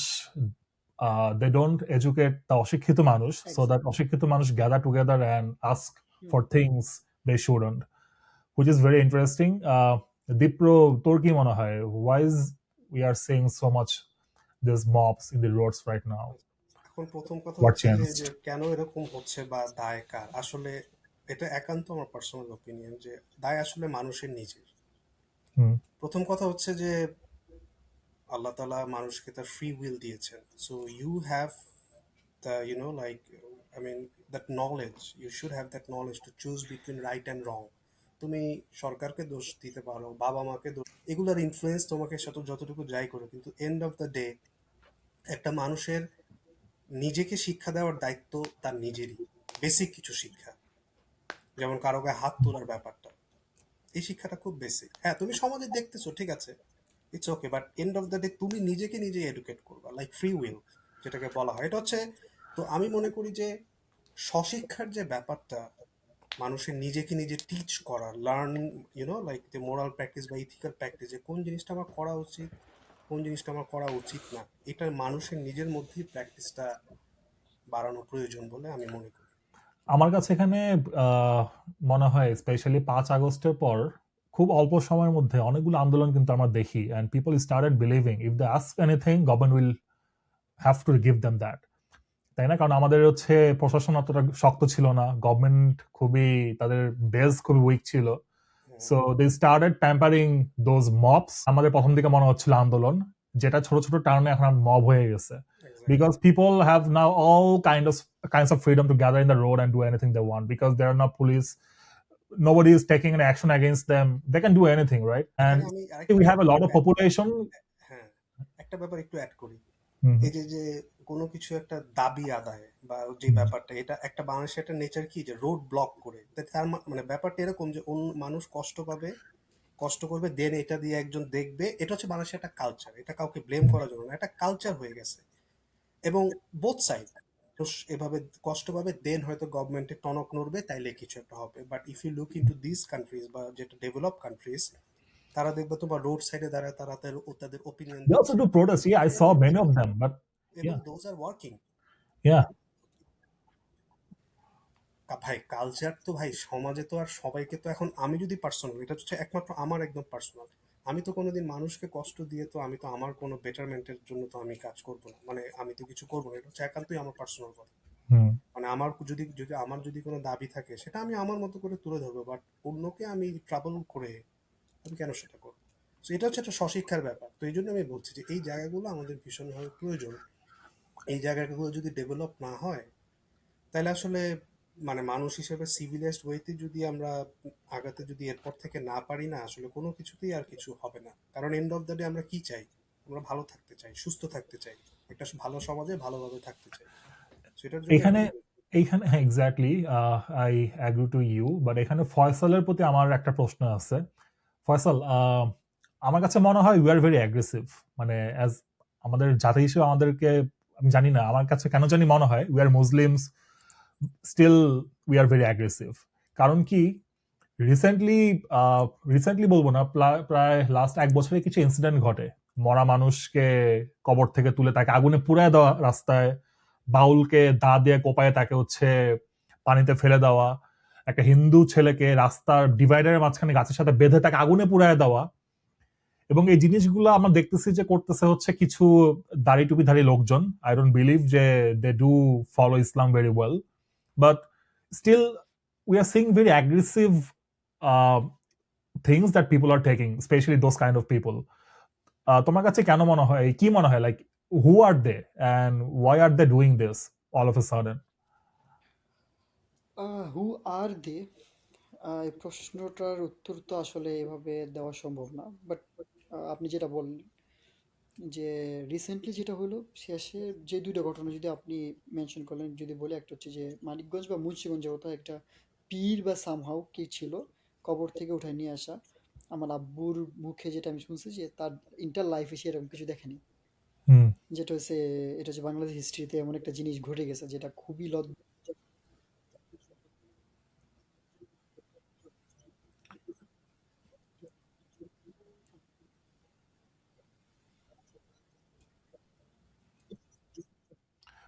they don't educate the অশিক্ষিত মানুষ, so that অশিক্ষিত মানুষ gather together and ask for things they shouldn't, which is very interesting. Dipro, তোর কি মনে হয়, why is we are seeing so much these mobs in the roads right now? এখন প্রথম কথা What হচ্ছে changed? যে কেন এরকম হচ্ছে বা দায় কার, আসলে এটা একান্ত আমার পার্সোনাল ওপিনিয়ন যে দায় আসলে মানুষের নিজের। প্রথম কথা হচ্ছে যে আল্লাহ তাআলা মানুষকে তার ফ্রি উইল দিয়েছেন, so you have the like I mean that knowledge, you should have that knowledge to choose between right and wrong. তুমি সরকারকে দোষ দিতে পারো, বাবা মাকে দোষ, এগুলার ইনফ্লুয়েন্স তোমাকে যতটুকু যাই করো, কিন্তু এন্ড অফ দ্য ডে একটা মানুষের নিজেকে শিক্ষা দেওয়ার দায়িত্ব তার নিজেরই। বেসিক কিছু শিক্ষা, যেমন কারো গায়ে হাত তোলার ব্যাপারটা, এই শিক্ষাটা খুব বেসিক। হ্যাঁ, তুমি সমাজে দেখতেছো, ঠিক আছে, it's okay, but end of the day তুমি নিজেকে নিজে এডুকেট করবা, লাইক ফ্রি উইল যেটাকে বলা হয়, এটা হচ্ছে। তো আমি মনে করি যে স্বশিক্ষার যে ব্যাপারটা, মানুষের নিজেকে নিজে টিচ করা, লার্নিং, লাইক যে মোরাল প্র্যাকটিস বা ইথিক্যাল প্র্যাকটিস, যে কোন জিনিসটা আমার করা উচিত, কোন জিনিসটা আমার করা উচিত না, এটা মানুষের নিজের মধ্যেই প্র্যাকটিসটা বাড়ানো প্রয়োজন বলে আমি মনে করি। আমার কাছে এখানে মনে হয় স্পেশালি 5 আগস্টের পর খুব অল্প সময়ের মধ্যে অনেকগুলো আন্দোলন কিন্তু আমরা দেখি, and people started believing if they ask anything government will have to give them that, তাই না? কারণ আমাদের হচ্ছে প্রশাসন অতটা শক্ত ছিল না, গভর্নমেন্ট খুবই, তাদের বেস খুবই উইক ছিল, so they started tampering those mobs. আমাদের প্রথম দিকে মনে হচ্ছিল আন্দোলন, যেটা ছোট ছোট টার্নে এখন মব হয়ে গেছে, because people have now all kinds of freedom to gather in the road and do anything they want, because there are no police, nobody is taking an action against them, they can do anything, right? And এখানে আমি আরেকটা we have a lot of ব্যাপার population. হ্যাঁ একটা ব্যাপার একটু অ্যাড করি। Mhm. এই যে কোনো কিছু একটা দাবি আদায় বা যে ব্যাপারটা, এটা একটা বাংলাদেশের একটা নেচার কি যে রোড ব্লক করে, তার মানে ব্যাপারটা এরকম যে মানুষ কষ্ট পাবে, কষ্ট করবে, দেন এটা দিয়ে একজন দেখবে। এটা হচ্ছে বাংলাদেশের একটা কালচার, এটা কাউকে ব্লেম করার জন্য না, একটা কালচার হয়ে গেছে। এবং বোথ সাইড এভাবে কষ্ট পাবে, দেন হয়তো গভর্নমেন্টে টনক নড়বে, তাইলে কিছু একটা হবে। But if you look into this countries বা যেটা ডেভেলপ কান্ট্রিজ, তারা দেখবে তোমার রোড সাইডে দাঁড়ায় তারা তাদের ওপিনিয়ন They also দিচ্ছে, do protests. Yeah, I saw many of them, but এবং yeah, those are working. yeah. ভাই কালচার তো ভাই সমাজে তো আর সবাইকে তো এখন, আমি যদি পার্সোনাল, এটা হচ্ছে একমাত্র আমার একদম পার্সোনাল, আমি তো কোনোদিন মানুষকে কষ্ট দিয়ে তো আমি তো আমার কোনো বেটারমেন্টের জন্য তো আমি কাজ করবো না, মানে আমি তো কিছু করবো না। এটা হচ্ছে একান্তই আমার পার্সোনাল কথা। Hmm. মানে আমার যদি কোনো দাবি থাকে সেটা আমি আমার মতো করে তুলে ধরবো, বাট অন্যকে আমি ট্রাবল করে আমি কেন সেটা করবো? তো এটা হচ্ছে একটা স্বশিক্ষার ব্যাপার। তো এই জন্য আমি বলছি যে এই জায়গাগুলো আমাদের ভীষণভাবে প্রয়োজন। এই জায়গাগুলো যদি ডেভেলপ না হয়, তাহলে আসলে মানে মানুষ হিসেবে সিভিলাইজড ওয়েতে যদি আমরা আগাতে যদি এরপর থেকে না পারি না, আসলে কোনো কিছুতেই আর কিছু হবে না। কারণ এন্ড অফ দ্য ডে আমরা কি চাই? আমরা ভালো থাকতে চাই, সুস্থ থাকতে চাই, একটা ভালো সমাজে ভালোভাবে থাকতে চাই। সেটার জন্য এখানে এইখানে exactly I agree to you, but এখানে ফয়সালের প্রতি আমার একটা প্রশ্ন আছে। ফয়সাল, আমার কাছে মনে হয় উই আর ভেরি অ্যাগ্রেসিভ, মানে অ্যাজ আমাদের জাতি হিসেবে আমাদেরকে, আমি জানি না, আমার কাছে কেন জানি মনে হয় we are Muslims, still we are very aggressive. কারণ কি, রিসেন্টলি রিসেন্টলি বলবো না, প্রায় লাস্ট এক বছরে কিছু ইনসিডেন্ট ঘটে। মরা মানুষকে কবর থেকে তুলে তাকে আগুনে পুড়ায় দেওয়া, রাস্তায় বাউলকে দা দিয়ে কোপায় তাকে হচ্ছে পানিতে ফেলে দেওয়া, একটা হিন্দু ছেলেকে রাস্তার ডিভাইডারের মাঝখানে গাছের সাথে বেঁধে তাকে আগুনে পুড়ায় দেওয়া। এবং এই জিনিসগুলো আমরা দেখতেছি যে করতেছে হচ্ছে কিছু দাড়ি টুপিধারী লোকজন। আই ডোন্ট বিলিভ যে they do follow Islam very well, but still we are seeing very aggressive uh, things that people are taking, especially those kind of people. তোমার কাছে কেন মনে হয়, কি মনে হয়, like who are they and why are they doing this all of a sudden? হু আর দে, এই প্রশ্নটার উত্তর তো আসলে এভাবে দেওয়া সম্ভব না, বাট আপনি যেটা বললেন যে রিসেন্টলি যেটা হলো, শেষে যে দুইটা ঘটনা যদি আপনি মেনশন করলেন, যদি বলি, একটা হচ্ছে যে মানিকগঞ্জ বা মুন্সিগঞ্জে কোথাও একটা পীর বা সামহাউ কি ছিল, কবর থেকে উঠায় নিয়ে আসা। আমার আব্বুর মুখে যেটা আমি শুনছি যে তার ইন্টার লাইফে সে এরকম কিছু দেখেনি। Hmm. যেটা হচ্ছে, এটা হচ্ছে বাংলাদেশ হিস্ট্রিতে এমন একটা জিনিস ঘটে গেছে যেটা খুবই লজ্জা।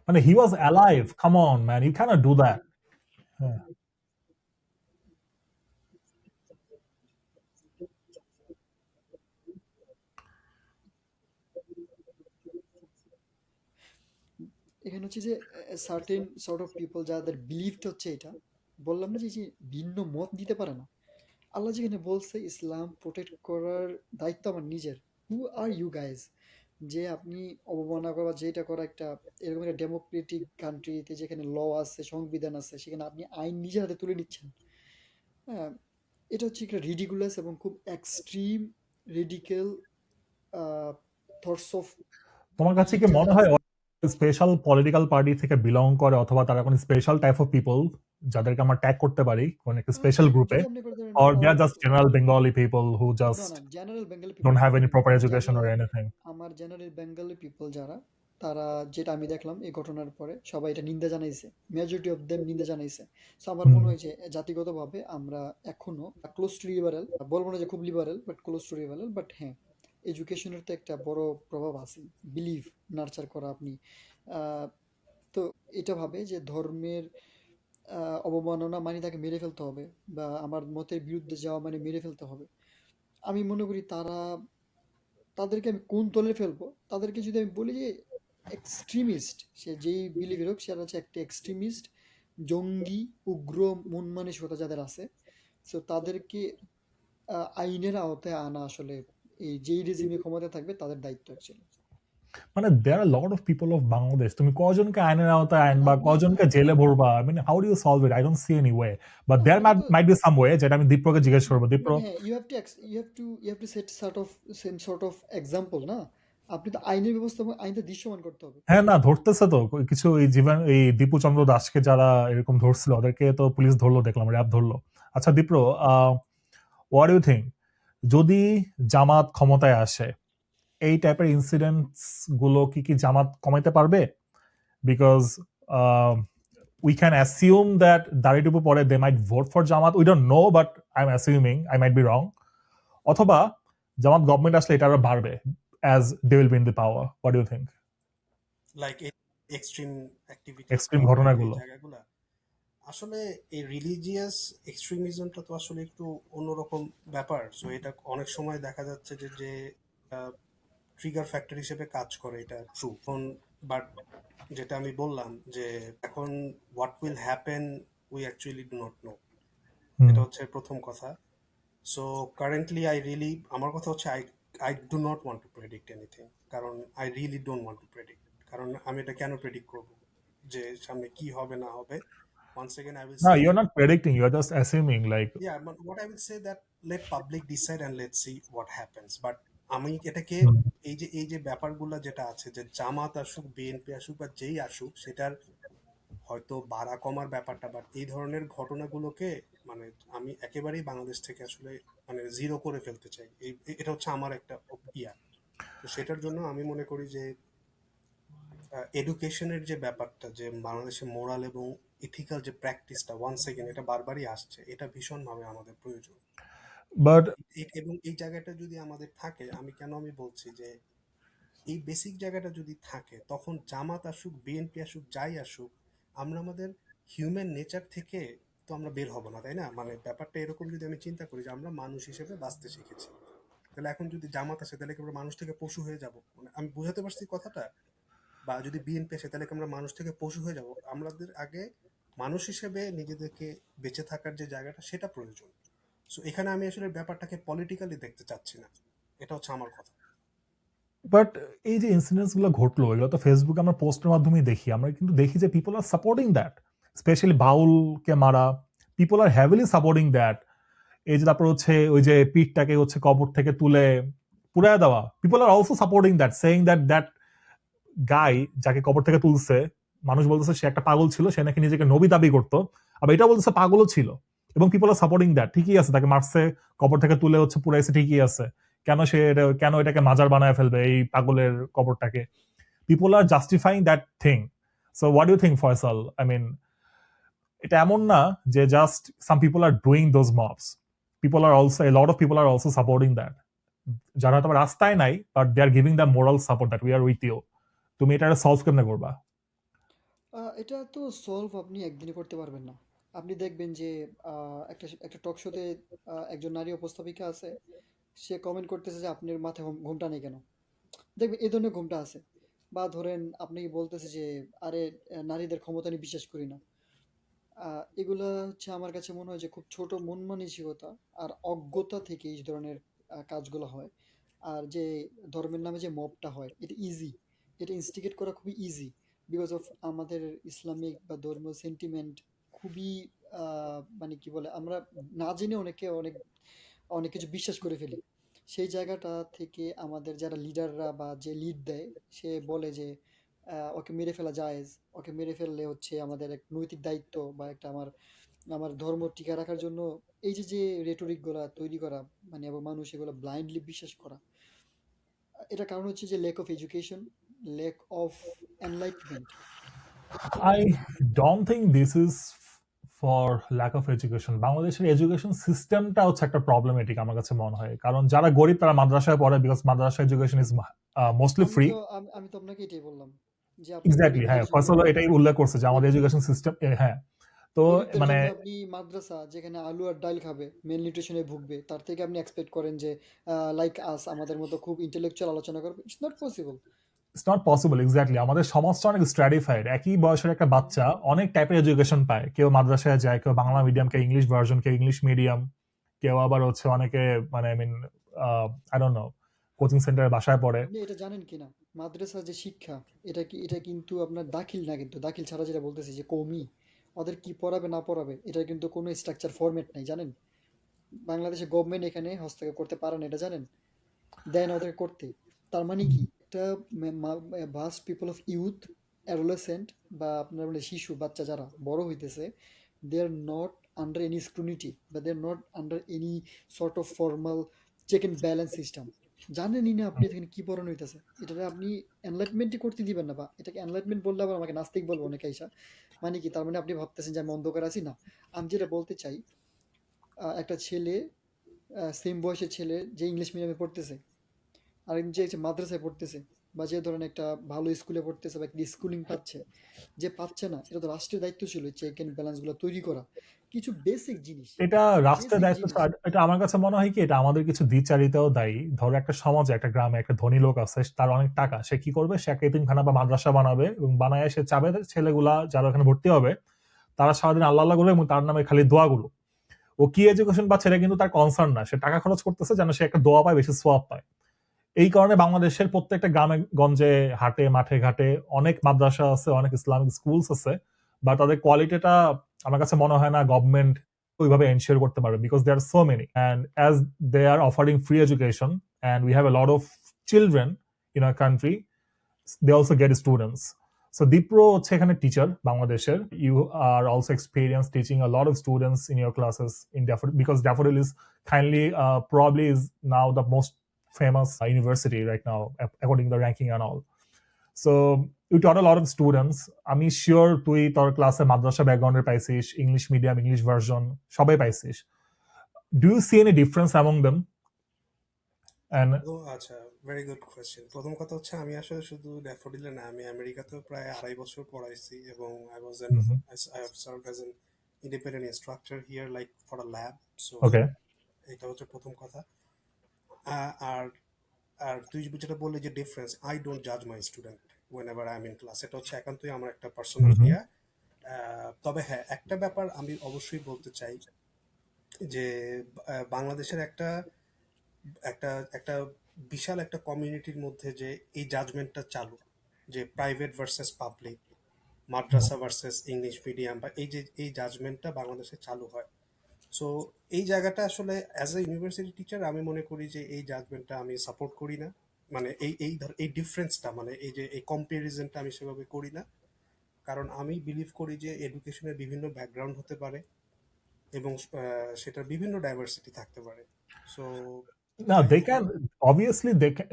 মানে he was alive, come on man, you cannot do that. Yeah. এখানে হচ্ছে যে সার্টেন সর্ট অফ পিপল যাদের বিলিভটা হচ্ছে এটা, বললাম না যে যে ভিন্ন মত দিতে পারে না। আল্লাহ যেখানে বলছে ইসলাম প্রোটেক্ট করার দায়িত্ব আমার নিজের, হু আর ইউ গাইজ, যে আপনি অবমাননা করা বা যেটা করা, একটা এরকম একটা ডেমোক্রেটিক কান্ট্রিতে যেখানে ল আছে, সংবিধান আছে, সেখানে আপনি আইন নিজের হাতে তুলে নিচ্ছেন। হ্যাঁ, এটা হচ্ছে একটা রিডিকুলাস এবং খুব এক্সট্রিম রেডিক্যাল থটস অফ। তোমার কাছে কি মনে হয় স্পেশাল পলিটিক্যাল পার্টি থেকে বিলং করে, অথবা তারা কোন স্পেশাল টাইপ অফ পিপল যাদেরকে আমরা ট্যাগ করতে পারি কোন একটা স্পেশাল গ্রুপে, যদি আপনি করে ধরেন or they are just general Bengali people who না just না, general Bengali don't people, have any proper education or anything? আমার জেনারেল বেঙ্গলি পিপল যারা, তারা, যেটা আমি দেখলাম এই ঘটনার পরে, সবাই এটা নিন্দা জানাইছে, মেজরিটি অফ দেম নিন্দা জানাইছে। সো আমার মনে হয় যে জাতিগতভাবে আমরা এখনো ক্লোজ টু লিবারেল, বলবো না যে খুব liberal, but close two liberal. But হ্যাঁ, এডুকেশনের তো একটা বড় প্রভাব আছে, বিলিভ নার্চার করা আপনি। তো এটা ভাবে যে ধর্মের অবমাননা মানে তাকে মেরে ফেলতে হবে, বা আমার মতের বিরুদ্ধে যাওয়া মানে মেরে ফেলতে হবে। আমি মনে করি তাদেরকে আমি কোন তলে ফেলবো, তাদেরকে যদি আমি বলি যে এক্সট্রিমিস্ট, সে যেই বিলিভের হোক, সেটা হচ্ছে একটা এক্সট্রিমিস্ট, জঙ্গি, উগ্র মন মানসিকতা যাদের আছে, সো তাদেরকে আইনের আওতায় আনা আসলে এই যেই রেজিমে ক্ষমতা থাকবে তাদের দায়িত্ব অ্যাকচুয়ালি। মানে there are lot of people of Bangladesh, তুমি কজনকে আইনের আওতায় আনবা, আপনি কজনকে জেলে ভরবা, মানে how do you solve it? I don't see any way, but না দেয়ার এটা তো মাইট বি সাম ওয়ে, যেটা আমি দীপ্রকে জিজ্ঞেস করবো। দীপ্র, মানে হ্যাঁ, you have to set sort of example না। আপনি তো আইনের ব্যবস্থা এবং আইনটা দৃশ্যমান করতে হবে। হ্যাঁ না ধরতেছে তো কিছু, এই জীবন এই দীপু চন্দ্র দাসকে যারা এরকম ধরছিল ওদেরকে তো পুলিশ ধরলো, দেখলাম র্যাব ধরলো। আচ্ছা দীপ্র, হোয়াট ইউ থিঙ্ক, যদি জামাত ক্ষমতায় আসে, এই টাইপের ইনসিডেন্টস গুলো কি জামাত কমাইতে পারবে? Because we can assume that দাড়িটুকু পরে they might vote for Jamaat, we don't know, but I'm assuming, I might be wrong. অথবা জামাত গভর্নমেন্ট আসলে এটা আরো বাড়বে as they will be in the power. What do you think? Like extreme activities extreme বা এই ঘটনাগুলো। জায়গাগুলা আসলে এই রিলিজিয়াস এক্সট্রিমিজমটা তো আসলে একটু অন্যরকম ব্যাপার। সো এটা অনেক সময় দেখা যাচ্ছে যে যে ট্রিগার ফ্যাক্টর হিসেবে কাজ করে, এটা ট্রু। বাট যেটা আমি বললাম যে এখন what will happen we actually do not know, hmm. এটা হচ্ছে প্রথম কথা। সো কারেন্টলি আমার কথা হচ্ছে I do not want to predict anything, কারণ I really don't want to predict. কারণ আমি এটা কেন প্রেডিক্ট করব যে সামনে কি হবে না হবে? once again I will No, say you're that, not predicting, you're just assuming, like, yeah, but what I will say that let public decide and let's see what happens. But আমি এটাকে হুম। এই যে ব্যাপারগুলো যেটা আছে, যে জামাত আসুক, বিএনপি আসুক বা যেই আসুক, সেটার হয়তো বাড়া কমার ব্যাপারটা, বাট এই ধরনের ঘটনাগুলোকে মানে আমি একেবারেই বাংলাদেশ থেকে আসলে মানে জিরো করে ফেলতে চাই। এটা হচ্ছে আমার একটা ইয়া। তো সেটার জন্য আমি মনে করি যে এডুকেশনের যে ব্যাপারটা, যে বাংলাদেশে মোরাল এবং ইথিক্যাল যে প্র্যাকটিসটা, ওয়ান সেকেন্ড এটা বারবারই আসছে, এটা ভীষণভাবে আমাদের প্রয়োজন। বাট এবং এই জায়গাটা যদি আমাদের থাকে, আমি বলছি যে এই বেসিক জায়গাটা যদি থাকে, তখন জামাত আসুক, বিএনপি আসুক, যাই আসুক, আমরা আমাদের হিউম্যান নেচার থেকে তো আমরা বের হব না, তাই না? মানে ব্যাপারটা এরকম, যদি আমি চিন্তা করি যে আমরা মানুষ হিসেবে বাঁচতে শিখেছি, তাহলে এখন যদি জামাত আসে তাহলে কি আমরা মানুষ থেকে পশু হয়ে যাব? মানে আমি বুঝাতে পারছি কথাটা? বা যদি বিএনপি আসে তাহলে কি আমরা মানুষ থেকে পশু হয়ে যাব? আমাদের আগে মানুষ হিসেবে নিজেদেরকে বেঁচে থাকার যে জায়গাটা, সেটা প্রয়োজন। সো এখানে আমি আসলে ব্যাপারটাকে পলিটিক্যালি দেখতে চাচ্ছি না, এটা হচ্ছে আমার কথা। বাট এই যে ইনসিডেন্টস গুলো ঘটলো, এগুলো তো ফেসবুকে আমরা পোস্টের মাধ্যমে দেখি, আমরা কিন্তু দেখি যে people are supporting that, specially বাউলকে মারা, people are heavily supporting that. এই যে তারপর হচ্ছে ওই যে পিঠটাকে হচ্ছে কবর থেকে তুলে পুড়ায় দেওয়া, people are also supporting that, saying that that guy যাকে কবর থেকে তুলছে, মানুষ বলতেছে সে একটা পাগল ছিল, সে নাকি নিজেকে নবী দাবি করতো, আবার এটা বলতেছে পাগলও ছিল, এবং পিপল আর সাপোর্টিং দ্যাট। ঠিকই আছে, তাকে মারছে, কবর থেকে তুলে হচ্ছে পুরাইছে, ঠিকই আছে, কেন এটাকে মাজার বানায় ফেলবে এই পাগলের কবরটাকে? People are justifying that thing. So what you think Faisal? I mean, এটা এমন না যে just some people are doing those mobs, people are also, a lot of people are also supporting that, যারা হয়তো রাস্তায় নাই, but they are giving the moral support that we are with you. তুমি এটা সলভ কেমনে করবা? এটা তো সলভ আপনি একদিনে করতে পারবেন না। আপনি দেখবেন যে একটা একটা টক শোতে একজন নারী উপস্থাপিকা আছে, সে কমেন্ট করতেছে যে আপনার মাথায় ঘোমটা নেই কেন। দেখবেন এই ধরনের ঘোমটা আছে। বা ধরেন আপনি বলতেছে যে আরে নারীদের ক্ষমতা নিয়ে বিশ্বাস করি না। এগুলা হচ্ছে আমার কাছে মনে হয় যে খুব ছোট মন মানসিকতা আর অজ্ঞতা থেকে এই ধরনের কাজগুলো হয়। আর যে ধর্মের নামে যে মবটা হয়, এটা ইজি, এটা ইনস্টিগেট করা খুবই ইজি, বিকজ অফ আমাদের ইসলামিক বা ধর্মীয় সেন্টিমেন্ট খুবই মানে কি বলে, আমরা না জেনে অনেক অনেক কিছু বিশ্বাস করে ফেলি। সেই জায়গাটা থেকে আমাদের যারা লিডাররা বা যে লিড দেয়, সে বলে যে ওকে মেরে ফেলা জায়েজ, ওকে মেরে ফেললে হচ্ছে আমাদের এক নৈতিক দায়িত্ব বা একটা আমার আমার ধর্ম টিকে রাখার জন্য এই যে যে রেটরিক গুলা তৈরি করা, মানে এবং মানুষ এগুলো ব্লাইন্ডলি বিশ্বাস করা, এটা কারণ হচ্ছে যে lack of education, lack of enlightenment. I don't think this is for lack of education. বাংলাদেশের এডুকেশন সিস্টেমটা হচ্ছে একটা প্রবলেমেটিক আমার কাছে মনে হয়, কারণ যারা গরিব তারা মাদ্রাসায় পড়ে, because Madrasa education is mostly free. আমি তো আপনাকে এটাই বললাম যে আপনি এক্স্যাক্টলি, গরিবদের হ্যাঁ, জন্য, ফয়সাল এটাই উল্লেখ করছে যে আমাদের গরিব এডুকেশন সিস্টেম, হ্যাঁ। তো গরিবদের মানে জন্য আপনি মাদ্রাসা যেখানে আলু আর ডাল খাবে, মেল নিউট্রিশনে ভুগবে, তার থেকে আপনি এক্সপেক্ট করেন যে লাইক আস আমাদের মতো খুব ইন্টেলেকচুয়াল আলোচনা করবে? It's not possible. It's not possible, exactly. আমাদের সমাজটা অনেক স্ট্র্যাটিফাইড, একই বয়সের একটা বাচ্চা অনেক টাইপের এডুকেশন পায়, কেউ মাদ্রাসায় যায়, কেউ বাংলা মিডিয়াম, কেউ ইংলিশ ভার্জন, কেউ ইংলিশ মিডিয়াম, কেউ আবার হচ্ছে অনেকে মানে I mean I don't know coaching সেন্টারে বাসায় পড়ে। আপনি এটা জানেন কিনা, মাদ্রাসা যে শিক্ষা, এটা কিন্তু আপনার দাখিল না, কিন্তু দাখিল ছাড়া যেটা বলতেছি যে কওমি, ওদের কি পড়াবে না পড়াবে এটার কিন্তু কোনো স্ট্রাকচার ফরম্যাট নাই, জানেন? বাংলাদেশে গভর্নমেন্ট এখানে হস্তক্ষেপ করতে পারে না, এটা জানেন? দেয় না ওদেরকে করতে। তার মানে কি, একটা vast people of youth, adolescent, বা আপনার মানে শিশু বাচ্চা যারা বড় হইতেছে, they are not under any scrutiny, বা they are not under any sort of formal check and balance system. জানেনই না আপনি এখানে কি পড়ানো হইতেছে, এটাকে আপনি এনলাইটমেন্টই করতে দিবেন না, বা এটাকে এনলাইটমেন্ট বললে আবার আমাকে নাস্তিক বলবো অনেকে আইসা। মানে কি, তার মানে আপনি ভাবতেছেন যে আমি অন্ধকার আছি? না, আমি যেটা বলতে চাই, একটা ছেলে, সেম বয়সের ছেলে যে ইংলিশ মিডিয়ামে পড়তেছে, আর যে যে মাদ্রাসায় পড়তেছে, বা যে ধরেন একটা ভালো স্কুলে পড়তেছে বা একটা স্কুলিং পাচ্ছে, যে পাচ্ছে না, এটা তো রাষ্ট্রের দায়িত্ব ছিল চেক এন্ড ব্যালেন্স গুলো তৈরি করা, কিছু বেসিক জিনিস, এটা রাষ্ট্রের বেসিক দায়িত্ব জিনিস। ছাড়া এটা আমার কাছে মনে হয় কি এটা আমাদের কিছু দ্বিচারিতাও দায়ী। ধরো একটা সমাজে একটা গ্রামে একটা ধনী লোক আছে, তার অনেক টাকা, সে কি করবে, সে একটা এতিমখানা বা মাদ্রাসা বানাবে এবং বানায় সে চাবে ছেলেগুলা যারা ওখানে ভর্তি হবে তারা সারাদিন আল্লাহ আল্লাহ করবে এবং তার নামে খালি দোয়াগুলো। ও কি এডুকেশন পাচ্ছে এটা কিন্তু তার কনসার্ন না, সে টাকা খরচ করতেছে যেন সে একটা দোয়া পায়, বেশি সোয়াব পায়। এই কারণে বাংলাদেশের প্রত্যেকটা গ্রামে গঞ্জে হাটে মাঠে ঘাটে অনেক মাদ্রাসা আছে, অনেক ইসলামিক স্কুলস আছে, বা তাদের কোয়ালিটিটা আমার কাছে মনে হয় না গভর্নমেন্ট ওইভাবে এনশিওর করতে পারবে, because they are so many and as they are offering free education and we have a lot of children in our country, they also get students. So Dipro হচ্ছে এখানে টিচার বাংলাদেশের, you are also experienced teaching a lot of students in your classes in Daffodil, because Daffodil is kindly probably is now the most famous university right now according to the ranking and all. So you taught a lot of students. আমি শিওর তুই তোর ক্লাসে মাদ্রাসা ব্যাকগ্রাউন্ডের পাইছিস, ইংলিশ মিডিয়াম, ইংলিশ ভার্সন সবাই পাইছিস। Do you see any difference among them? And ও আচ্ছা, ভেরি গুড কোয়েশ্চেন। প্রথম কথা হচ্ছে আমি আসলে শুধু ড্যাফোডিলে না, আমি আমেরিকাতেও প্রায় 2.5 বছর পড়াইছি এবং Mhm. I have served as an independent instructor here like for a lab. So Okay. এটা হচ্ছে প্রথম কথা। আর আর তুই যেটা বললি যে ডিফারেন্স, আই ডোন্ট জাজ my student when ever I am in class, এটা হচ্ছে একান্তই আমার একটা পার্সোনাল Mhm. ইয়া। তবে হ্যাঁ, একটা ব্যাপার আমি অবশ্যই বলতে চাই যে বাংলাদেশের একটা একটা একটা বিশাল একটা কমিউনিটির মধ্যে যে এই জাজমেন্টটা চালু, যে প্রাইভেট ভার্সেস পাবলিক, মাদ্রাসা ভার্সেস ইংলিশ মিডিয়াম, বা এই যে এই জাজমেন্টটা বাংলাদেশে চালু হয়। সো এই জায়গাটা আসলে অ্যাজ এ ইউনিভার্সিটি টিচার আমি মনে করি যে এই জাজমেন্টটা আমি সাপোর্ট করি না। মানে এই ডিফারেন্সটা, মানে এই যে এই কম্পারিজনটা আমি সেভাবে করি না। কারণ আমি বিলিভ করি যে এডুকেশনের বিভিন্ন ব্যাকগ্রাউন্ড হতে পারে এবং সেটার বিভিন্ন ডাইভার্সিটি থাকতে পারে। So No, I they hope. can obviously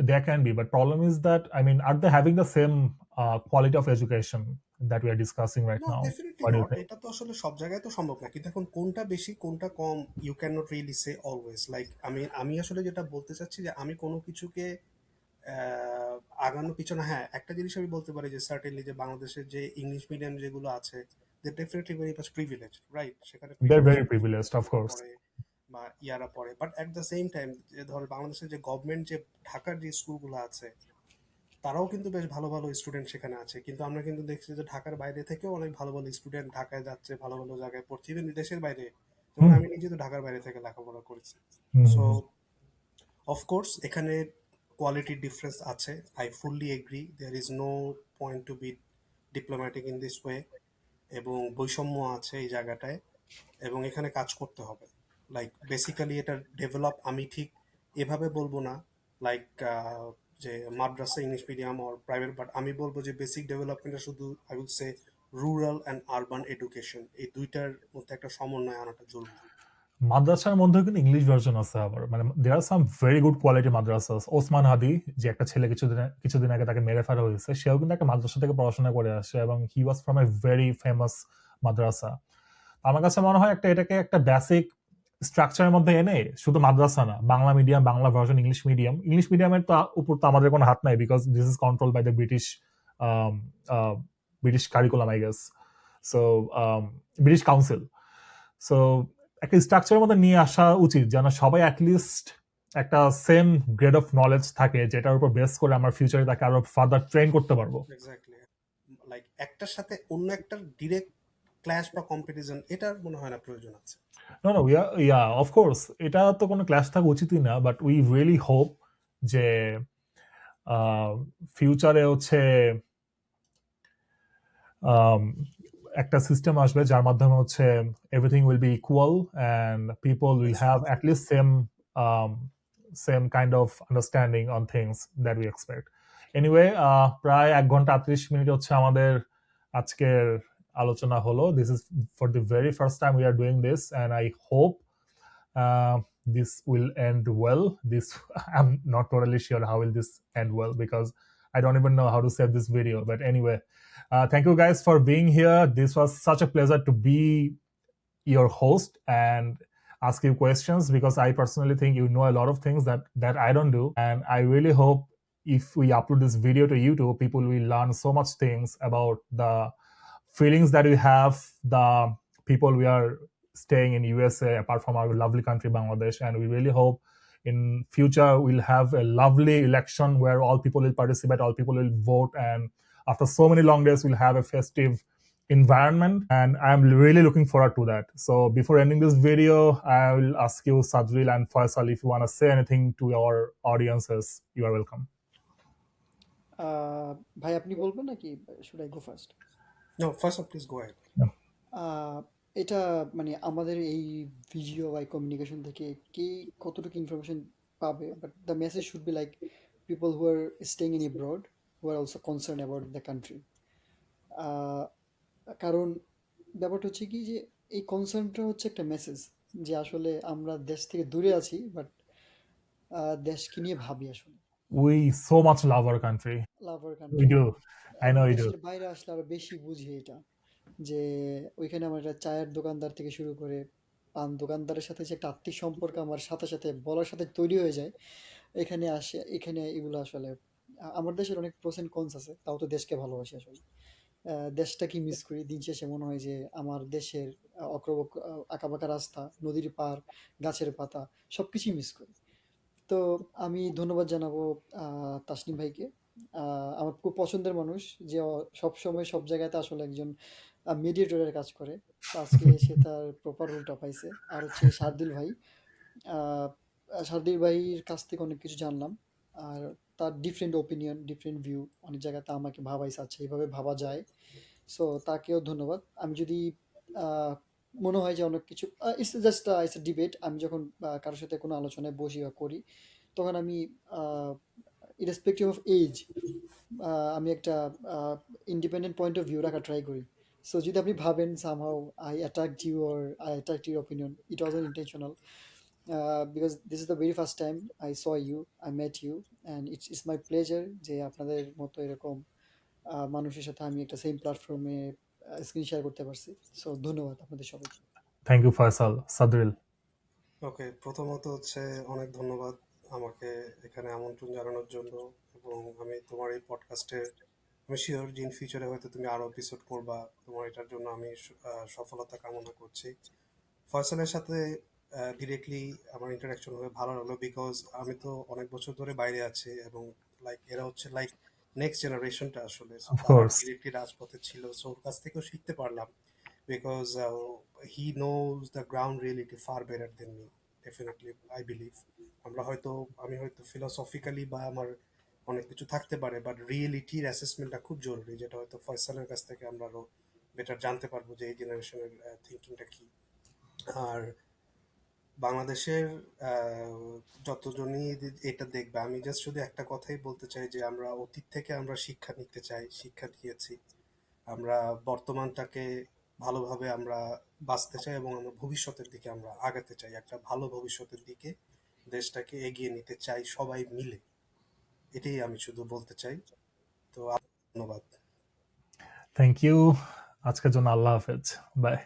they can be, but problem is that I mean, are they having the same quality of education that we are discussing right No, now? definitely What do you not. think? এটা তো আসলে সব জায়গায় তো সম্ভব না। কিন্তু এখন কোনটা বেশি কোনটা কম, you can not really say always. Like আমি আসলে যেটা বলতে চাচ্ছি যে আমি কোনো কিছুকে আহ, আগানো পিছনে, হ্যাঁ একটা জিনিস আমি বলতে পারি যে সার্টেনলি যে বাংলাদেশের যে ইংলিশ মিডিয়াম যেগুলো আছে, they definitely very much privilege, right? সেখানে They're privilege very privileged, of course. পড়ে বা ইয়ারা পড়ে, but at the same time যে ধর বাংলাদেশের যে গভর্নমেন্ট যে ঢাকার যে স্কুলগুলো আছে, তারাও কিন্তু বেশ ভালো ভালো স্টুডেন্ট সেখানে আছে। কিন্তু আমরা কিন্তু দেখছি যে ঢাকার বাইরে থেকেও অনেক ভালো ভালো স্টুডেন্ট ঢাকায় যাচ্ছে, ভালো ভালো জায়গায় পড়ছে, ইভেন দেশের বাইরে। যেমন Hmm. আমি নিজে তো ঢাকার বাইরে থেকে লেখাপড়া করেছি। So Hmm. অফকোর্স এখানে কোয়ালিটির ডিফারেন্স আছে, I fully agree, there is no point to be diplomatic in this way, এবং বৈষম্য আছে এই জায়গাটায়, এবং এখানে কাজ করতে হবে। লাইক বেসিক্যালি এটা ডেভেলপ আমি ঠিক এভাবে বলবো না, লাইক যে মাদ্রাসা English medium or private, but আমি বলবো যে বেসিক ডেভেলপমেন্টটা শুধু I will say rural and urban education, এই দুইটার মধ্যে একটা সমন্বয় আনাটা জরুরি। মাদ্রাসার মধ্যে কিন্তু ইংলিশ ভার্সন আছে আবার, মানে there are some very good quality মাদ্রাসা। ওসমান হাদি যে একটা ছেলে কিছুদিন আগে তাকে মেরে ফেলা হয়েছে, সেও কিন্তু একটা মাদ্রাসা থেকে পড়াশোনা করে আসে এবং he was from a very famous মাদ্রাসা। আমার কাছে মনে হয় এটাকে একটা বেসিক স্ট্রাকচারের মধ্যে এনে শুধু মাদ্রাসা না, Bangla medium, Bangla version, English মিডিয়ামের তো উপর তো আমাদের কোনো হাত নাই, because this is control by the British curriculum I guess, so British council. So একটা স্ট্রাকচারের মধ্যে নিয়ে আসা উচিত যেন সবাই অ্যাটলিস্ট একটা সেম গ্রেড অফ নলেজ থাকে, যেটার উপর বেস করে আমার ফিউচারে তাকে আরো ফার্দার ট্রেন করতে পারবো। এক্স্যাক্টলি, লাইক একটার সাথে অন্য একটার ডিরেক্ট ক্ল্যাশ বা কম্পারিজন এটার মনে হয় না প্রয়োজন আছে। No, no, we are, yeah, of course. এটা তো কোনো ক্লাস থাকা উচিতই না, বাট উই রিয়েলি হোপ যে ফিউচারে হচ্ছে um, একটা সিস্টেম আসবে যার মাধ্যমে হচ্ছে everything will be equal and people will have at least same kind of understanding on things that we expect. Anyway, প্রায় 1 ঘন্টা 38 মিনিট হচ্ছে আমাদের আজকের আলোচনা হলো। This is for the very first time we are doing this and I hope this will end well. This I'm not totally sure how will this end well because I don't even know how to save this video. But anyway, thank you guys for being here. This was such a pleasure to be your host and ask you questions because I personally think you know a lot of things that I don't do. And I really hope if we upload this video to YouTube, people will learn so much things about the feelings that we have, the people we are staying in USA apart from our lovely country Bangladesh, and we really hope in future we'll have a lovely election where all people will participate, all people will vote, and after so many long days we'll have a festive environment, and I'm really looking forward to that. So before ending this video, I will ask you, Sadril and Faisal, if you want to say anything to our audiences, you are welcome. ভাই আপনি বলবেন নাকি should I go first? No, first of please go ahead. এটা মানে আমাদের এই ভিডিও বা কমিউনিকেশন থেকে কে কতটুকু ইনফরমেশন পাবে, but the message should be like people who are staying in abroad who are also concern about the country. কারণ ব্যাপারটা হচ্ছে কি যে এই কনসার্নটা হচ্ছে একটা মেসেজ যে আসলে আমরা দেশ থেকে দূরে আছি, বাট দেশকে নিয়ে ভাবি আসলে। We so much love our country. Love our We country. do. I know we do. দেশের বাইরে আসলে আরো বেশি বুঝি এটা, যে ওইখানে আমার একটা চায়ের দোকানদার থেকে শুরু করে পান দোকানদারের সাথে যে একটা আত্মিক সম্পর্ক আমার সাথে সাথে বলার সাথে তৈরি হয়ে যায়, এখানে আসে এখানে এগুলো আসলে আমার দেশের অনেক প্রোস এন্ড কনস আছে, তাও তো দেশকে ভালোবাসি আসলে। দেশটাকে মিস করি, দিন শেষে মনে হয় যে আমার দেশের অক্রবক আঁকাবাঁকা রাস্তা, নদীর পার, গাছের পাতা সবকিছুই মিস করি। তো আমি ধন্যবাদ জানাবো তাসনিম ভাইকে, আমার খুব পছন্দের মানুষ, যে সব সময় সব জায়গাতে আসলে একজন মিডিয়েটরের কাজ করে। তো আজকে সে তার প্রপার রোলটা পাইছে। আর হচ্ছে শার্দিল ভাই, আহ, শার্দিল ভাইয়ের কাছ থেকে অনেক কিছু জানলাম, আর তার ডিফারেন্ট ওপিনিয়ন, ডিফারেন্ট ভিউ অনেক জায়গাতে আমাকে ভাবাইছে, আচ্ছা এইভাবে ভাবা যায়। সো তাকেও ধন্যবাদ। আমি যদি আহ, মনে হয় যে অনেক কিছু ইটস জাস্ট ইটস ডিবেট, আমি যখন কারোর সাথে কোনো আলোচনায় বসি বা করি, তখন আমি ইরেসপেক্টিভ অফ এজ আমি একটা ইন্ডিপেন্ডেন্ট পয়েন্ট অফ ভিউ রাখা ট্রাই করি। সো যদি আপনি ভাবেন somehow I attacked you or I attacked your opinion, it was intentional, because this is the very first time I saw you, I met you, and it's my pleasure যে আপনাদের মতো এরকম মানুষের সাথে আমি একটা সেম প্ল্যাটফর্মে স্ক্রিন শেয়ার করতে পারছি। সো ধন্যবাদ আপনাদের সবাইকে। Thank you, Faisal. Sadril. ওকে, প্রথমত হচ্ছে অনেক ধন্যবাদ আমাকে এখানে আমন্ত্রণ জানানোর জন্য, এবং আমি তোমার এই পডকাস্টের, আমি শিওর যে ইন ফিউচারে হয়তো তুমি আরও এপিসোড করবা, তোমার এটার জন্য আমি সফলতা কামনা করছি। ফয়সালের সাথে ডিরেক্টলি আমার ইন্টারাকশন হয়ে ভালো লাগলো, বিকজ আমি তো অনেক বছর ধরে বাইরে আছি, এবং লাইক এরা হচ্ছে লাইক নেক্সট জেনারেশনটা আসলে, so Of তারা course. ডিরেক্টলি রাজপথে ছিল, সো ওর কাছ থেকেও শিখতে পারলাম, because he knows the ground reality far better than me, definitely I believe. আমি হয়তো ফিলোসফিক্যালি বা আমার অনেক কিছু থাকতে পারে, বাট রিয়েলিটির অ্যাসেসমেন্টটা খুব জরুরি, যেটা হয়তো ফয়সালের কাছ থেকে আমরা আরও বেটার জানতে পারবো যে এই জেনারেশনের থিঙ্কিংটা কী। আর বাংলাদেশের যতজনই এটা দেখবে, আমি জাস্ট শুধু একটা কথাই বলতে চাই যে আমরা অতীত থেকে আমরা শিক্ষা নিতে চাই, শিক্ষা নিয়েছি, আমরা বর্তমানটাকে ভালোভাবে আমরা বাঁচতে চাই, এবং আমরা ভবিষ্যতের দিকে আমরা আগাতে চাই, একটা ভালো ভবিষ্যতের দিকে দেশটাকে এগিয়ে নিতে চাই সবাই মিলে। এটাই আমি শুধু বলতে চাই। তো ধন্যবাদ। Thank you. আজকের জন্য আল্লাহ হাফেজ। Bye.